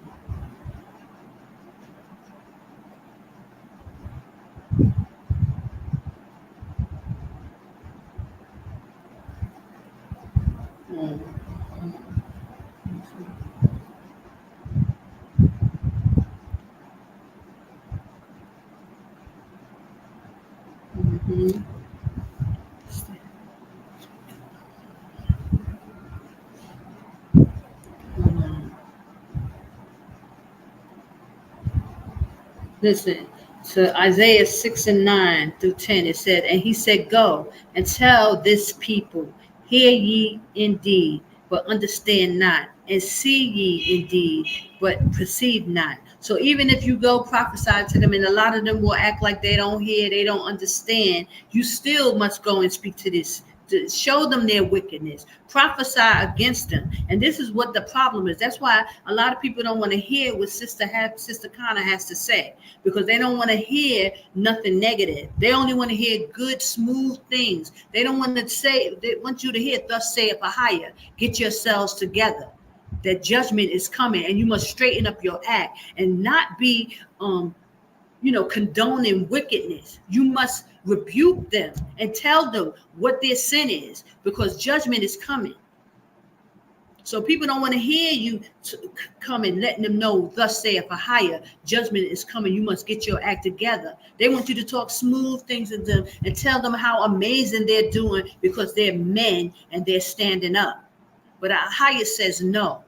Listen to Isaiah 6:9-10. It said, and he said, go and tell this people, hear ye indeed, but understand not, and see ye indeed, but perceive not. So even if you go prophesy to them, and a lot of them will act like they don't hear, they don't understand, you still must go and speak to this, to show them their wickedness, prophesy against them. And this is what the problem is. That's why a lot of people don't want to hear what Sister Connor has to say, because they don't want to hear nothing negative. They only want to hear good, smooth things. They don't want to say, they want you to hear, thus saith AHAYAH, get yourselves together. That judgment is coming, and you must straighten up your act and not be condoning wickedness. You must rebuke them and tell them what their sin is, because judgment is coming. So people don't want to hear you come and letting them know, thus saith AHAYAH, judgment is coming. You must get your act together. They want you to talk smooth things to them and tell them how amazing they're doing because they're men and they're standing up. But AHAYAH says no.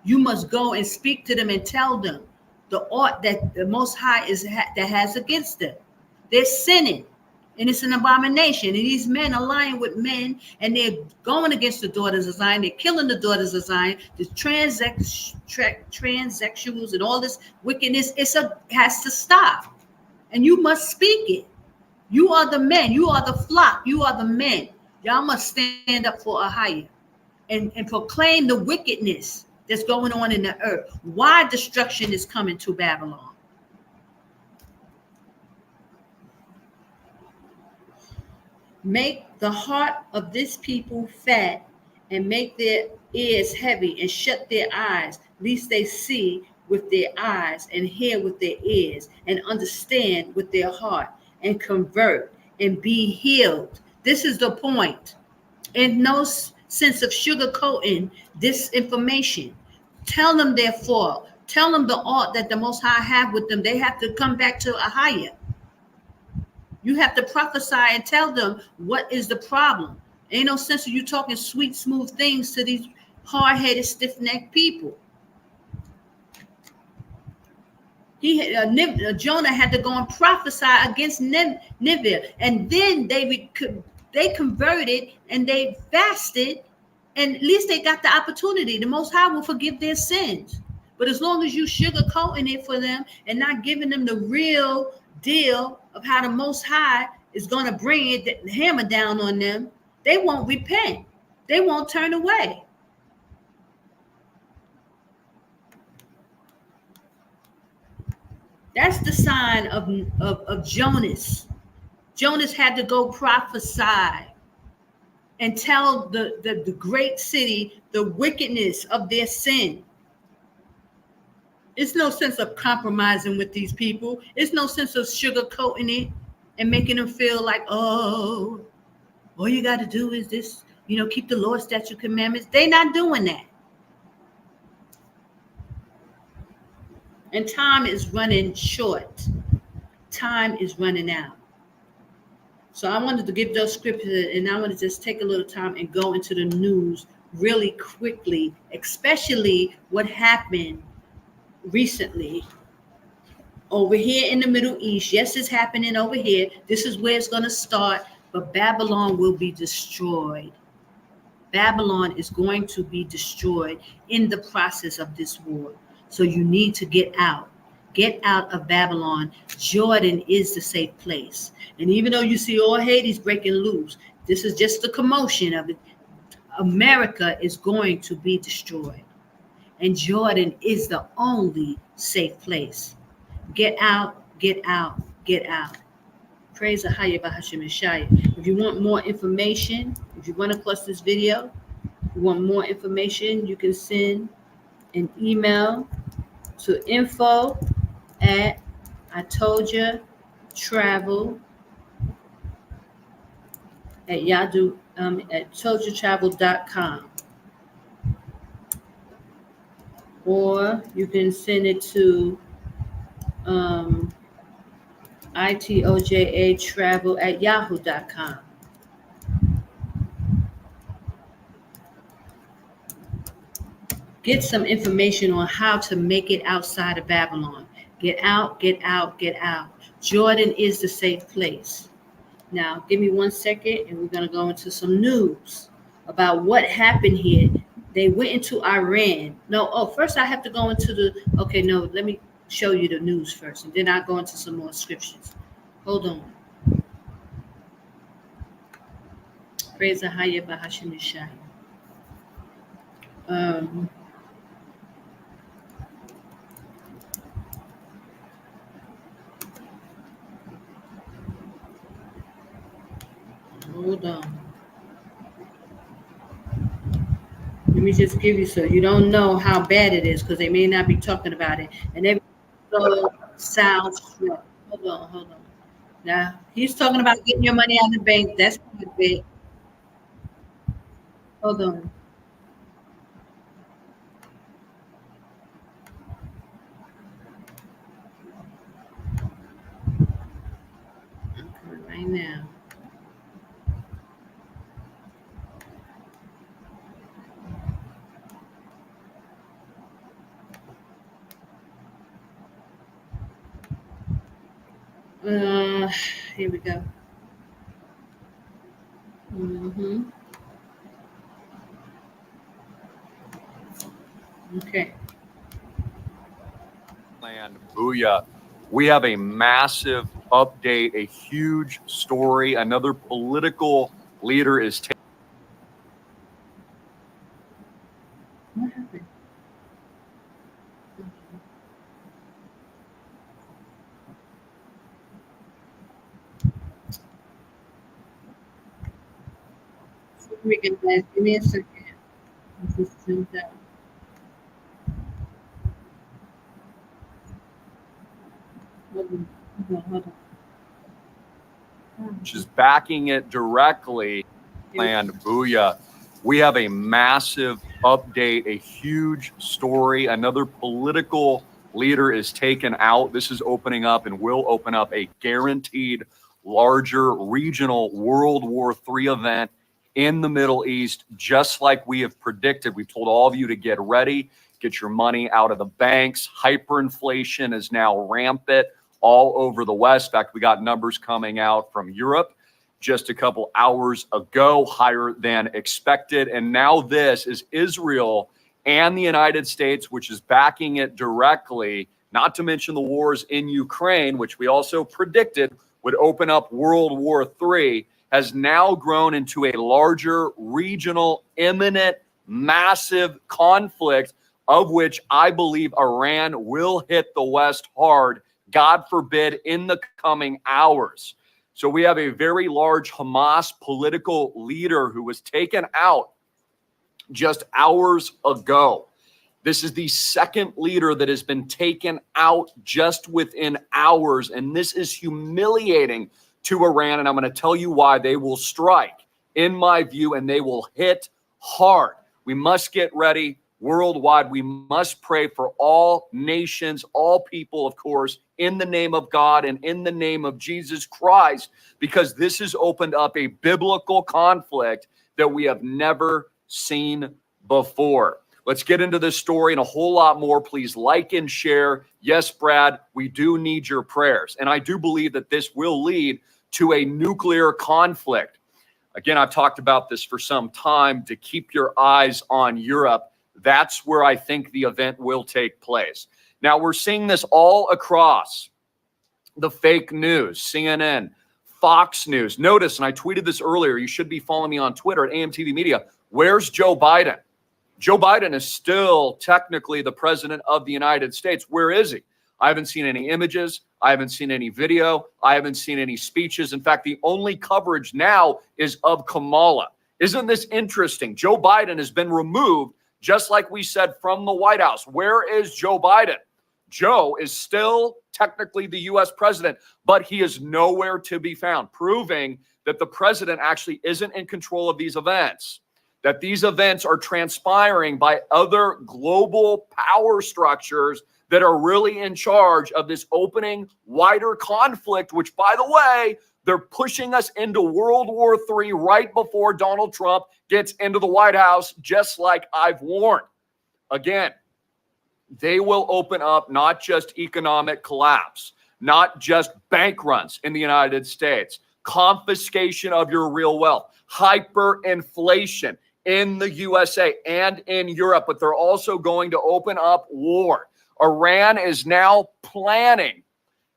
You must go and speak to them and tell them the ought that the Most High that has against them. They're sinning, and it's an abomination. And these men are lying with men, and they're going against the daughters of Zion. They're killing the daughters of Zion. The transsexuals and all this wickedness, has to stop. And you must speak it. You are the men. You are the flock. You are the men. Y'all must stand up for AHAYAH and proclaim the wickedness that's going on in the earth. Why destruction is coming to Babylon. Make the heart of this people fat, and make their ears heavy, and shut their eyes, lest they see with their eyes, and hear with their ears, and understand with their heart, and convert, and be healed. This is the point. And no sense of sugarcoating this information. Tell them their fault. Tell them the ought that the Most High have with them. They have to come back to AHAYAH. You have to prophesy and tell them what is the problem. Ain't no sense of you talking sweet, smooth things to these hard-headed, stiff-necked people. Jonah had to go and prophesy against Nineveh, and then they converted and they fasted, and at least they got the opportunity. The Most High will forgive their sins. But as long as you sugarcoating it for them and not giving them the real deal of how the Most High is going to bring the hammer down on them, they won't repent. They won't turn away. That's the sign of Jonas. Jonas had to go prophesy and tell the great city the wickedness of their sin. It's no sense of compromising with these people. It's no sense of sugarcoating it and making them feel like, oh, all you got to do is this, keep the Lord's statute commandments. They're not doing that. And time is running short. Time is running out. So I wanted to give those scriptures, and I want to just take a little time and go into the news really quickly, especially what happened recently over here in the Middle East. Yes, it's happening over here. This is where it's going to start, but Babylon will be destroyed. Babylon is going to be destroyed in the process of this war. So you need to get out. Get out of Babylon. Jordan is the safe place. And even though you see all Hades breaking loose, this is just the commotion of it. America is going to be destroyed. And Jordan is the only safe place. Get out, get out, get out. Praise AHAYAH Yashaya. If you want more information, if you run across this video, you want more information, you can send an email to info at travel at Yahoo at toldyatravel.com, or you can send it to itoja at yahoo.com. Get some information on how to make it outside of Babylon. Get out, get out, get out. Jordan is the safe place. Now, give me 1 second, and we're going to go into some news about what happened here. They went into Iran. First I have to go into let me show you the news first, and then I'll go into some more scriptures. Hold on. Praise AHAYAH Yashaya. Hold on. Let me just give you so you don't know how bad it is, because they may not be talking about it. And every sounds short. Hold on. Now, he's talking about getting your money out of the bank. That's not big. Hold on. Right now. Here we go. Okay. And booyah. We have a massive update, a huge story. Another political leader is taking. What happened? Give me a second. This is zoomed out. Hold on. Which is backing it directly. And booyah. We have a massive update, a huge story. Another political leader is taken out. This is opening up and will open up a guaranteed larger regional World War III event in the Middle East, just like we have predicted. We've told all of you to get ready, get your money out of the banks. Hyperinflation is now rampant all over the West. In fact, we got numbers coming out from Europe just a couple hours ago, higher than expected. And now this is Israel and the United States, which is backing it directly, not to mention the wars in Ukraine, which we also predicted would open up World War III, has now grown into a larger regional, imminent, massive conflict, of which I believe Iran will hit the West hard, God forbid, in the coming hours. So we have a very large Hamas political leader who was taken out just hours ago. This is the second leader that has been taken out just within hours, and this is humiliating to Iran, and I'm going to tell you why. They will strike, in my view, and they will hit hard. We must get ready worldwide. We must pray for all nations, all people, of course, in the name of God and in the name of Jesus Christ, because this has opened up a biblical conflict that we have never seen before. Let's get into this story and a whole lot more. Please like and share. Yes, Brad, we do need your prayers. And I do believe that this will lead to a nuclear conflict. Again, I've talked about this for some time, to keep your eyes on Europe. That's where I think the event will take place. Now, we're seeing this all across the fake news, CNN, Fox News. Notice, and I tweeted this earlier, you should be following me on Twitter at AMTV Media. Where's Joe Biden? Joe Biden is still technically the president of the United States. Where is he? I haven't seen any images. I haven't seen any video. I haven't seen any speeches. In fact, the only coverage now is of Kamala. Isn't this interesting? Joe Biden has been removed, just like we said, from the White House. Where is Joe Biden? Joe is still technically the U.S. president, but he is nowhere to be found, proving that the president actually isn't in control of these events, that these events are transpiring by other global power structures that are really in charge of this opening wider conflict, which, by the way, they're pushing us into World War III right before Donald Trump gets into the White House, just like I've warned. Again, they will open up not just economic collapse, not just bank runs in the United States, confiscation of your real wealth, hyperinflation in the USA and in Europe, but they're also going to open up war. Iran is now planning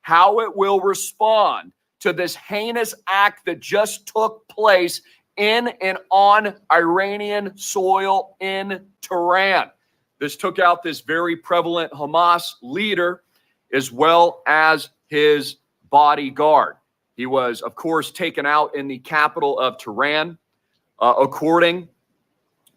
how it will respond to this heinous act that just took place in and on Iranian soil in Tehran. This took out this very prevalent Hamas leader as well as his bodyguard. He was, of course, taken out in the capital of Tehran, according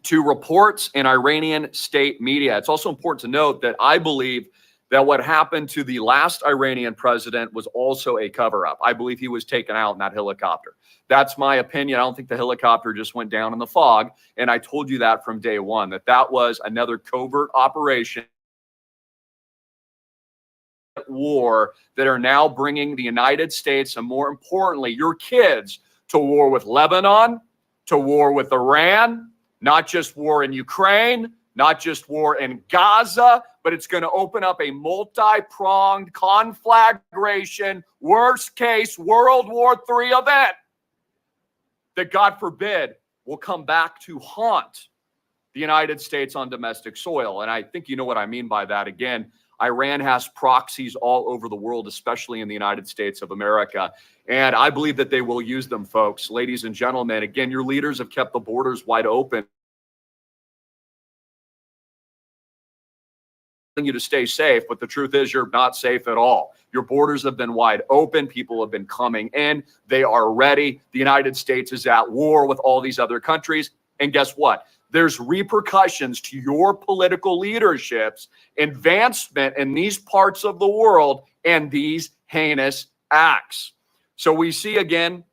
to reports in Iranian state media. It's also important to note that I believe that what happened to the last Iranian president was also a cover-up. I believe he was taken out in that helicopter. That's my opinion. I don't think the helicopter just went down in the fog. And I told you that from day one, that was another covert operation war that are now bringing the United States, and more importantly, your kids, to war with Lebanon, to war with Iran, not just war in Ukraine, not just war in Gaza, but it's going to open up a multi-pronged conflagration, worst case World War III event that, God forbid, will come back to haunt the United States on domestic soil. And I think you know what I mean by that. Again, Iran has proxies all over the world, especially in the United States of America. And I believe that they will use them, folks. Ladies and gentlemen, again, your leaders have kept the borders wide open. You to stay safe, but the truth is you're not safe at all. Your borders have been wide open. People have been coming in. They are ready. The United States is at war with all these other countries. And guess what? There's repercussions to your political leadership's advancement in these parts of the world and these heinous acts. So we see, again,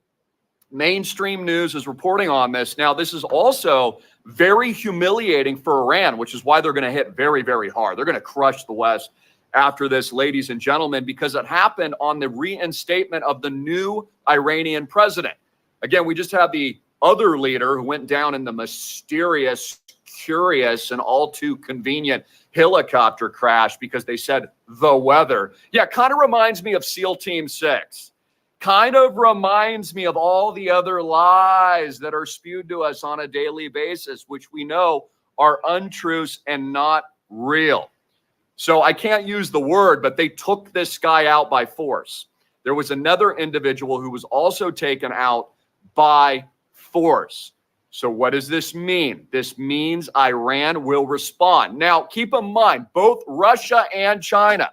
mainstream news is reporting on this. Now, this is also very humiliating for Iran, which is why they're going to hit very, very hard. They're going to crush the West after this, ladies and gentlemen, because it happened on the reinstatement of the new Iranian president. Again, we just have the other leader who went down in the mysterious, curious, and all too convenient helicopter crash because they said the weather. Yeah, kind of reminds me of SEAL Team 6. Kind of reminds me of all the other lies that are spewed to us on a daily basis, which we know are untruths and not real. So I can't use the word, but they took this guy out by force. There was another individual who was also taken out by force. So what does this mean? This means Iran will respond. Now, keep in mind, both Russia and China,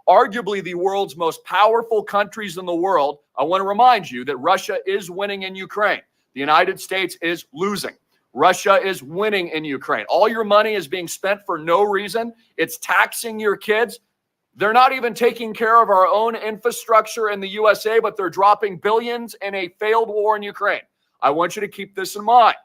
arguably the world's most powerful countries in the world. I want to remind you that Russia is winning in Ukraine. The United States is losing. Russia is winning in Ukraine. All your money is being spent for no reason. It's taxing your kids. They're not even taking care of our own infrastructure in the USA, but they're dropping billions in a failed war in Ukraine. I want you to keep this in mind.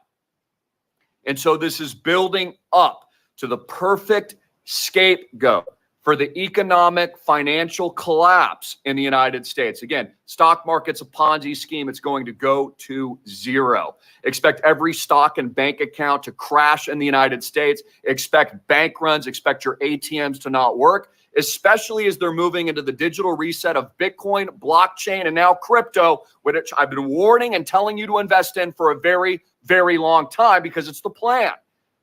And so this is building up to the perfect scapegoat for the economic financial collapse in the United States. Again, stock market's a Ponzi scheme. It's going to go to zero. Expect every stock and bank account to crash in the United States. Expect bank runs. Expect your ATMs to not work, especially as they're moving into the digital reset of Bitcoin, blockchain, and now crypto, which I've been warning and telling you to invest in for a very, very long time because it's the plan.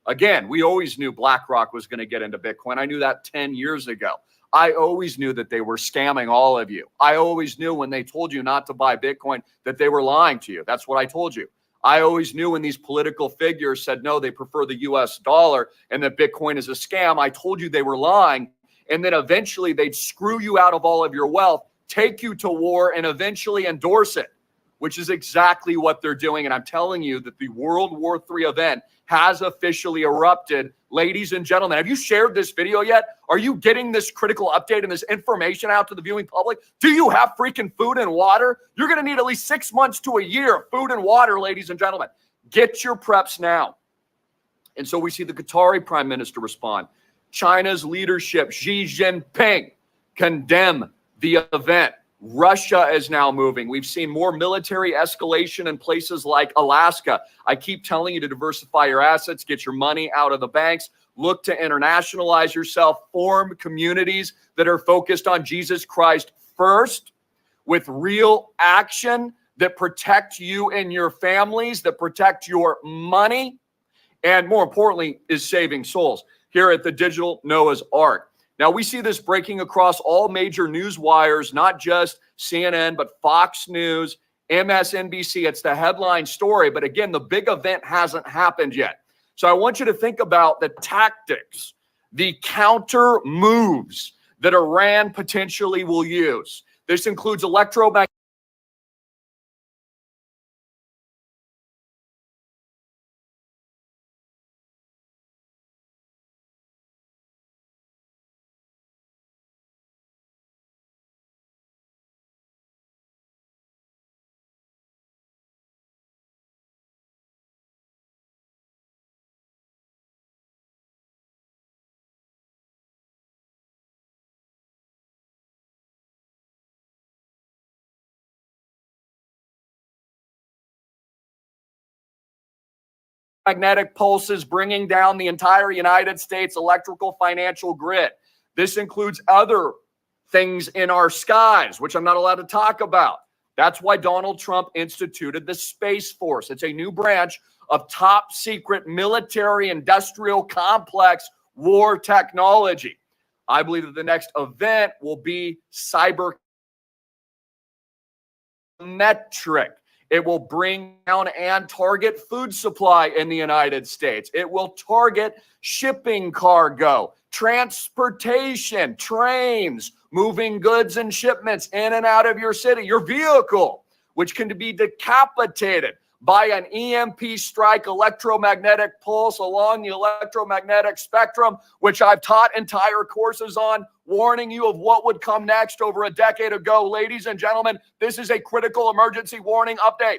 Again, we always knew BlackRock was going to get into Bitcoin. I knew that 10 years ago. I always knew that they were scamming all of you. I always knew when they told you not to buy Bitcoin that they were lying to you. That's what I told you. I always knew when these political figures said, no, they prefer the US dollar and that Bitcoin is a scam. I told you they were lying. And then eventually they'd screw you out of all of your wealth, take you to war, and eventually endorse it, which is exactly what they're doing. And I'm telling you that the World War III event has officially erupted. Ladies and gentlemen, have you shared this video yet? Are you getting this critical update and this information out to the viewing public? Do you have freaking food and water? You're going to need at least 6 months to a year of food and water, ladies and gentlemen. Get your preps now. And so we see the Qatari prime minister respond. China's leadership, Xi Jinping, condemn the event. Russia is now moving. We've seen more military escalation in places like Alaska. I keep telling you to diversify your assets, get your money out of the banks, look to internationalize yourself, form communities that are focused on Jesus Christ first, with real action that protect you and your families, that protect your money, and more importantly, is saving souls. Here at the Digital Noah's Ark. Now, we see this breaking across all major news wires, not just CNN, but Fox News, MSNBC. It's the headline story. But again, the big event hasn't happened yet. So I want you to think about the tactics, the counter moves that Iran potentially will use. This includes electromagnetic pulses bringing down the entire United States electrical financial grid. This includes other things in our skies, which I'm not allowed to talk about. That's why Donald Trump instituted the Space Force. It's a new branch of top secret military industrial complex war technology. I believe that the next event will be cybermetric. It will bring down and target food supply in the United States. It will target shipping cargo, transportation, trains, moving goods and shipments in and out of your city, your vehicle, which can be decapitated by an EMP strike electromagnetic pulse along the electromagnetic spectrum, which I've taught entire courses on, warning you of what would come next over a decade ago. Ladies and gentlemen, this is a critical emergency warning update.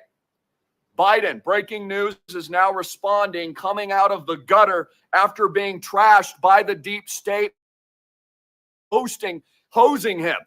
Biden, breaking news, is now responding, coming out of the gutter after being trashed by the deep state, hosing him,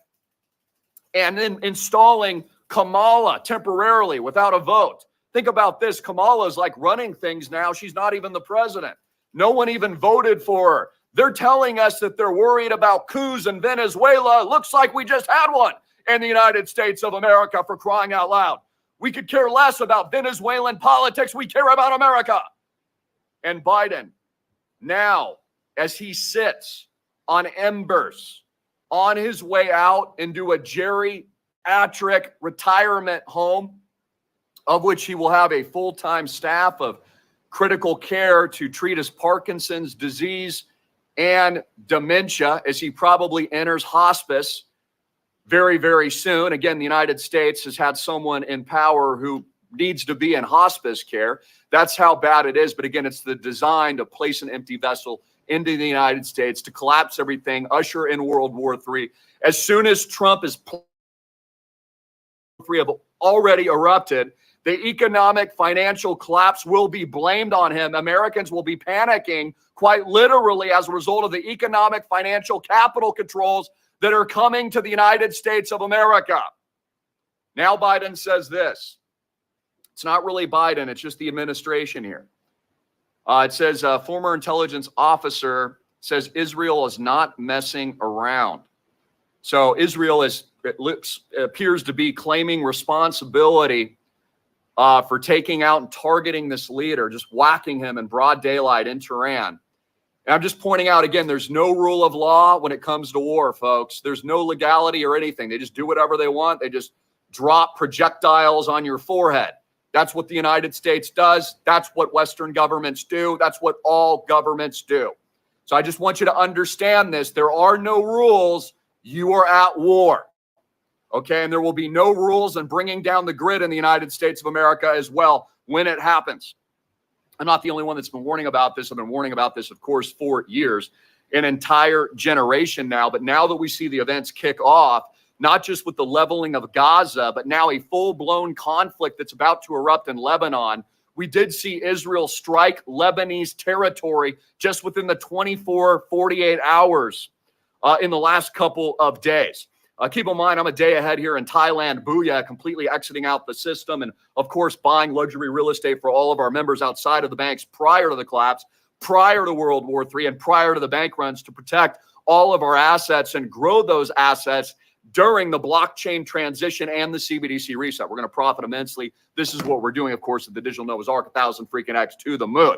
and then installing Kamala temporarily without a vote. Think about this. Kamala's like running things now. She's not even the president. No one even voted for her. They're telling us that they're worried about coups in Venezuela. Looks like we just had one in the United States of America, for crying out loud. We could care less about Venezuelan politics. We care about America. And Biden, now, as he sits on embers on his way out into a geriatric retirement home, of which he will have a full-time staff of critical care to treat his Parkinson's disease and dementia, as he probably enters hospice very, very soon. Again, the United States has had someone in power who needs to be in hospice care. That's how bad it is. But again, it's the design to place an empty vessel into the United States, to collapse everything, usher in World War III. As soon as Trump is have already erupted, The economic financial collapse will be blamed on him. Americans will be panicking quite literally as a result of the economic financial capital controls that are coming to the United States of America. Now Biden says this. It's not really Biden, it's just the administration here. It says a former intelligence officer says Israel is not messing around. So Israel appears to be claiming responsibility for taking out and targeting this leader, just whacking him in broad daylight in Tehran. And I'm just pointing out again, there's no rule of law when it comes to war, folks. There's no legality or anything. They just do whatever they want. They just drop projectiles on your forehead. That's what the United States does. That's what Western governments do. That's what all governments do. So I just want you to understand this. There are no rules. You are at war. Okay, and there will be no rules in bringing down the grid in the United States of America as well when it happens. I'm not the only one that's been warning about this. I've been warning about this, of course, for years, an entire generation now. But now that we see the events kick off, not just with the leveling of Gaza, but now a full-blown conflict that's about to erupt in Lebanon, we did see Israel strike Lebanese territory just within the 24, 48 hours in the last couple of days. Keep in mind, I'm a day ahead here in Thailand, booyah, completely exiting out the system and, of course, buying luxury real estate for all of our members outside of the banks prior to the collapse, prior to World War III, and prior to the bank runs to protect all of our assets and grow those assets during the blockchain transition and the CBDC reset. We're going to profit immensely. This is what we're doing, of course, at the Digital Noah's Ark, 1,000 freaking X to the moon.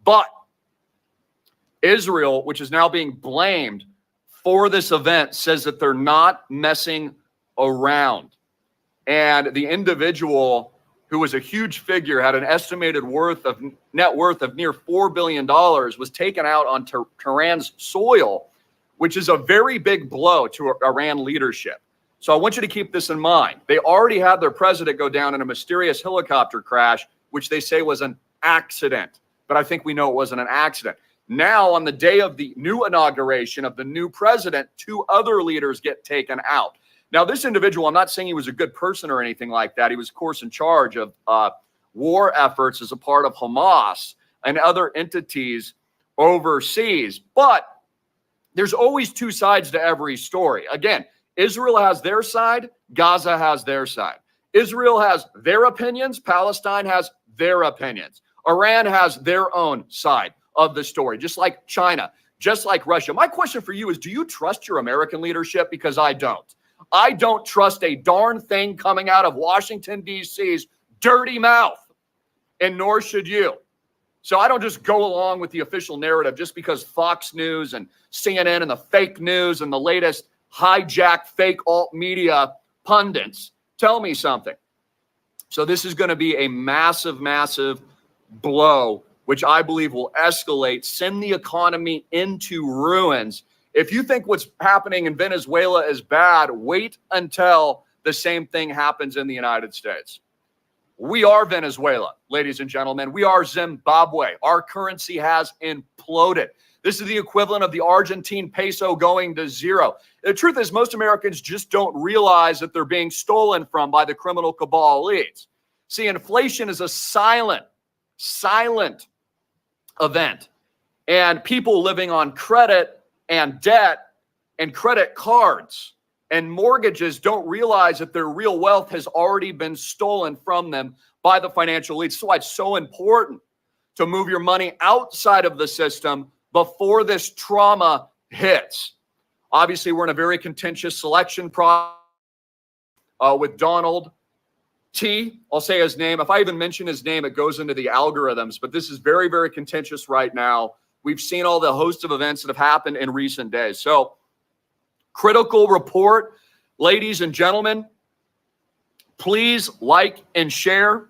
But Israel, which is now being blamed for this event, says that they're not messing around. And the individual who was a huge figure, had an estimated net worth of near $4 billion, was taken out on Tehran's soil, which is a very big blow to Iran leadership. So I want you to keep this in mind. They already had their president go down in a mysterious helicopter crash, which they say was an accident. But I think we know it wasn't an accident. Now, on the day of the new inauguration of the new president, 2 other leaders get taken out. Now, this individual, I'm not saying he was a good person or anything like that. He was, of course, in charge of war efforts as a part of Hamas and other entities overseas. But there's always 2 sides to every story. Again, Israel has their side, Gaza has their side. Israel has their opinions, Palestine has their opinions. Iran has their own side of the story, just like China, just like Russia. My question for you is, do you trust your American leadership? Because I don't. I don't trust a darn thing coming out of Washington, D.C.'s dirty mouth, and nor should you. So I don't just go along with the official narrative just because Fox News and CNN and the fake news and the latest hijacked fake alt media pundits tell me something. So this is going to be a massive, massive blow, which I believe will escalate, send the economy into ruins. If you think what's happening in Venezuela is bad, wait until the same thing happens in the United States. We are Venezuela, ladies and gentlemen. We are Zimbabwe. Our currency has imploded. This is the equivalent of the Argentine peso going to zero. The truth is, most Americans just don't realize that they're being stolen from by the criminal cabal elites. See, inflation is a silent event. And people living on credit and debt and credit cards and mortgages don't realize that their real wealth has already been stolen from them by the financial elites. That's why it's so important to move your money outside of the system before this trauma hits. Obviously, we're in a very contentious selection process with Donald T. I'll say his name. If I even mention his name, it goes into the algorithms. But this is very, very contentious right now. We've seen all the host of events that have happened in recent days. So, critical report, ladies and gentlemen. Please like and share.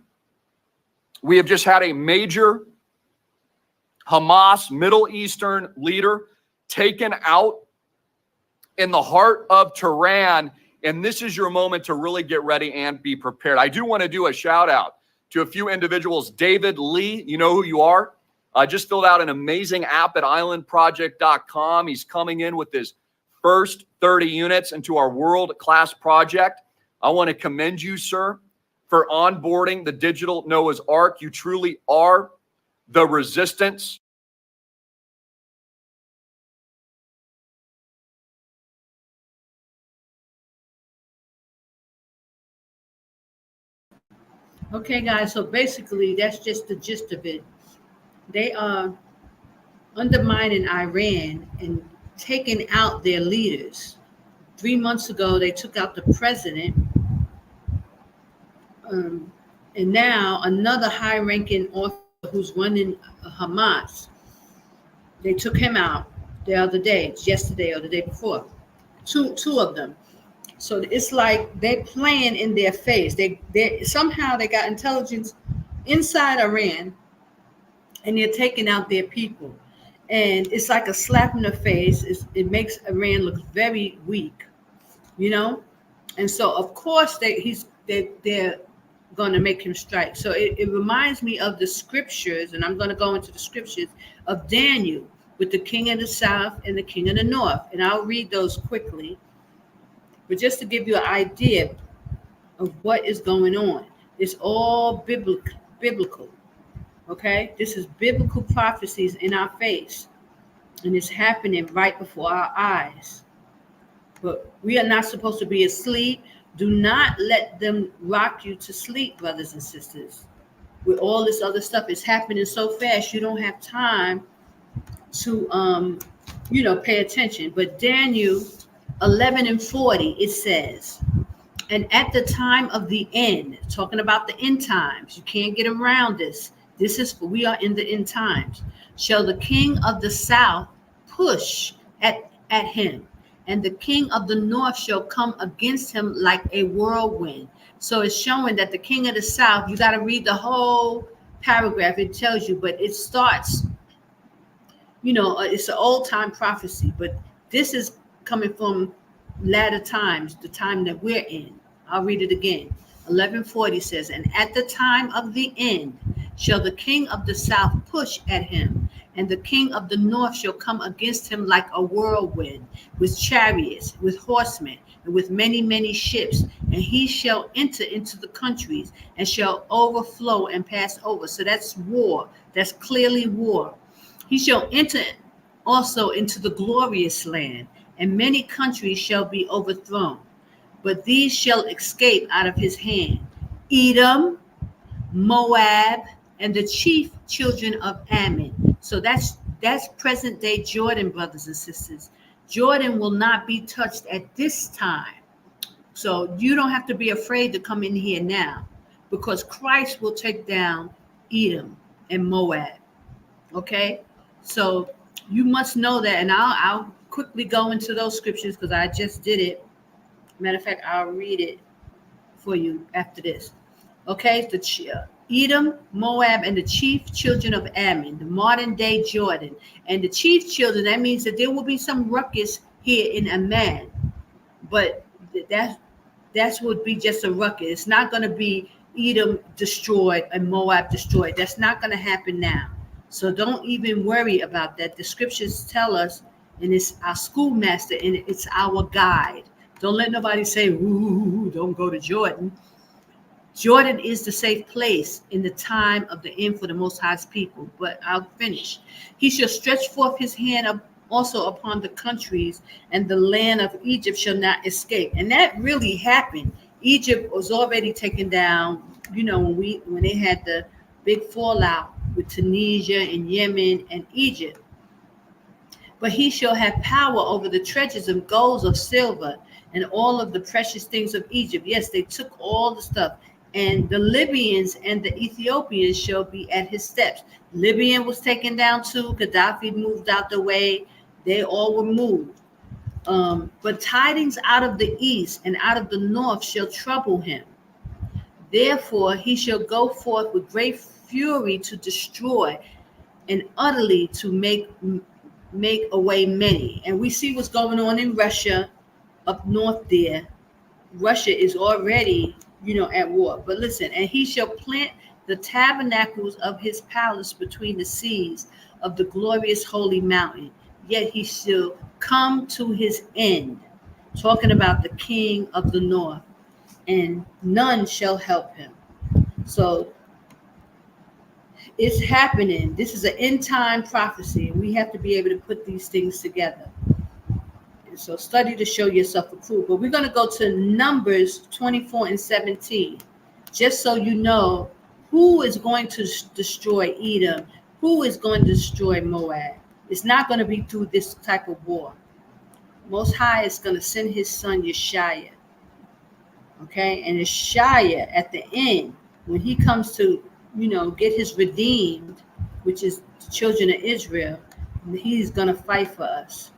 We have just had a major Hamas Middle Eastern leader taken out in the heart of Tehran. And this is your moment to really get ready and be prepared. I do want to do a shout out to a few individuals. David Lee, you know who you are. Just filled out an amazing app at islandproject.com. He's coming in with his first 30 units into our world-class project. I want to commend you, sir, for onboarding the digital Noah's Ark. You truly are the resistance. Okay, guys, so basically that's just the gist of it. They are undermining Iran and taking out their leaders. 3 months ago, they took out the president, and now another high-ranking officer who's running Hamas. They took him out the other day, yesterday or the day before. Two of them. So it's like they're playing in their face. They somehow they got intelligence inside Iran, and they're taking out their people. And it's like a slap in the face. It makes Iran look very weak, you know. And so of course they're going to make him strike. So it reminds me of the scriptures, and I'm going to go into the scriptures of Daniel with the king of the south and the king of the north, and I'll read those quickly. But just to give you an idea of what is going on, it's all biblical. Okay, this is biblical prophecies in our face, and it's happening right before our eyes. But we are not supposed to be asleep. Do not let them rock you to sleep, brothers and sisters. With all this other stuff, it's happening so fast, you don't have time to, pay attention. But Daniel 11:40, it says, and at the time of the end, talking about the end times, you can't get around this. We are in the end times. Shall the king of the south push at him, and the king of the north shall come against him like a whirlwind. So it's showing that the king of the south, you got to read the whole paragraph. It tells you, but it starts, it's an old time prophecy, but this is coming from latter times, the time that we're in. I'll read it again. 11:40 says, and at the time of the end shall the king of the south push at him, and the king of the north shall come against him like a whirlwind, with chariots, with horsemen, and with many, many ships. And he shall enter into the countries, and shall overflow and pass over. So that's war. That's clearly war. He shall enter also into the glorious land, and many countries shall be overthrown. But these shall escape out of his hand: Edom, Moab, and the chief children of Ammon. So that's present day Jordan, brothers and sisters. Jordan will not be touched at this time. So you don't have to be afraid to come in here now, because Christ will take down Edom and Moab. Okay? So you must know that, and I'll quickly go into those scriptures because I just did it. Matter of fact, I'll read it for you after this. Okay, Edom, Moab, and the chief children of Ammon, the modern day Jordan. And the chief children, that means that there will be some ruckus here in Ammon. But that's would be just a ruckus. It's not going to be Edom destroyed and Moab destroyed. That's not going to happen now. So don't even worry about that. The scriptures tell us, and it's our schoolmaster, and it's our guide. Don't let nobody say, ooh, don't go to Jordan. Jordan is the safe place in the time of the end for the Most High's people. But I'll finish. He shall stretch forth his hand also upon the countries, and the land of Egypt shall not escape. And that really happened. Egypt was already taken down, when they had the big fallout with Tunisia and Yemen and Egypt. But he shall have power over the treasures of gold, of silver, and all of the precious things of Egypt. Yes, they took all the stuff. And the Libyans and the Ethiopians shall be at his steps. Libyan was taken down too. Gaddafi moved out the way. They all were moved. But tidings out of the east and out of the north shall trouble him. Therefore he shall go forth with great fury to destroy, and utterly to make away many. And we see what's going on in Russia up north there. Russia is already, at war. But listen, and he shall plant the tabernacles of his palace between the seas of the glorious holy mountain. Yet he shall come to his end. Talking about the king of the north, and none shall help him. So it's happening. This is an end time prophecy, and we have to be able to put these things together. And so study to show yourself approved. But we're going to go to Numbers 24 and 17, just so you know who is going to destroy Edom, who is going to destroy Moab. It's not going to be through this type of war. Most High is going to send his son Yashaya. Okay, and Yashaya at the end, when he comes to, get his redeemed, which is the children of Israel, he's going to fight for us.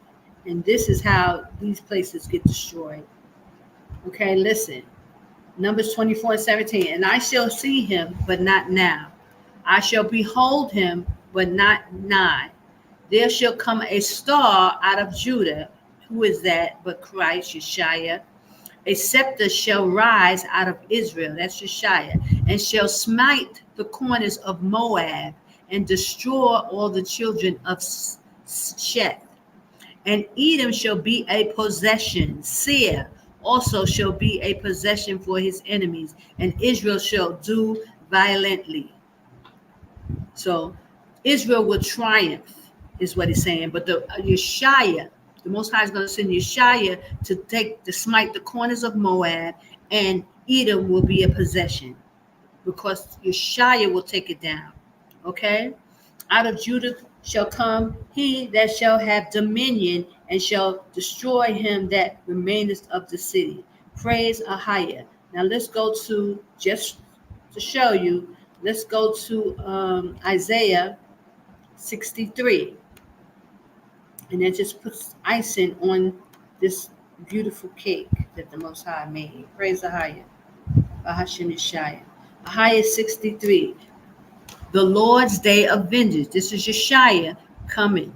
And this is how these places get destroyed. Okay, listen. Numbers 24 and 17. And I shall see him, but not now. I shall behold him, but not nigh. There shall come a star out of Judah. Who is that but Christ, Yashaya? A scepter shall rise out of Israel, that's Yashaya, and shall smite the corners of Moab and destroy all the children of Sheth. And Edom shall be a possession. Seir also shall be a possession for his enemies, and Israel shall do violently. So Israel will triumph, is what he's saying. But the Yashaya, the Most High is going to send Yashaya to smite the corners of Moab, and Edom will be a possession because Yashaya will take it down. Okay? Out of Judah shall come he that shall have dominion, and shall destroy him that remaineth of the city. Praise AHAYAH. Now let's go to, just to show you, let's go to Isaiah 63. And that just puts icing on this beautiful cake that the Most High made. Praise AHAYAH. Bahashim Yashaya. AHAYAH 63. The Lord's day of vengeance. This is Yashaya coming.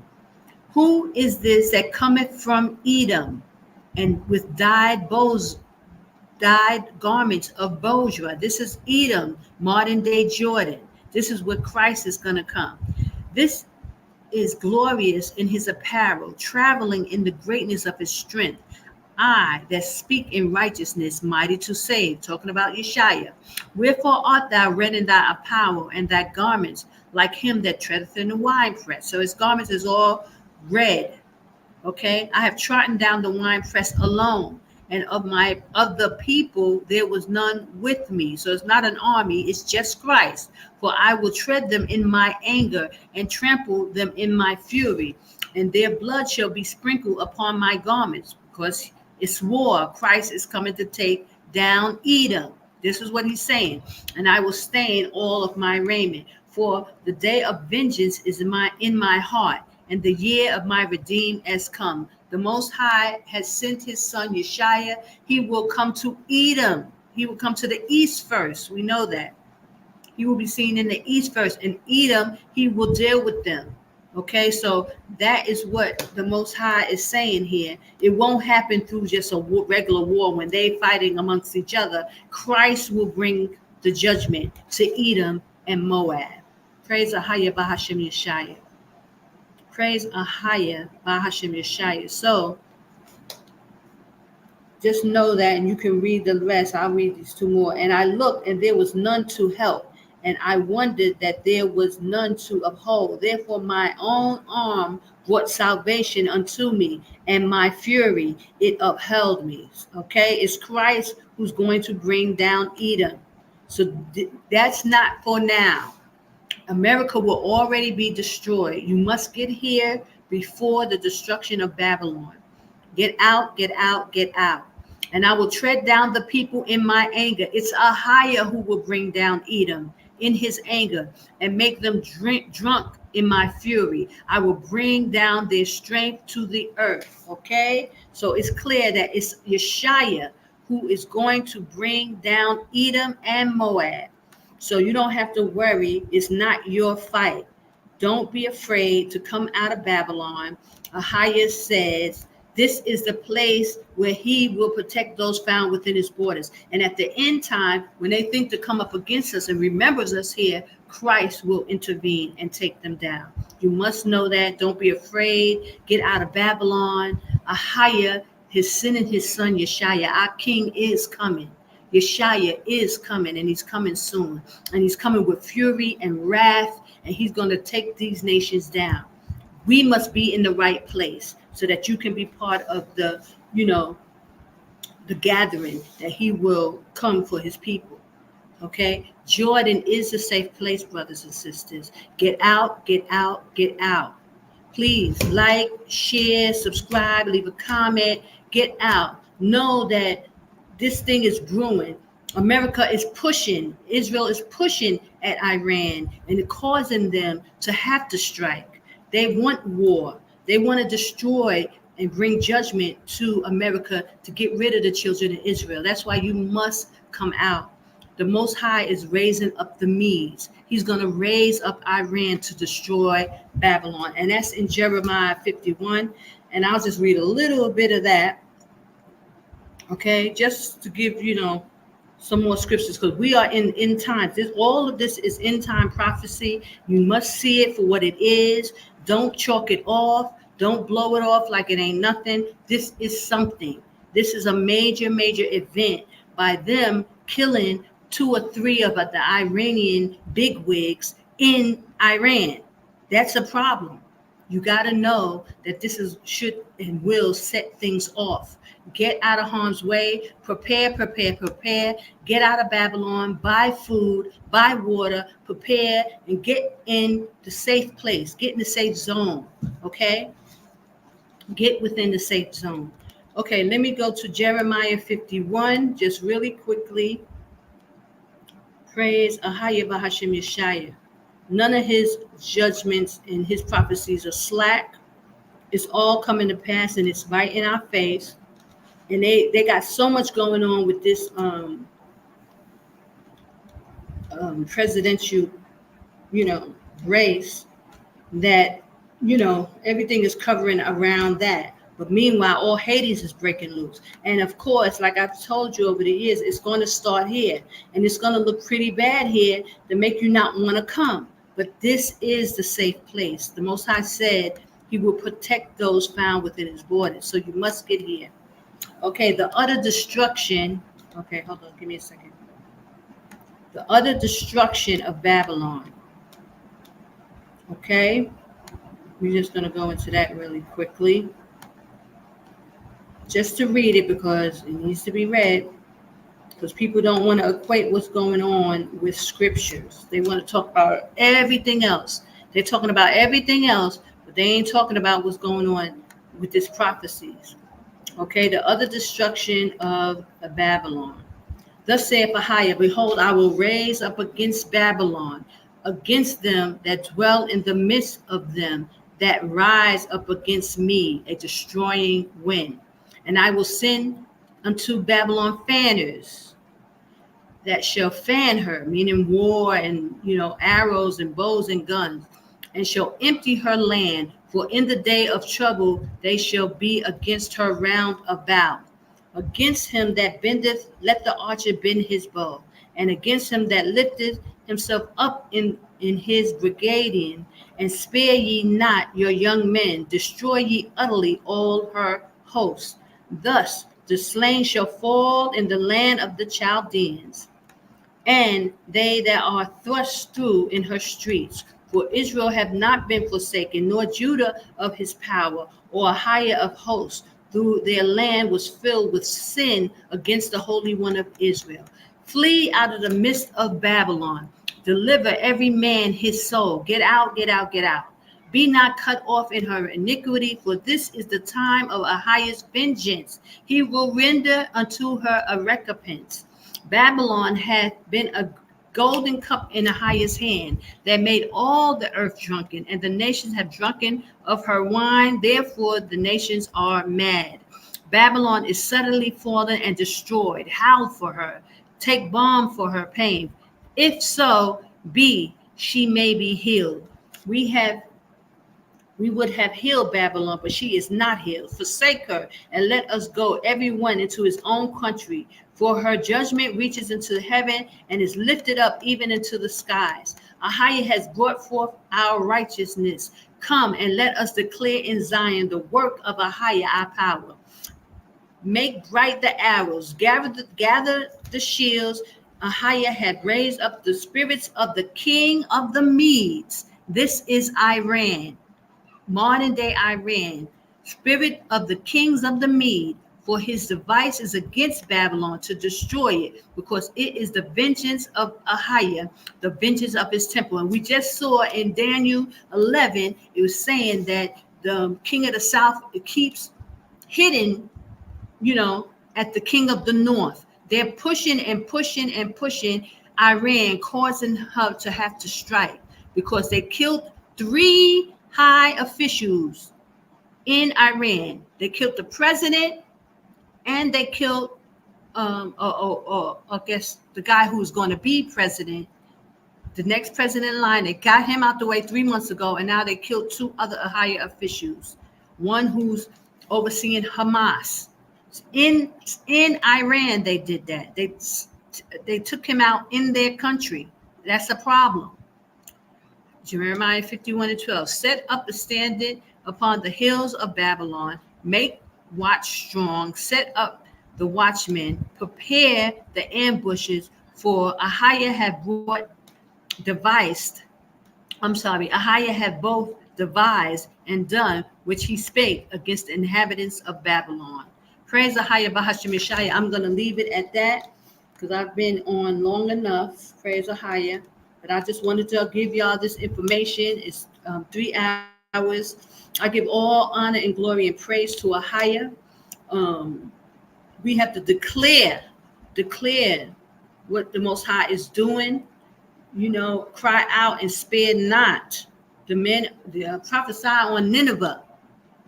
Who is this that cometh from Edom, and with dyed garments of Bozrah? This is Edom, modern day Jordan. This is where Christ is going to come. This is glorious in his apparel, traveling in the greatness of his strength. I that speak in righteousness, mighty to save. Talking about Yashaya. Wherefore art thou red in thy apparel, and thy garments like him that treadeth in the winepress? So his garments is all red. Okay, I have trodden down the winepress alone, and of the people there was none with me. So it's not an army, it's just Christ. For I will tread them in my anger, and trample them in my fury, and their blood shall be sprinkled upon my garments, because it's war. Christ is coming to take down Edom. This is what he's saying. And I will stain all of my raiment, for the day of vengeance is in my heart, and the year of my redeemed has come. The Most High has sent his son Yashaya. He will come to Edom. He will come to the east first. We know that. He will be seen in the east first. In Edom, he will deal with them. Okay, so that is what the Most High is saying here. It won't happen through just a regular war when they fighting amongst each other. Christ will bring the judgment to Edom and Moab. Praise AHAYAH Bahashim Yashaya. Praise AHAYAH Bahashim Yashaya. So just know that, and you can read the rest. I'll read these two more. And I looked, and there was none to help, and I wondered that there was none to uphold. Therefore my own arm brought salvation unto me, and my fury, it upheld me. Okay, it's Christ who's going to bring down Edom. So that's not for now. America will already be destroyed. You must get here before the destruction of Babylon. Get out, get out, get out. And I will tread down the people in my anger. It's AHAYAH who will bring down Edom in his anger, and make them drunk in my fury. I will bring down their strength to the earth. Okay? So it's clear that it's Yashaya who is going to bring down Edom and Moab. So you don't have to worry. It's not your fight. Don't be afraid to come out of Babylon. AHAYAH says, this is the place where he will protect those found within his borders. And at the end time, when they think to come up against us and remembers us here, Christ will intervene and take them down. You must know that. Don't be afraid. Get out of Babylon. AHAYAH is sending his son Yashaya. Our king is coming. Yashaya is coming, and he's coming soon. And he's coming with fury and wrath, and he's going to take these nations down. We must be in the right place so that you can be part of the, the gathering that he will come for his people. Okay? Jordan is a safe place, brothers and sisters. Get out, get out, get out. Please like, share, subscribe, leave a comment, get out. Know that this thing is brewing. America is pushing, Israel is pushing at Iran and causing them to have to strike. They want war. They want to destroy and bring judgment to America to get rid of the children of Israel. That's why you must come out. The Most High is raising up the Medes. He's going to raise up Iran to destroy Babylon. And that's in Jeremiah 51. And I'll just read a little bit of that. Okay, just to give, some more scriptures, because we are in end times. All of this is end time prophecy. You must see it for what it is. Don't chalk it off. Don't blow it off like it ain't nothing. This is something. This is a major, major event by them killing 2 or 3 of the Iranian bigwigs in Iran. That's a problem. You got to know that this should and will set things off. Get out of harm's way. Prepare. Get out of Babylon. Buy food. Buy water. Prepare and get in the safe place. Get in the safe zone. Okay? Get within the safe zone. Okay, let me go to Jeremiah 51 just really quickly. Praise AHAYAH Bahashem Yashaya. None of his judgments and his prophecies are slack. It's all coming to pass, and it's right in our face. And they got so much going on with this presidential, race that, everything is covering around that. But meanwhile, all Hades is breaking loose. And of course, like I've told you over the years, it's going to start here. And it's going to look pretty bad here to make you not want to come. But this is the safe place. The Most High said he will protect those found within his borders. So you must get here. Okay, the utter destruction. Okay, hold on. Give me a second. The utter destruction of Babylon. Okay, we're just going to go into that really quickly. Just to read it because it needs to be read. Because people don't want to equate what's going on with scriptures. They want to talk about everything else. They're talking about everything else, but they ain't talking about what's going on with these prophecies. Okay, the other destruction of Babylon. Thus saith AHAYAH, behold, I will raise up against Babylon, against them that dwell in the midst of them, that rise up against me, a destroying wind. And I will send unto Babylon fanners that shall fan her, meaning war and, arrows and bows and guns, and shall empty her land. For in the day of trouble they shall be against her round about. Against him that bendeth, let the archer bend his bow, and against him that lifteth himself up in his brigading, and spare ye not your young men, destroy ye utterly all her hosts. Thus the slain shall fall in the land of the Chaldeans, and they that are thrust through in her streets. For Israel have not been forsaken, nor Judah of his power, or AHAYAH of hosts, through their land was filled with sin against the Holy One of Israel. Flee out of the midst of Babylon. Deliver every man his soul. Get out, get out, get out. Be not cut off in her iniquity, for this is the time of AHAYAH's vengeance. He will render unto her a recompense. Babylon hath been a golden cup in AHAYAH's hand that made all the earth drunken, and the nations have drunken of her wine. Therefore the nations are mad. Babylon is suddenly fallen and destroyed. Howl for her. Take balm for her pain. If so be she may be healed. We would have healed Babylon, but she is not healed. Forsake her, and let us go, everyone into his own country. For her judgment reaches into heaven and is lifted up even into the skies. AHAYAH has brought forth our righteousness. Come and let us declare in Zion the work of AHAYAH, our power. Make bright the arrows, gather the shields. AHAYAH had raised up the spirits of the king of the Medes. This is Iran, modern day Iran, spirit of the kings of the Mede. For his device is against Babylon to destroy it, because it is the vengeance of AHAYAH, the vengeance of his temple. And we just saw in Daniel 11, it was saying that the king of the south keeps hitting, at the king of the north. They're pushing and pushing and pushing Iran, causing her to have to strike, because they killed 3 high officials in Iran. They killed the president, and they killed, I guess, the guy who's going to be president, the next president in line. They got him out the way 3 months ago, and now they killed 2 other AHAYAH officials. One who's overseeing Hamas. In Iran, they did that. They took him out in their country. That's a problem. Jeremiah 51:12. Set up a standard upon the hills of Babylon. Make watch strong. Set up the watchmen. Prepare the ambushes. For AHAYAH had AHAYAH had both devised and done which he spake against the inhabitants of Babylon. Praise AHAYAH Bahasham Yashaya. I'm going to leave it at that, because I've been on long enough. Praise AHAYAH. But I just wanted to give y'all this information. It's 3 hours. I give all honor and glory and praise to AHAYAH. We have to declare what the Most High is doing. Cry out and spare not. The prophesy on Nineveh.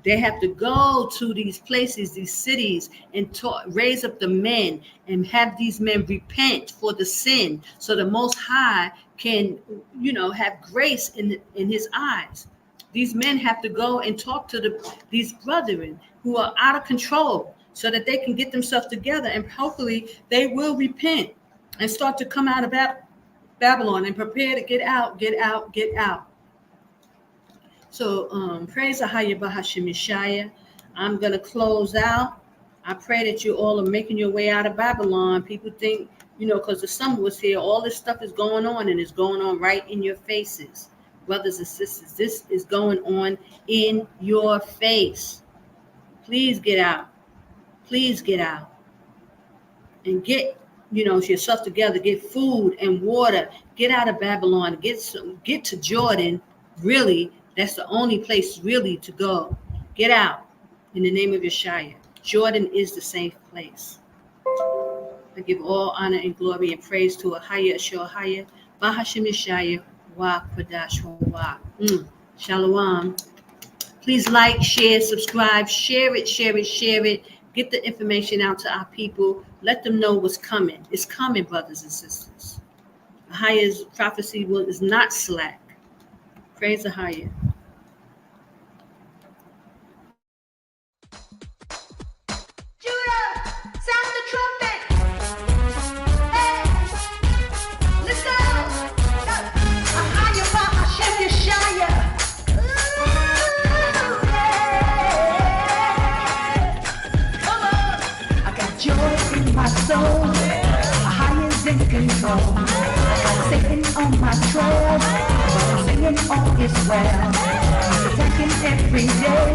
They have to go to these places, these cities, and raise up the men and have these men repent for the sin, so the Most High can, have grace in his eyes. These men have to go and talk to these brethren who are out of control, so that they can get themselves together, and hopefully they will repent and start to come out of Babylon and prepare to get out. So praise AHAYAH Bahasham Yashaya. I'm going to close out. I pray that you all are making your way out of Babylon. People think, because the summer was here, all this stuff is going on, and it's going on right in your faces. Brothers and sisters, this is going on in your face. Please get out. Please get out. And get, yourself together. Get food and water. Get out of Babylon. Get to Jordan. Really, that's the only place really to go. Get out in the name of Yashaya. Jordan is the safe place. I give all honor and glory and praise to AHAYAH AHAYAH Bahasham Yashaya wa Qadash wa. Shalom. Please like, share, subscribe, share it. Get the information out to our people. Let them know what's coming. It's coming, brothers and sisters. AHAYAH's prophecy is not slack. Praise AHAYAH. Judah, sound the trumpet. Hey, let's go. AHAYAH Bahasham Yashaya. Joy in my soul, AHAYAH's in control. I got Satan on my trail, but I'm singing all is well. He's attacking every day,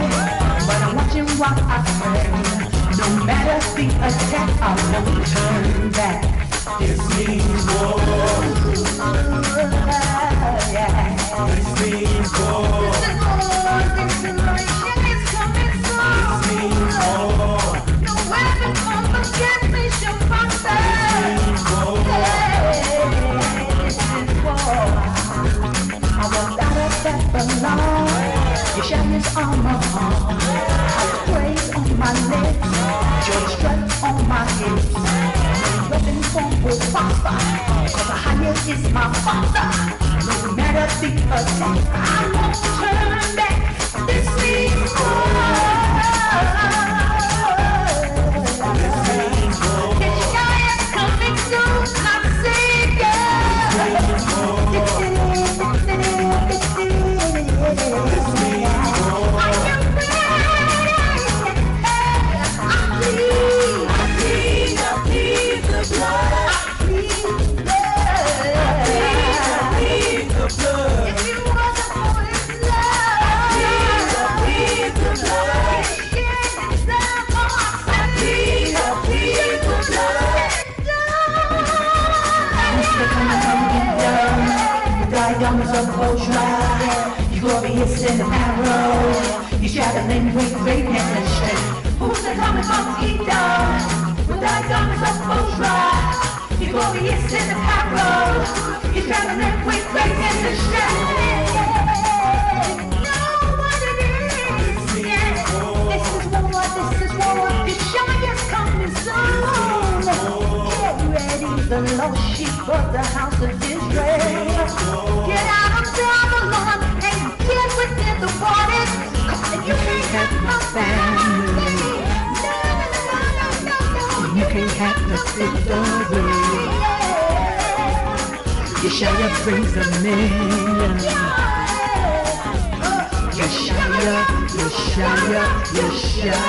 but I'm watching while I pray. No matter the attack, I won't turn back. This means war. This means war. This generation is coming soon. This means war. No weapon formed against me shall prosper. This is war. I walked out of Babylon. Yashaya's armor on. I praise on my lips. Joy strut on my hips. No weapon formed will prosper. Cause AHAYAH is my father. No matter the attack, I won't turn back. This means war. Yashaya's coming soon, my Savior. I am ready. I plead. stride. You're glorious in the barrel. You're traveling with greatness and strength. Who's the coming from Edom? With thy garments of Bozrah. You're glorious in the barrel. You're traveling with greatness and strength. Yashaya's coming soon. Get ready, the lost sheep of the house of Israel. Get out of Babylon and get within the waters. You can't have no family. You can't have no victory. Yashaya brings a million. Yashaya, Yashaya, Yashaya.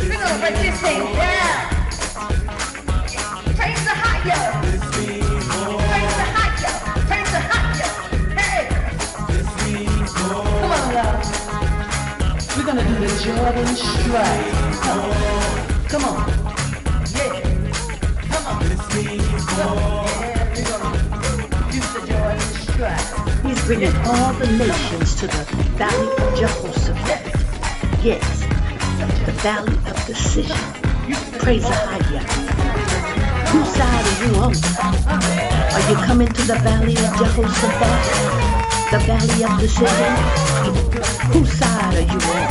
We're gonna break this thing down. Praise the higher. Praise the higher. Praise the higher. Hey. Come on, love. We're gonna do the Jordan strut. Come on. Yeah. Come on. Yeah, we're gonna do the Jordan strut. He's bringing all the nations to the valley of Jehoshaphat. Yes, the valley of decision. Praise AHAYAH. Whose side are you on? Are you coming to the valley of Jehoshaphat? The valley of decision? Whose side are you on?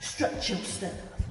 Strut yourself.